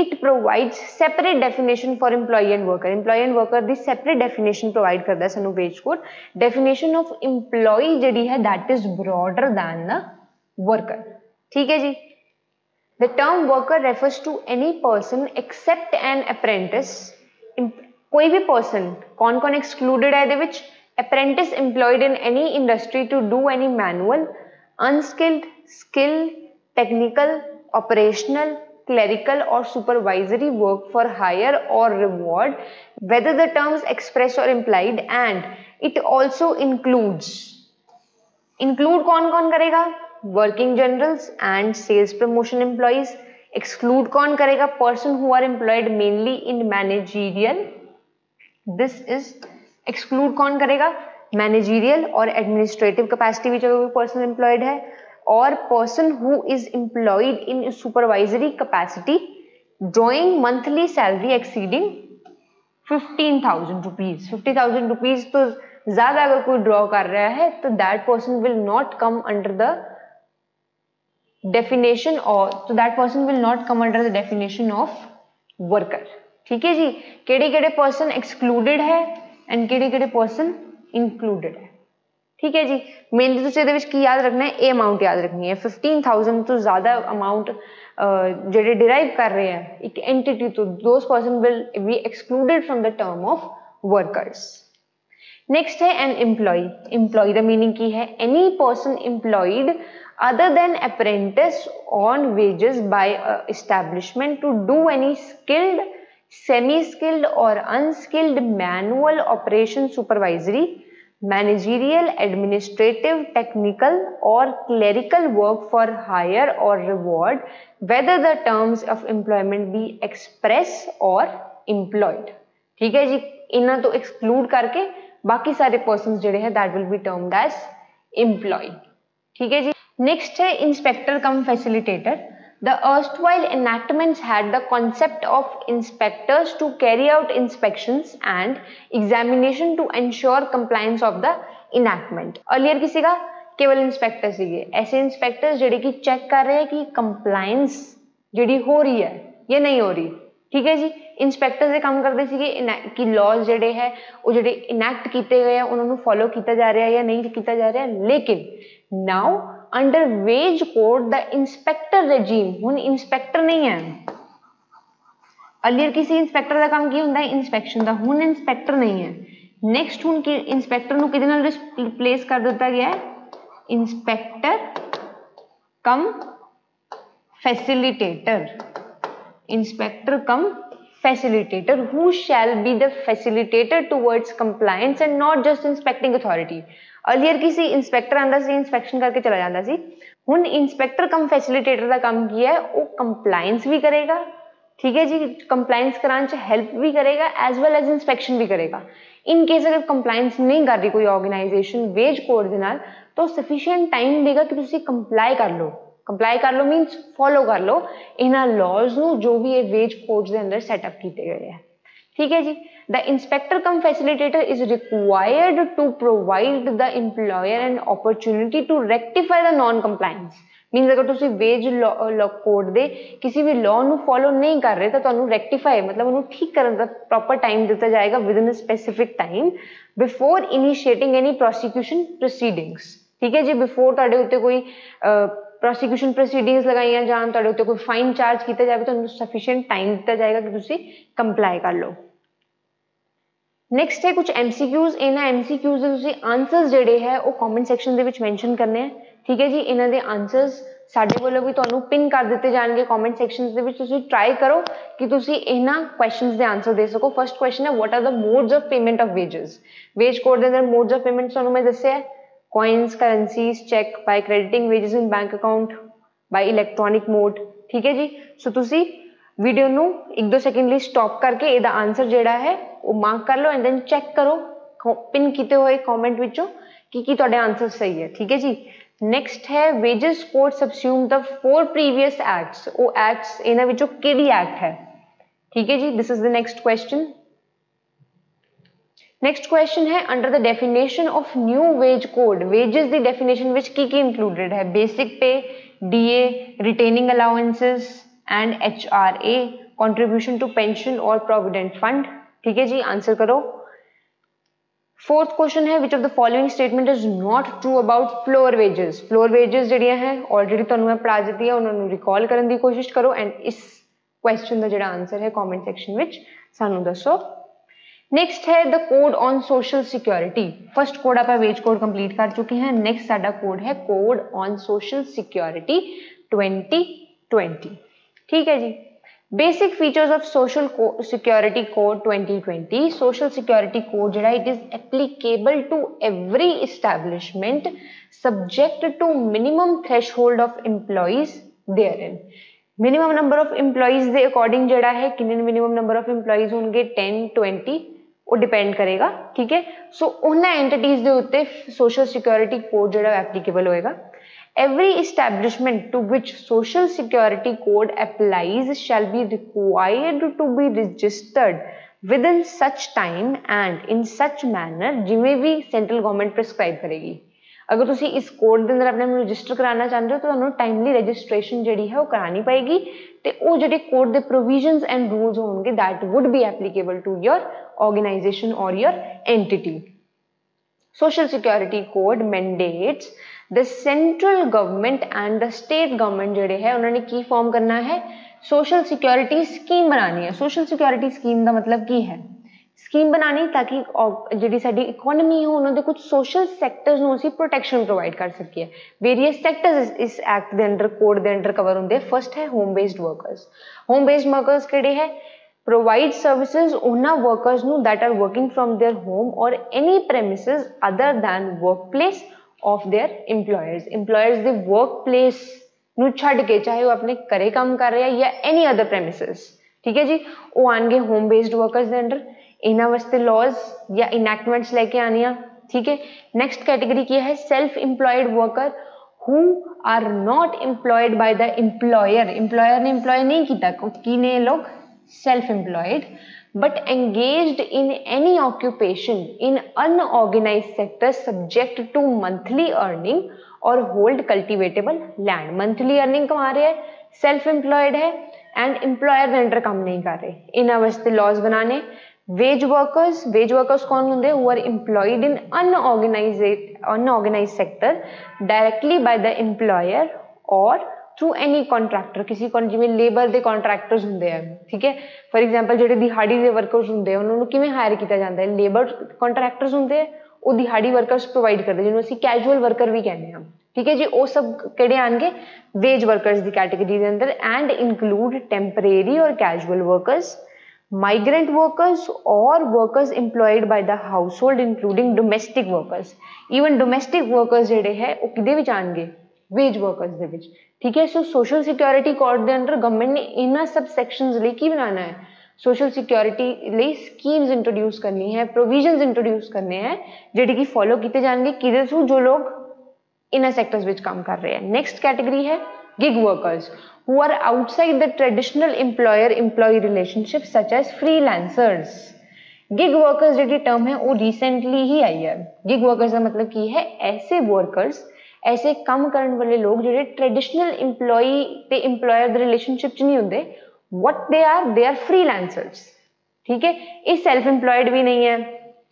It provides separate definition for employee and worker। employee and worker the separate definition provide ਕਰਦਾ ਹੈ ਸਾਨੂੰ wage code। definition of employee ਜਿਹੜੀ ਹੈ that is broader than the worker। ठीक है जी। The term worker refers to any person except an apprentice। कोई भी person कौन कौन excluded है ਇਹਦੇ ਵਿੱਚ? Apprentice employed in any industry to do any manual, unskilled, skilled, technical, operational, clerical or supervisory work for hire or reward, whether the terms express or implied। and it also includes include कौन करेगा? Working generals and sales promotion employees। exclude कौन करेगा? person who are employed mainly in managerial। this is exclude कौन करेगा? Managerial और administrative capacity में कोई person employed है और person who is employed in supervisory capacity drawing monthly salary exceeding 15,000 rupees. 50,000 rupees तो ज्यादा अगर कोई ड्रॉ कर रहा है तो that person will not come under the definition of worker. ठीक है जी। केड़े पर्सन एक्सक्लूडेड है एंड केड़े पर्सन इंक्लूडेड है। ठीक है जी। मेनली तुसीं इहदे विच की याद रखना है, ये अमाउंट याद रखनी है 15,000 तो ज़्यादा अमाउंट जेडे डिराइव कर रहे हैं एक एंटिटी तो those person will be excluded from the term of workers. Next है an employee. Employee the meaning की है any person employed other than apprentice on wages by establishment to do any skilled, semi-skilled or unskilled manual operation, supervisory, managerial, administrative, technical or clerical work for hire or reward, whether the terms of employment be express or implied। ठीक है जी। इन्हां तो exclude करके बाकी सारे persons जिहड़े हैं that will be termed as employee। ठीक है जी। नेक्स्ट है inspector cum facilitator. The erstwhile enactments had the concept of inspectors to carry out inspections and examination to ensure compliance of the enactment। earlier किसी का केवल inspector सीगे, ऐसे inspectors जेडे की चेक कर रहे हैं कि कंप्लायंस जेडी हो रही है या नहीं हो रही। ठीक है जी। इंस्पेक्टर से काम करते सीगे कि लॉज जेडे है वो जेडे इनैक्ट किए गए हैं उन्होंने फॉलो किया जा रहा है या नहीं किया जा रहा है। लेकिन now under wage code the inspector regime हुण इंस्पेक्टर नहीं है। अर्लियर किसी इंस्पेक्टर का काम की हुंदा है इंस्पेक्शन का, हुण इंस्पेक्टर नहीं है। नेक्स्ट हुण की इंस्पेक्टर नूं किहदे नाल रिप्लेस कर दिता गया है? Inspector cum facilitator. Inspector come facilitator who shall be the facilitator towards compliance and not just inspecting authority। earlier किसी इंस्पेक्टर आंदा सी इंस्पेक्शन करके चला जाता सी, हुण इंस्पेक्टर कम फैसिलिटेटर का काम किया है वो कंप्लायंस भी करेगा ठीक है जी। कंप्लाइंस कराने च हेल्प भी करेगा एज वेल एज इंस्पैक्शन भी करेगा। इन केस अगर कंप्लाइंस नहीं कर रही कोई ऑर्गेनाइजेशन वेज कोड दे नाल तो सफिशिएंट टाइम देगा कि तुसी कंप्लाई कर लो मीनस फॉलो कर लो इन्हां लॉज नू जो भी ये वेज कोड्स दे अंदर सैटअप कीते गए हैं। ठीक है जी। The inspector cum facilitator is required to provide the employer an opportunity to rectify the non compliance. Means अगर तुसी वेज कोड दे किसी भी लॉ नू फॉलो नहीं कर रहे तो तुहानू रेक्टिफाई मतलब उन्होंने ठीक करने का प्रॉपर टाइम दिता जाएगा with in a specific time before initiating any prosecution proceedings. ठीक है जी। बिफोर तुहाडे उत्ते कोई प्रोसिक्यूशन प्रोसीडिंग्स लगाई जान तुहाडे उत्ते कोई फाइन चार्ज किया जाए तो सफिशिएंट टाइम दिता जाएगा कि तुसी कंप्लाई कर लो। नैक्सट है कुछ MCQs। इन्हां MCQs ਦੇ ਤੁਸੀਂ ਆਨਸਰਸ ਜਿਹੜੇ ਹੈ ਉਹ ਕਮੈਂਟ ਸੈਕਸ਼ਨ ਦੇ ਵਿੱਚ ਮੈਂਸ਼ਨ ਕਰਨੇ ਆ। ਠੀਕ ਹੈ ਜੀ। ਇਹਨਾਂ ਦੇ ਆਨਸਰਸ ਸਾਡੇ ਵੱਲੋਂ ਵੀ ਤੁਹਾਨੂੰ ਪਿਨ ਕਰ ਦਿੱਤੇ ਜਾਣਗੇ ਕਮੈਂਟ ਸੈਕਸ਼ਨਸ ਦੇ ਵਿੱਚ। ਤੁਸੀਂ ਟਰਾਈ ਕਰੋ ਕਿ ਤੁਸੀਂ ਇਹਨਾਂ ਕੁਐਸਚਨਸ ਦੇ ਆਨਸਰ ਦੇ ਸਕੋ। ਫਰਸਟ ਕੁਐਸਚਨ ਹੈ what are the modes of payment of wages. Wage code ਦੇ ਅੰਦਰ ਮੋਡਸ ਆਫ ਪੇਮੈਂਟ ਤੁਹਾਨੂੰ ਮੈਂ ਦੱਸਿਆ coins currencies check by crediting wages in bank account by electronic mode। ठीक है जी। सो ਤੁਸੀਂ वीडियो ਨੂੰ 1-2 सेकंड ਲਈ स्टॉप करके ਇਹਦਾ आंसर ਜਿਹੜਾ ਹੈ ਉਹ ਮਾਰਕ ਕਰ ਲਓ एंड देन चेक करो पिन ਕੀਤੇ ਹੋਏ कमेंट ਵਿੱਚੋਂ ਕੀ ਤੁਹਾਡੇ आंसर सही है। ठीक है जी। नेक्स्ट है wages code subsume the 4 previous acts. ਉਹ एक्ट्स ਇਹਨਾਂ ਵਿੱਚੋਂ ਕਿਹੜੀ एक्ट है। ठीक है जी। This is the next question. Next question है under the definition of new wage code wages दी डेफिनेशन विच की इंक्लूडेड है basic pay DA retaining allowances and HRA contribution to pension और प्रोविडेंट फंड। ठीक है जी। आंसर करो। फोर्थ क्वेश्चन है which of the following statement is not true about floor wages. Floor wages जड़ियां हैं ऑलरेडी तुहानू मैं पढ़ा दी है उन्होंने रिकॉल करने की कोशिश करो एंड इस क्वेश्चन का जिहड़ा आंसर है कमेंट सेक्शन विच सानू दसो। नेक्स्ट है the code on social security. First code आप वेज कोड कंप्लीट कर चुके हैं। नेक्स्ट साडा कोड है कोड ऑन सोशल सिक्योरिटी 2020। ठीक है जी। Basic features of social security code 2020। Social security code जिहड़ा it is applicable to every establishment subject to minimum threshold of employees therein. Minimum number of employees के according जिहड़ा है किन्ने minimum number of employees होंगे 10-20 वो depend करेगा। ठीक है। सो उन्हां एंटिटीज के उत्ते सोशल सिक्योरिटी कोड जिहड़ा एप्लीकेबल होएगा। Every establishment to which social security code applies shall be required to be registered within such time and in such manner जिमें भी सेंट्रल गवर्नमेंट प्रिस्क्राइब करेगी। अगर तुसी इस कोड के अंदर अपने रजिस्टर कराना चाहते हो तो तुहानू टाइमली रजिस्ट्रेशन जिहड़ी है वो करानी पएगी ते वो जिहड़े कोड के प्रोविजनस एंड रूल्स होंगे that would be applicable to your organisation और your entity. Social security code mandates the central government and the state government जिहड़े है उन्होंने की फॉर्म करना है सोशल सिक्योरिटी स्कीम बनानी है। सोशल सिक्योरिटी स्कीम का मतलब की है स्कीम बनानी ताकि जिहड़ी साडी इकोनॉमी है उन्होंने कुछ सोशल सैक्टर्स नूं असीं प्रोटैक्शन प्रोवाइड कर सकीए। वेरीअस सैक्टर्स इस एक्ट के अंडर कोड के अंडर कवर होंगे। फर्स्ट है home based workers. Home based workers किहड़े है प्रोवाइड सर्विसेज उन्हां वर्कर्स नूं that are working from their home और any premises other than work place of their employers. Employers दे वर्क प्लेस नूं छड्ड के चाहे वो अपने घरे काम कर रहे हैं या एनी अदर प्रेमिसेस। ठीक है जी। वो आएंगे होम बेस्ड वर्कर्स के अंडर। इन्हां वास्ते लॉज या इनैक्टमेंट्स लेके आनिया। ठीक है। नेक्स्ट कैटेगरी की है self employed worker who are not employed by the employer. Employer ने एम्प्लॉय नहीं किया की ने लोग self employed but engaged in any occupation in unorganized sector subject to monthly earning or hold cultivatable land। monthly earning कमा रहे हैं, self employed है and employer के अंडर काम नहीं कर रहे। इन्हां वास्ते laws बनाने। wage workers कौन होंगे who are employed in unorganized sector directly by the employer or through any contractor. किसी जिवें लेबर के कॉन्ट्रैक्टर्स होंगे हैं। ठीक है। फॉर एग्जाम्पल जो दिहाड़ी के वर्कर्स होंगे उन्होंने किवें हायर किया जाता है लेबर कॉन्ट्रैक्टर्स होंगे वो दिहाड़ी वर्कर्स प्रोवाइड करते जिन्होंने असीं कैजुअल वर्कर भी कहते हैं। ठीक है जी। वो सब किहड़े आएंगे वेज वर्कर्स की कैटेगरी के अंदर एंड इंक्लूड टैंपरेरी और कैजुअल वर्कर्स माइग्रेंट वर्कर्स और workers employed by the household including domestic workers. Even domestic workers जिहड़े है वो किहदे विच आएंगे वेज वर्कर्स दे विच। ठीक है। सो सोशल सिक्योरिटी कोड के अंदर गवर्नमेंट ने इन्हां सब सैक्शनस लिए की बनाना है, सोशल सिक्योरिटी लिए स्कीम्स इंट्रोड्यूस करनी है, प्रोविजनस इंट्रोड्यूस करने हैं ਜਿਹੜੇ कि फॉलो किए जाएंगे किधर थ्रू, जो लोग इन्हां सैक्टर्स विच काम कर रहे हैं। नेक्स्ट कैटेगरी है gig workers who are outside the traditional employer employee relationship such as freelancers। Gig workers जी टर्म है वो रिसेंटली ही आई है। गिग वर्कर्स का मतलब की है ऐसे वर्कर्स, ऐसे काम करने वाले लोग जो ट्रेडिशनल इंप्लॉई ते इंप्लॉयर दे रिलेशनशिप च नहीं होंगे। What they are freelancers. ठीक है, ये सेल्फ इंप्लॉयड भी नहीं है,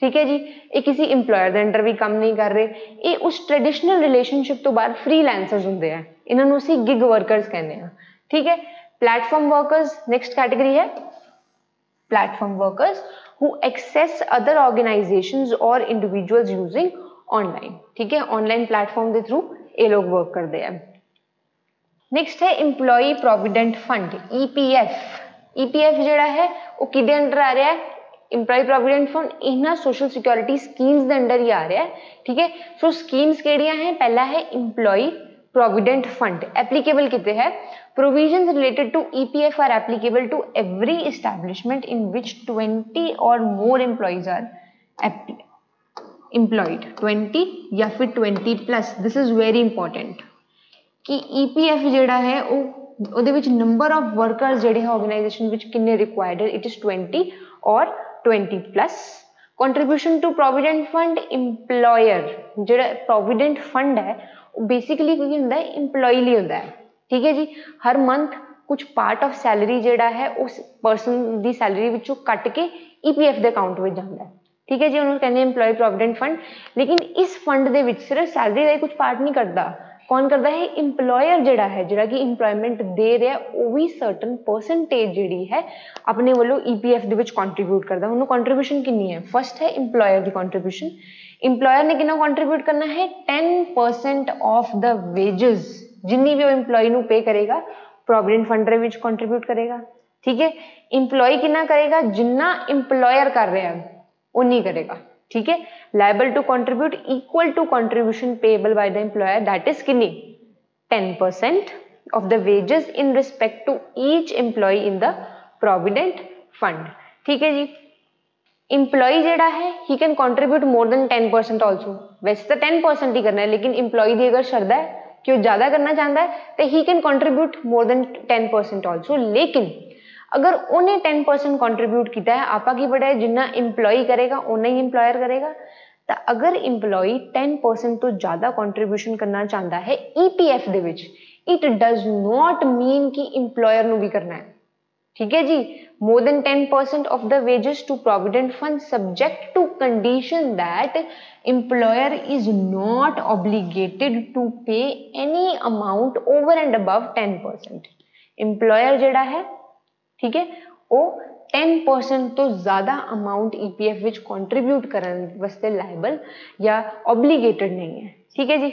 ठीक है जी, ये किसी इंप्लॉयर के अंडर भी काम नहीं कर रहे, ये उस ट्रेडिशनल रिलेशनशिप तो बाद फ्रीलांसर्स होंगे हैं, इन्होंने उसी गिग वर्कर्स कहने हैं। ठीक है। प्लेटफॉर्म वर्कर्स नेक्स्ट कैटेगरी है। Platform workers who access other organizations और individuals using online। ठीक है, ऑनलाइन प्लेटफॉर्म के थ्रू ये लोग वर्क करते हैं। नेक्स्ट है employee provident fund EPF। EPF ਜਿਹੜਾ है वो किदे अंडर आ रहा है, एम्प्लॉई प्रोविडेंट फंड इन्हां सोशल सिक्योरिटी स्कीम्स के अंडर ही आ रहा है। ठीक है। सो स्कीम्स केड़ियां हैं, पहला है एम्प्लॉई प्रोविडेंट फंड एप्लीकेबल किते है, provisions related to EPF are applicable to every establishment in which 20 or more employees are employed। 20 या फिर 20 plus, this is very important कि EPF जेड़ा है ਉਹਦੇ ਵਿੱਚ नंबर ऑफ वर्कर्स जेड़े है ऑर्गेनाइजेशन विच किन्ने रिक्वायर्ड है, इट इज 20 और 20 plus. Contribution to provident fund employer जेड़ा प्रोविडेंट फंड है बेसिकली की होंदा है इंप्लॉई लिए होंदा है। ठीक है जी, हर मंथ कुछ पार्ट ऑफ सैलरी जेड़ा है उस परसन की सैलरी विचों कट के EPF के अकाउंट में जाता है। ठीक है जी, उन्होंने कहते हैं इंप्लॉय प्रोविडेंट फंड। लेकिन इस फंड के विच सिर्फ सैलरी का ही कुछ पार्ट नहीं करता, कौन करता है, इंप्लॉयर जेड़ा है, जेड़ा कि इंप्लॉयमेंट दे रहा है वो भी सर्टन परसेंटेज जेड़ी है अपने वालों EPF दे विच कंट्रीब्यूट करता है। उन्होंने कंट्रीब्यूशन कितनी है, फर्स्ट है इंप्लॉयर की कंट्रीब्यूशन। इंप्लॉयर ने कितना कंट्रीब्यूट करना है, 10% ऑफ द वेजेस जिन्नी भी वो इंप्लॉय नू पे करेगा प्रोविडेंट फंड दे विच कंट्रीब्यूट करेगा। ठीक है, इंप्लॉय कितना करेगा, जिन्ना इंप्लॉयर कर रहा है उन्नी करेगा। ठीक है, liable to contribute equal to contribution payable by the employer that is कितनी 10% of the wages in respect to each employee in the provident fund. ठीक है जी, इंप्लॉय जेड़ा है he can contribute more than 10% also. वैसे तो 10% ही करना है, लेकिन इंप्लॉय की अगर श्रद्धा है कि वो ज्यादा करना चाहता है तो ही can contribute more than 10% also. लेकिन अगर उन्हें 10% कंट्रीब्यूट किया है, आपा की पता है जिन्ना इंप्लॉय करेगा उन्ना ही इंप्लॉयर करेगा। तो अगर इंप्लॉय 10% तो ज्यादा कंट्रीब्यूशन करना चाहता है EPF they which, it does not mean कि इंप्लॉयर नू भी करना है। ठीक है जी, more than 10% of the wages to provident fund subject to condition that employer is not obligated to pay any amount over and above 10%। employer जेड़ा है, ठीक है, वो 10% तो ज्यादा अमाउंट EPF विच कंट्रीब्यूट करने वास्ते लायबल या ऑब्लीगेटेड नहीं है। ठीक है जी,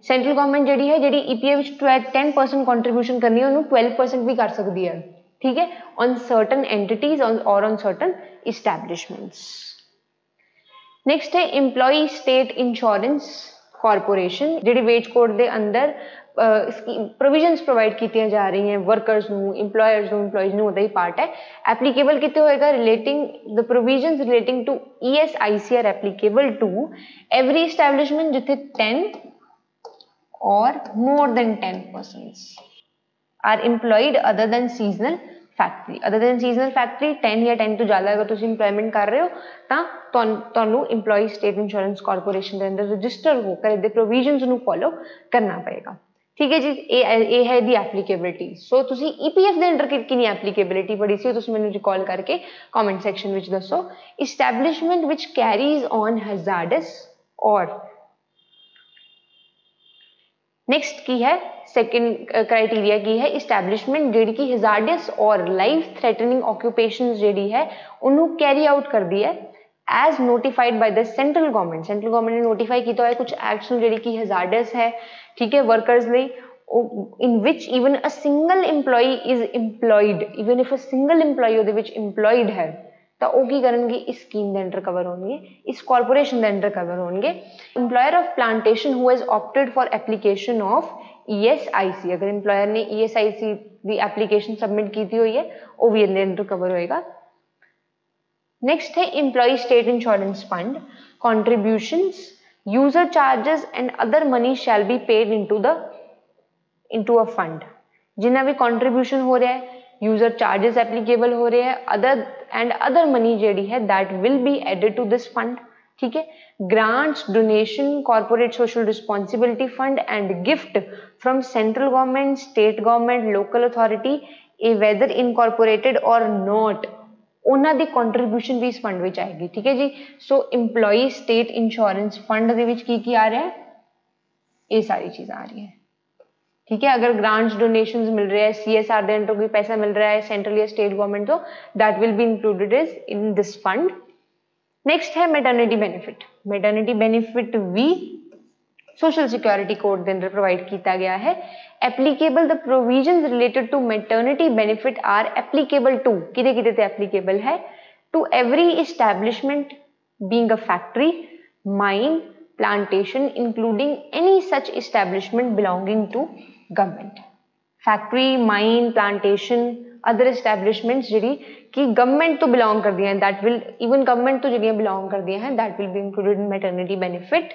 सेंट्रल गवर्नमेंट जेड़ी है जेड़ी EPF विच 10% कंट्रीब्यूशन करनी है उन्होंने 12% भी कर सकती है। ठीक है, ऑन सर्टन एंटिटीज और ऑन सर्टन इस्टेब्लिशमेंट्स। नेक्स्ट है एम्प्लॉय स्टेट इंश्योरेंस कॉरपोरेशन जेडी वेज कोड के अंदर प्रोविजनस प्रोवाइड की जा रही हैं वर्कर्स नू, इंप्लॉयर्स नू, इंप्लॉयज नू ਉਹਦਾ ही पार्ट है। एप्लीकेबल कितने होएगा, relating the provisions relating to ESIC are applicable to every establishment जिथे 10 और more than 10% are employed other than seasonal factory. Other than seasonal factory 10 या 10 तो ज़्यादा अगर तुम इंप्लॉयमेंट कर रहे हो तो इंप्लॉय स्टेट इंश्योरेंस कॉरपोरेशन के अंदर रजिस्टर होकर इहदे प्रोविजनस नू फॉलो करना पड़ेगा। ठीक है जी, ये है दी एप्लीकेबिलिटी। सो तुसी EPF के अंडर कितनी एप्लीकेबिलिटी पढ़ी सी तुसी मैनू रिकॉल करके कॉमेंट सैक्शन में दसो। Establishment which carries on hazardous और नेक्स्ट की है सेकंड क्राइटेरिया की है इस्टैब्लिशमेंट जेडी की हैजार्डस और लाइफ थ्रेटनिंग ऑक्यूपेशंस जेडी है उन्होंने कैरी आउट कर दी है as notified by the central government. Central government ने नोटिफाई किया है कुछ एक्शन जेडी की हैजार्डस है, ठीक है, वर्कर्स ਲਈ in which even a single employee is employed, even if a single employee ਉਹਦੇ ਵਿੱਚ employed है, ਤਾਂ ਉਹ ਕੀ ਕਰਨਗੇ, ਇਸ ਸਕੀਮ ਦੇ ਅੰਡਰ ਕਵਰ ਹੋਣਗੇ, ਇਸ ਕਾਰਪੋਰੇਸ਼ਨ ਦੇ ਅੰਡਰ ਕਵਰ ਹੋਣਗੇ। Employer of plantation who has opted for application of ESIC, अगर इंप्लॉयर ने ESIC ਦੀ एप्लीकेशन सबमिट की हुई है वो भी ਇਹਦੇ ਅੰਡਰ कवर होएगा। नेक्स्ट है employee state insurance fund, contributions, user charges and other money shall be paid into a fund। जिन्ना भी contribution हो रहा है, यूजर चार्जेस एप्लीकेबल हो रहे हैं, अदर मनी जी है that will be added to this fund. ठीक है, grants, donation, corporate social responsibility fund and gift from central government, state government, local authority, whether incorporated और नॉट, उन्होंने दी कॉन्ट्रीब्यूशन भी इस फंड में आएगी। ठीक है जी, सो इंप्लॉई स्टेट इंश्योरेंस फंड दे विच की आ रहा है, ये सारी चीज़ आ रही है। ठीक है, अगर ग्रांट्स, डोनेशंस मिल रहे हैं, CSR के अंडर कोई पैसा मिल रहा है सेंट्रल या स्टेट गवर्नमेंट, तो that will be included in this fund. Next है मैटरनिटी बेनिफिट। मैटरनिटी बेनिफिट भी सोशल सिक्योरिटी कोड के अंदर प्रोवाइड किया गया है। Applicable, the provisions related to maternity benefit are applicable to, किते किते ते एप्लीकेबल है, to every establishment being a factory, mine, plantation, including any such establishment belonging to government। Factory, mine, plantation, other establishments जी कि government तो belong कर दिया, that will, even government तो जी बिलोंग कर दिया है, that will be included in maternity benefit.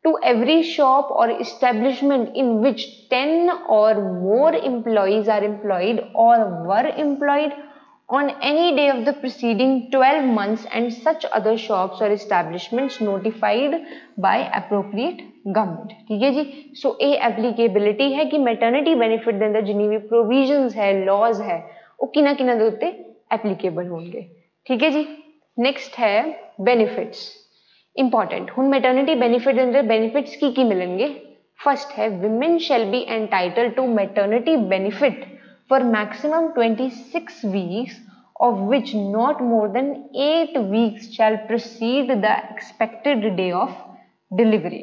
To every shop और एस्टैब्लिशमेंट इन विच 10 और मोर एम्प्लॉयज आर एम्प्लॉयड और were employed on any day of the preceding 12 months and such other shops or establishments notified by appropriate government। ठीक है जी, so ये applicability है कि maternity benefit के अंदर जिन्नी भी प्रोविजंस है, लॉज है, वो किना किना दे उत्ते एप्लीकेबल होंगे। ठीक है जी, नेक्स्ट है बेनिफिट्स, इंपॉर्टेंट। हुण मैटरनिटी बेनिफिट के अंदर बेनिफिट्स की मिलेंगे। फर्स्ट है women shall be entitled to maternity benefit for maximum 26 weeks, of which not more than 8 weeks shall precede the expected day of delivery।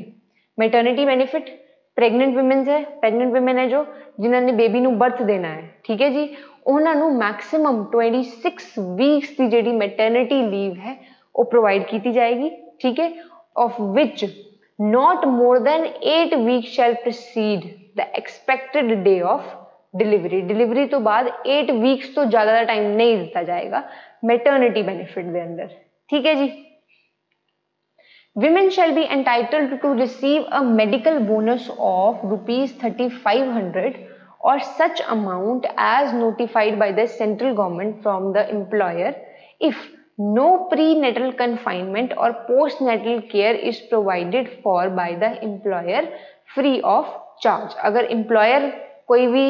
Maternity benefit pregnant womens है, pregnant women है जो जिन्होंने baby नू birth देना है, ठीक है जी, उन्होंने मैक्सिमम 26 वीक्स की जी मैटरनिटी लीव है वो प्रोवाइड की जाएगी। ठीक है, of which not more than 8 week shall proceed the expected day of delivery. Delivery तो बाद 8 वीक्स तो ज़्यादा टाइम नहीं दिता जाएगा मैटरनिटी बेनिफिट के अंदर। ठीक है जी, women shall be entitled to receive a medical bonus of ₹3500 और such amount as notified by the central government from the employer if no prenatal confinement और postnatal care is provided for by the employer free of charge. अगर employer कोई भी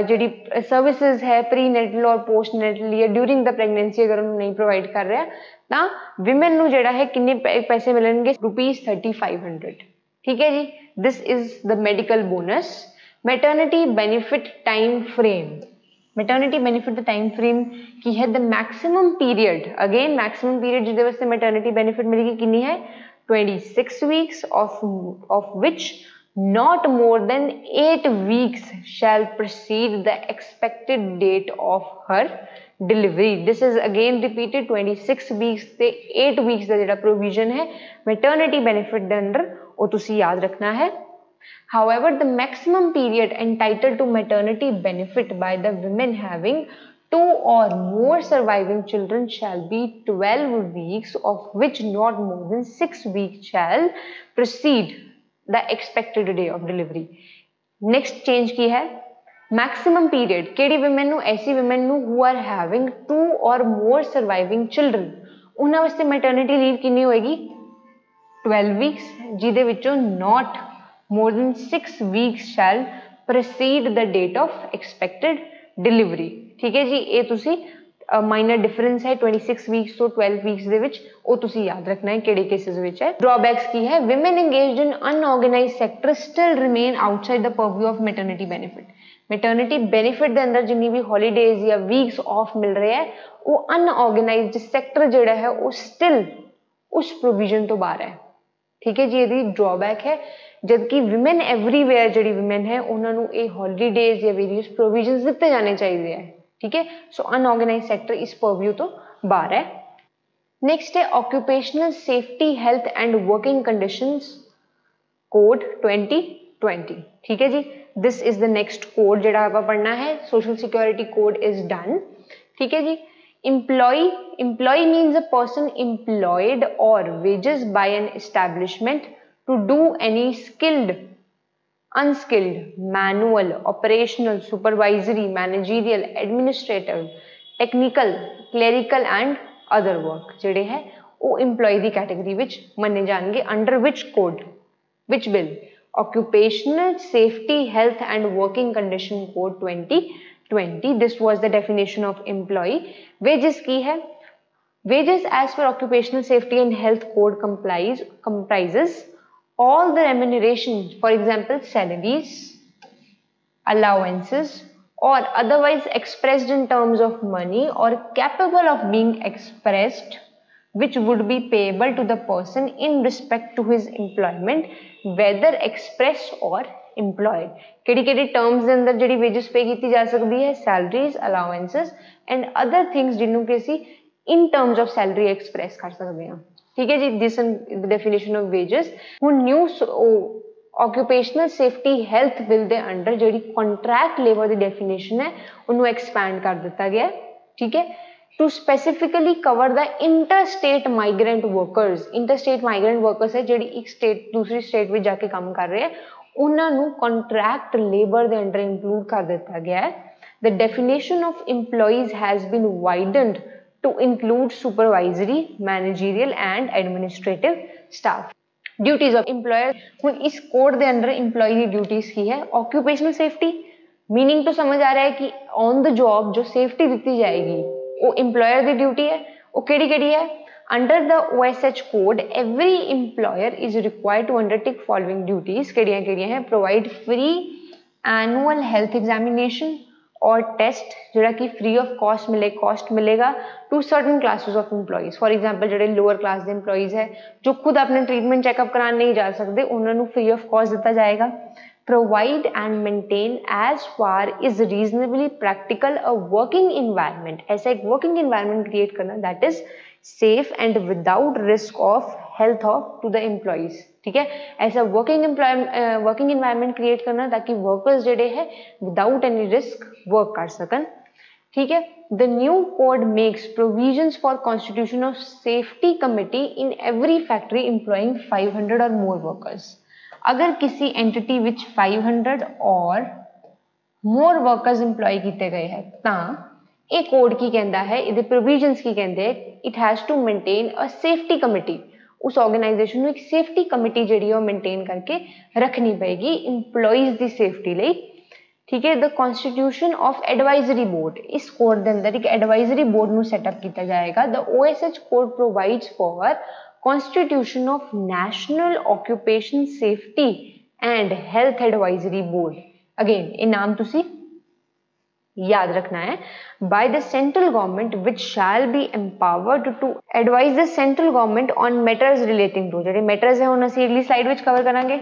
जी services है prenatal और postnatal या during the pregnancy अगर उन्होंने नहीं प्रोवाइड कर रहा तो विमेन नू जेड़ा है किन्ने पैसे मिलेंगे, ₹3500। ठीक है जी, this is the medical bonus. Maternity benefit time frame, maternity benefit the time frame की है the maximum period, again maximum period जिहदे वास्ते मैटरनिटी बेनिफिट मिलेगी किन्नी है 26 weeks of which not more than 8 weeks shall precede the expected date of her delivery। this is again repeated 26 weeks ਤੇ 8 weeks ਦਾ ਜਿਹੜਾ provision है maternity benefit ਦੇ ਅੰਦਰ ਉਹ ਤੁਸੀਂ याद रखना है। however the maximum period entitled to maternity benefit by the women having 2 or more surviving children shall be 12 weeks of which not more than 6 weeks shall precede the expected day of delivery। next change की है maximum period, केड़ी women नू, ऐसी women नू who are having 2 or more surviving children उन्हां वास्ते maternity leave किन्नी होएगी 12 weeks, जिहदे विचों not more than 6 weeks shall precede the date of expected delivery। ठीक है जी, ये तुसी माइनर डिफरेंस है 26 वीक्स तो 12 वीक्स दे विच, वो तुसी याद रखना है केड़े केसेस विच है। ड्रॉबैक्स की है women engaged in unorganised sector still remain outside the purview of maternity benefit. Maternity benefit के अंदर जिन्नी भी हॉलीडेज या वीक्स ऑफ मिल रहे हैं वो अनऑर्गेनाइज्ड सेक्टर जिहड़ा है वो स्टिल उस प्रोविजन तो बाहर है। ठीक है जी, ये ड्रॉबैक है, जबकि विमेन एवरीवेयर जिहड़ी विमेन है उन्होंने ये हॉलीडेज या वेरियस प्रोविजन दिते जाने चाहिए है। ठीक है, सो अनऑर्गेनाइज सेक्टर इस परव्यू तो बार है। नेक्स्ट है occupational safety health and working conditions code 2020, ठीक है जी। This is the next code जिहड़ा आपां पढ़ना है। Social security code is done, ठीक है जी। employee means a person employed or wages by an establishment to do any skilled, unskilled, manual, operational, supervisory, managerial, administrative, technical, clerical and other work ਜਿਹੜੇ ਹੈ ਉਹ employee ਦੀ category ਵਿੱਚ ਮੰਨੇ ਜਾਣਗੇ under which code, which bill? Occupational Safety Health and Working Condition Code 2020. This was the definition of employee. Wages की है, wages as per Occupational Safety and Health Code comprises all the remuneration, for example salaries, allowances or otherwise expressed in terms of money or capable of being expressed, which would be payable to the person in respect to his employment, whether express or employed. किहड़ी terms के अंदर जिहड़ी wages पे की जा सकती है? salaries, allowances and other things जिन्हों के असी in terms of salary express कर सकते हैं, ठीक है जी। This the definition of wages. हुण new occupational safety health bill दे अंडर जिहड़ी कॉन्ट्रैक्ट लेबर की डेफिनेशन है उन्होंने एक्सपैंड कर दिता गया, ठीक है, to specifically cover the interstate migrant workers. Interstate migrant workers है जिहड़ी एक स्टेट दूसरी स्टेट में जाके काम कर रहे हैं, उन्होंने कॉन्ट्रैक्ट लेबर के अंडर इंक्लूड कर दिता गया है। The definition of employees has been widened to include supervisory, managerial and administrative staff. Duties of employer, हुण इस कोड के अंदर एम्प्लॉय की ड्यूटीज की है? ऑक्यूपेशनल सेफ्टी, मीनिंग तो समझ आ रहा है कि ऑन द जॉब जो सेफ्टी दी जाएगी वो एम्प्लॉयर की ड्यूटी है। वो केड़ी है? Under the OSH code every employer is required to undertake following duties. केड़ियां हैं? Provide free annual health examination और टेस्ट जोड़ा कि फ्री ऑफ कॉस्ट मिलेगा to certain classes of employees. For example जो लोअर क्लास के एम्प्लॉइज है जो खुद अपने ट्रीटमेंट चैकअप कराने नहीं जा सकते, उन्होंने फ्री ऑफ कॉस्ट दिता जाएगा। Provide and maintain as far is reasonably practical a working environment. ऐसा एक वर्किंग इन्वायरमेंट क्रिएट करना that is safe and without risk of health of to the employees, ठीक है। ऐसा वर्किंग इन्वायरमेंट क्रिएट करना ताकि वर्कर्स जोड़े हैं विदाउट एनी रिस्क वर्क कर सकन, ठीक है। The new code makes provisions for constitution of safety committee in every factory employing 500 और मोर वर्कर्स। अगर किसी एंटिटी विच 500 और मोर वर्कर्स एम्प्लॉय किए गए हैं तो ये कोड की कहता है, ये प्रोविजंस की कहते हैं, it has to maintain a safety committee. उस ऑर्गेनाइजेशन में एक सेफ्टी कमिटी जी मेनटेन करके रखनी पेगी इंप्लॉइज की सेफ्टी लिए, ठीक है। The constitution of advisory board, इस कोड के अंदर एक एडवाइजरी बोर्ड में सैटअप किया जाएगा। The OSH code provides for constitution of national occupation safety and health advisory board. Again ये नाम तुसी याद रखना है। By the central government which shall be empowered to advise the central government on matters relating to, जो matters है हम असी अगली स्लाइड में कवर करांगे,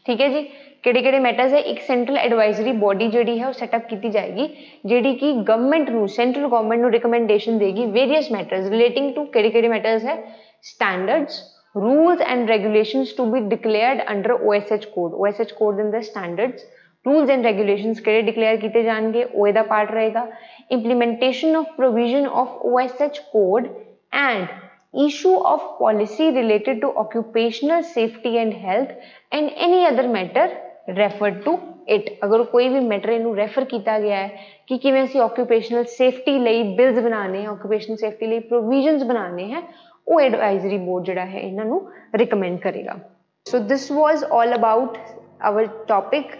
ठीक है जी। किहड़े मैटर्स है? एक सेंट्रल एडवाइजरी बॉडी जी है सैटअप की जाएगी जी कि गवर्नमेंट नू सेंट्रल गवर्नमेंट नू रिकमेंडेशन देगी वेरियस मैटर्स रिलेटिंग टू किहड़े मैटर्स है? Standards, rules and regulations to be declared under OSH code. OSH code के अंदर स्टैंडर्ड्स, रूल्स एंड रेगुलेशंस किहड़े डिक्लेयर किए जाएंगे वो इहदा पार्ट रहेगा। Implementation of provision of OSH code and issue of policy related to occupational safety and health and any other matter referred to it। अगर कोई भी मैटर इनू रेफर किया गया है कि किवें असी ऑक्यूपेशनल सेफ्टी लिए बिल्स बनाने हैं, ऑक्यूपेशनल सेफ्टी लिए प्रोविजनस बनाने हैं, वो एडवाइजरी बोर्ड जिहड़ा है इन्हां नू रिकमेंड करेगा। So this was all about our topic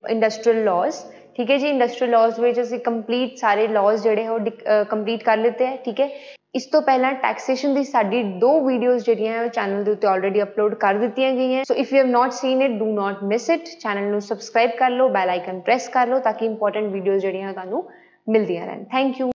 industrial laws, ठीक है जी। इंडस्ट्रियल लॉज में असी कंप्लीट सारे लॉज जिहड़े हैं वो कंप्लीट कर लेते हैं, ठीक है। इस तो पहला टैक्सेशन की साडी 2 वीडियोज़ जिहड़ियां चैनल के उत्ते ऑलरेडी अपलोड कर दित्तियां गई हैं। So if you have not seen it, do not miss it. Channel नू सबसक्राइब कर लो, बैल आइकन प्रेस कर लो ताकि इंपॉर्टेंट वीडियोज़ जिहड़ियां तुहानू मिलदियां रहन। Thank you.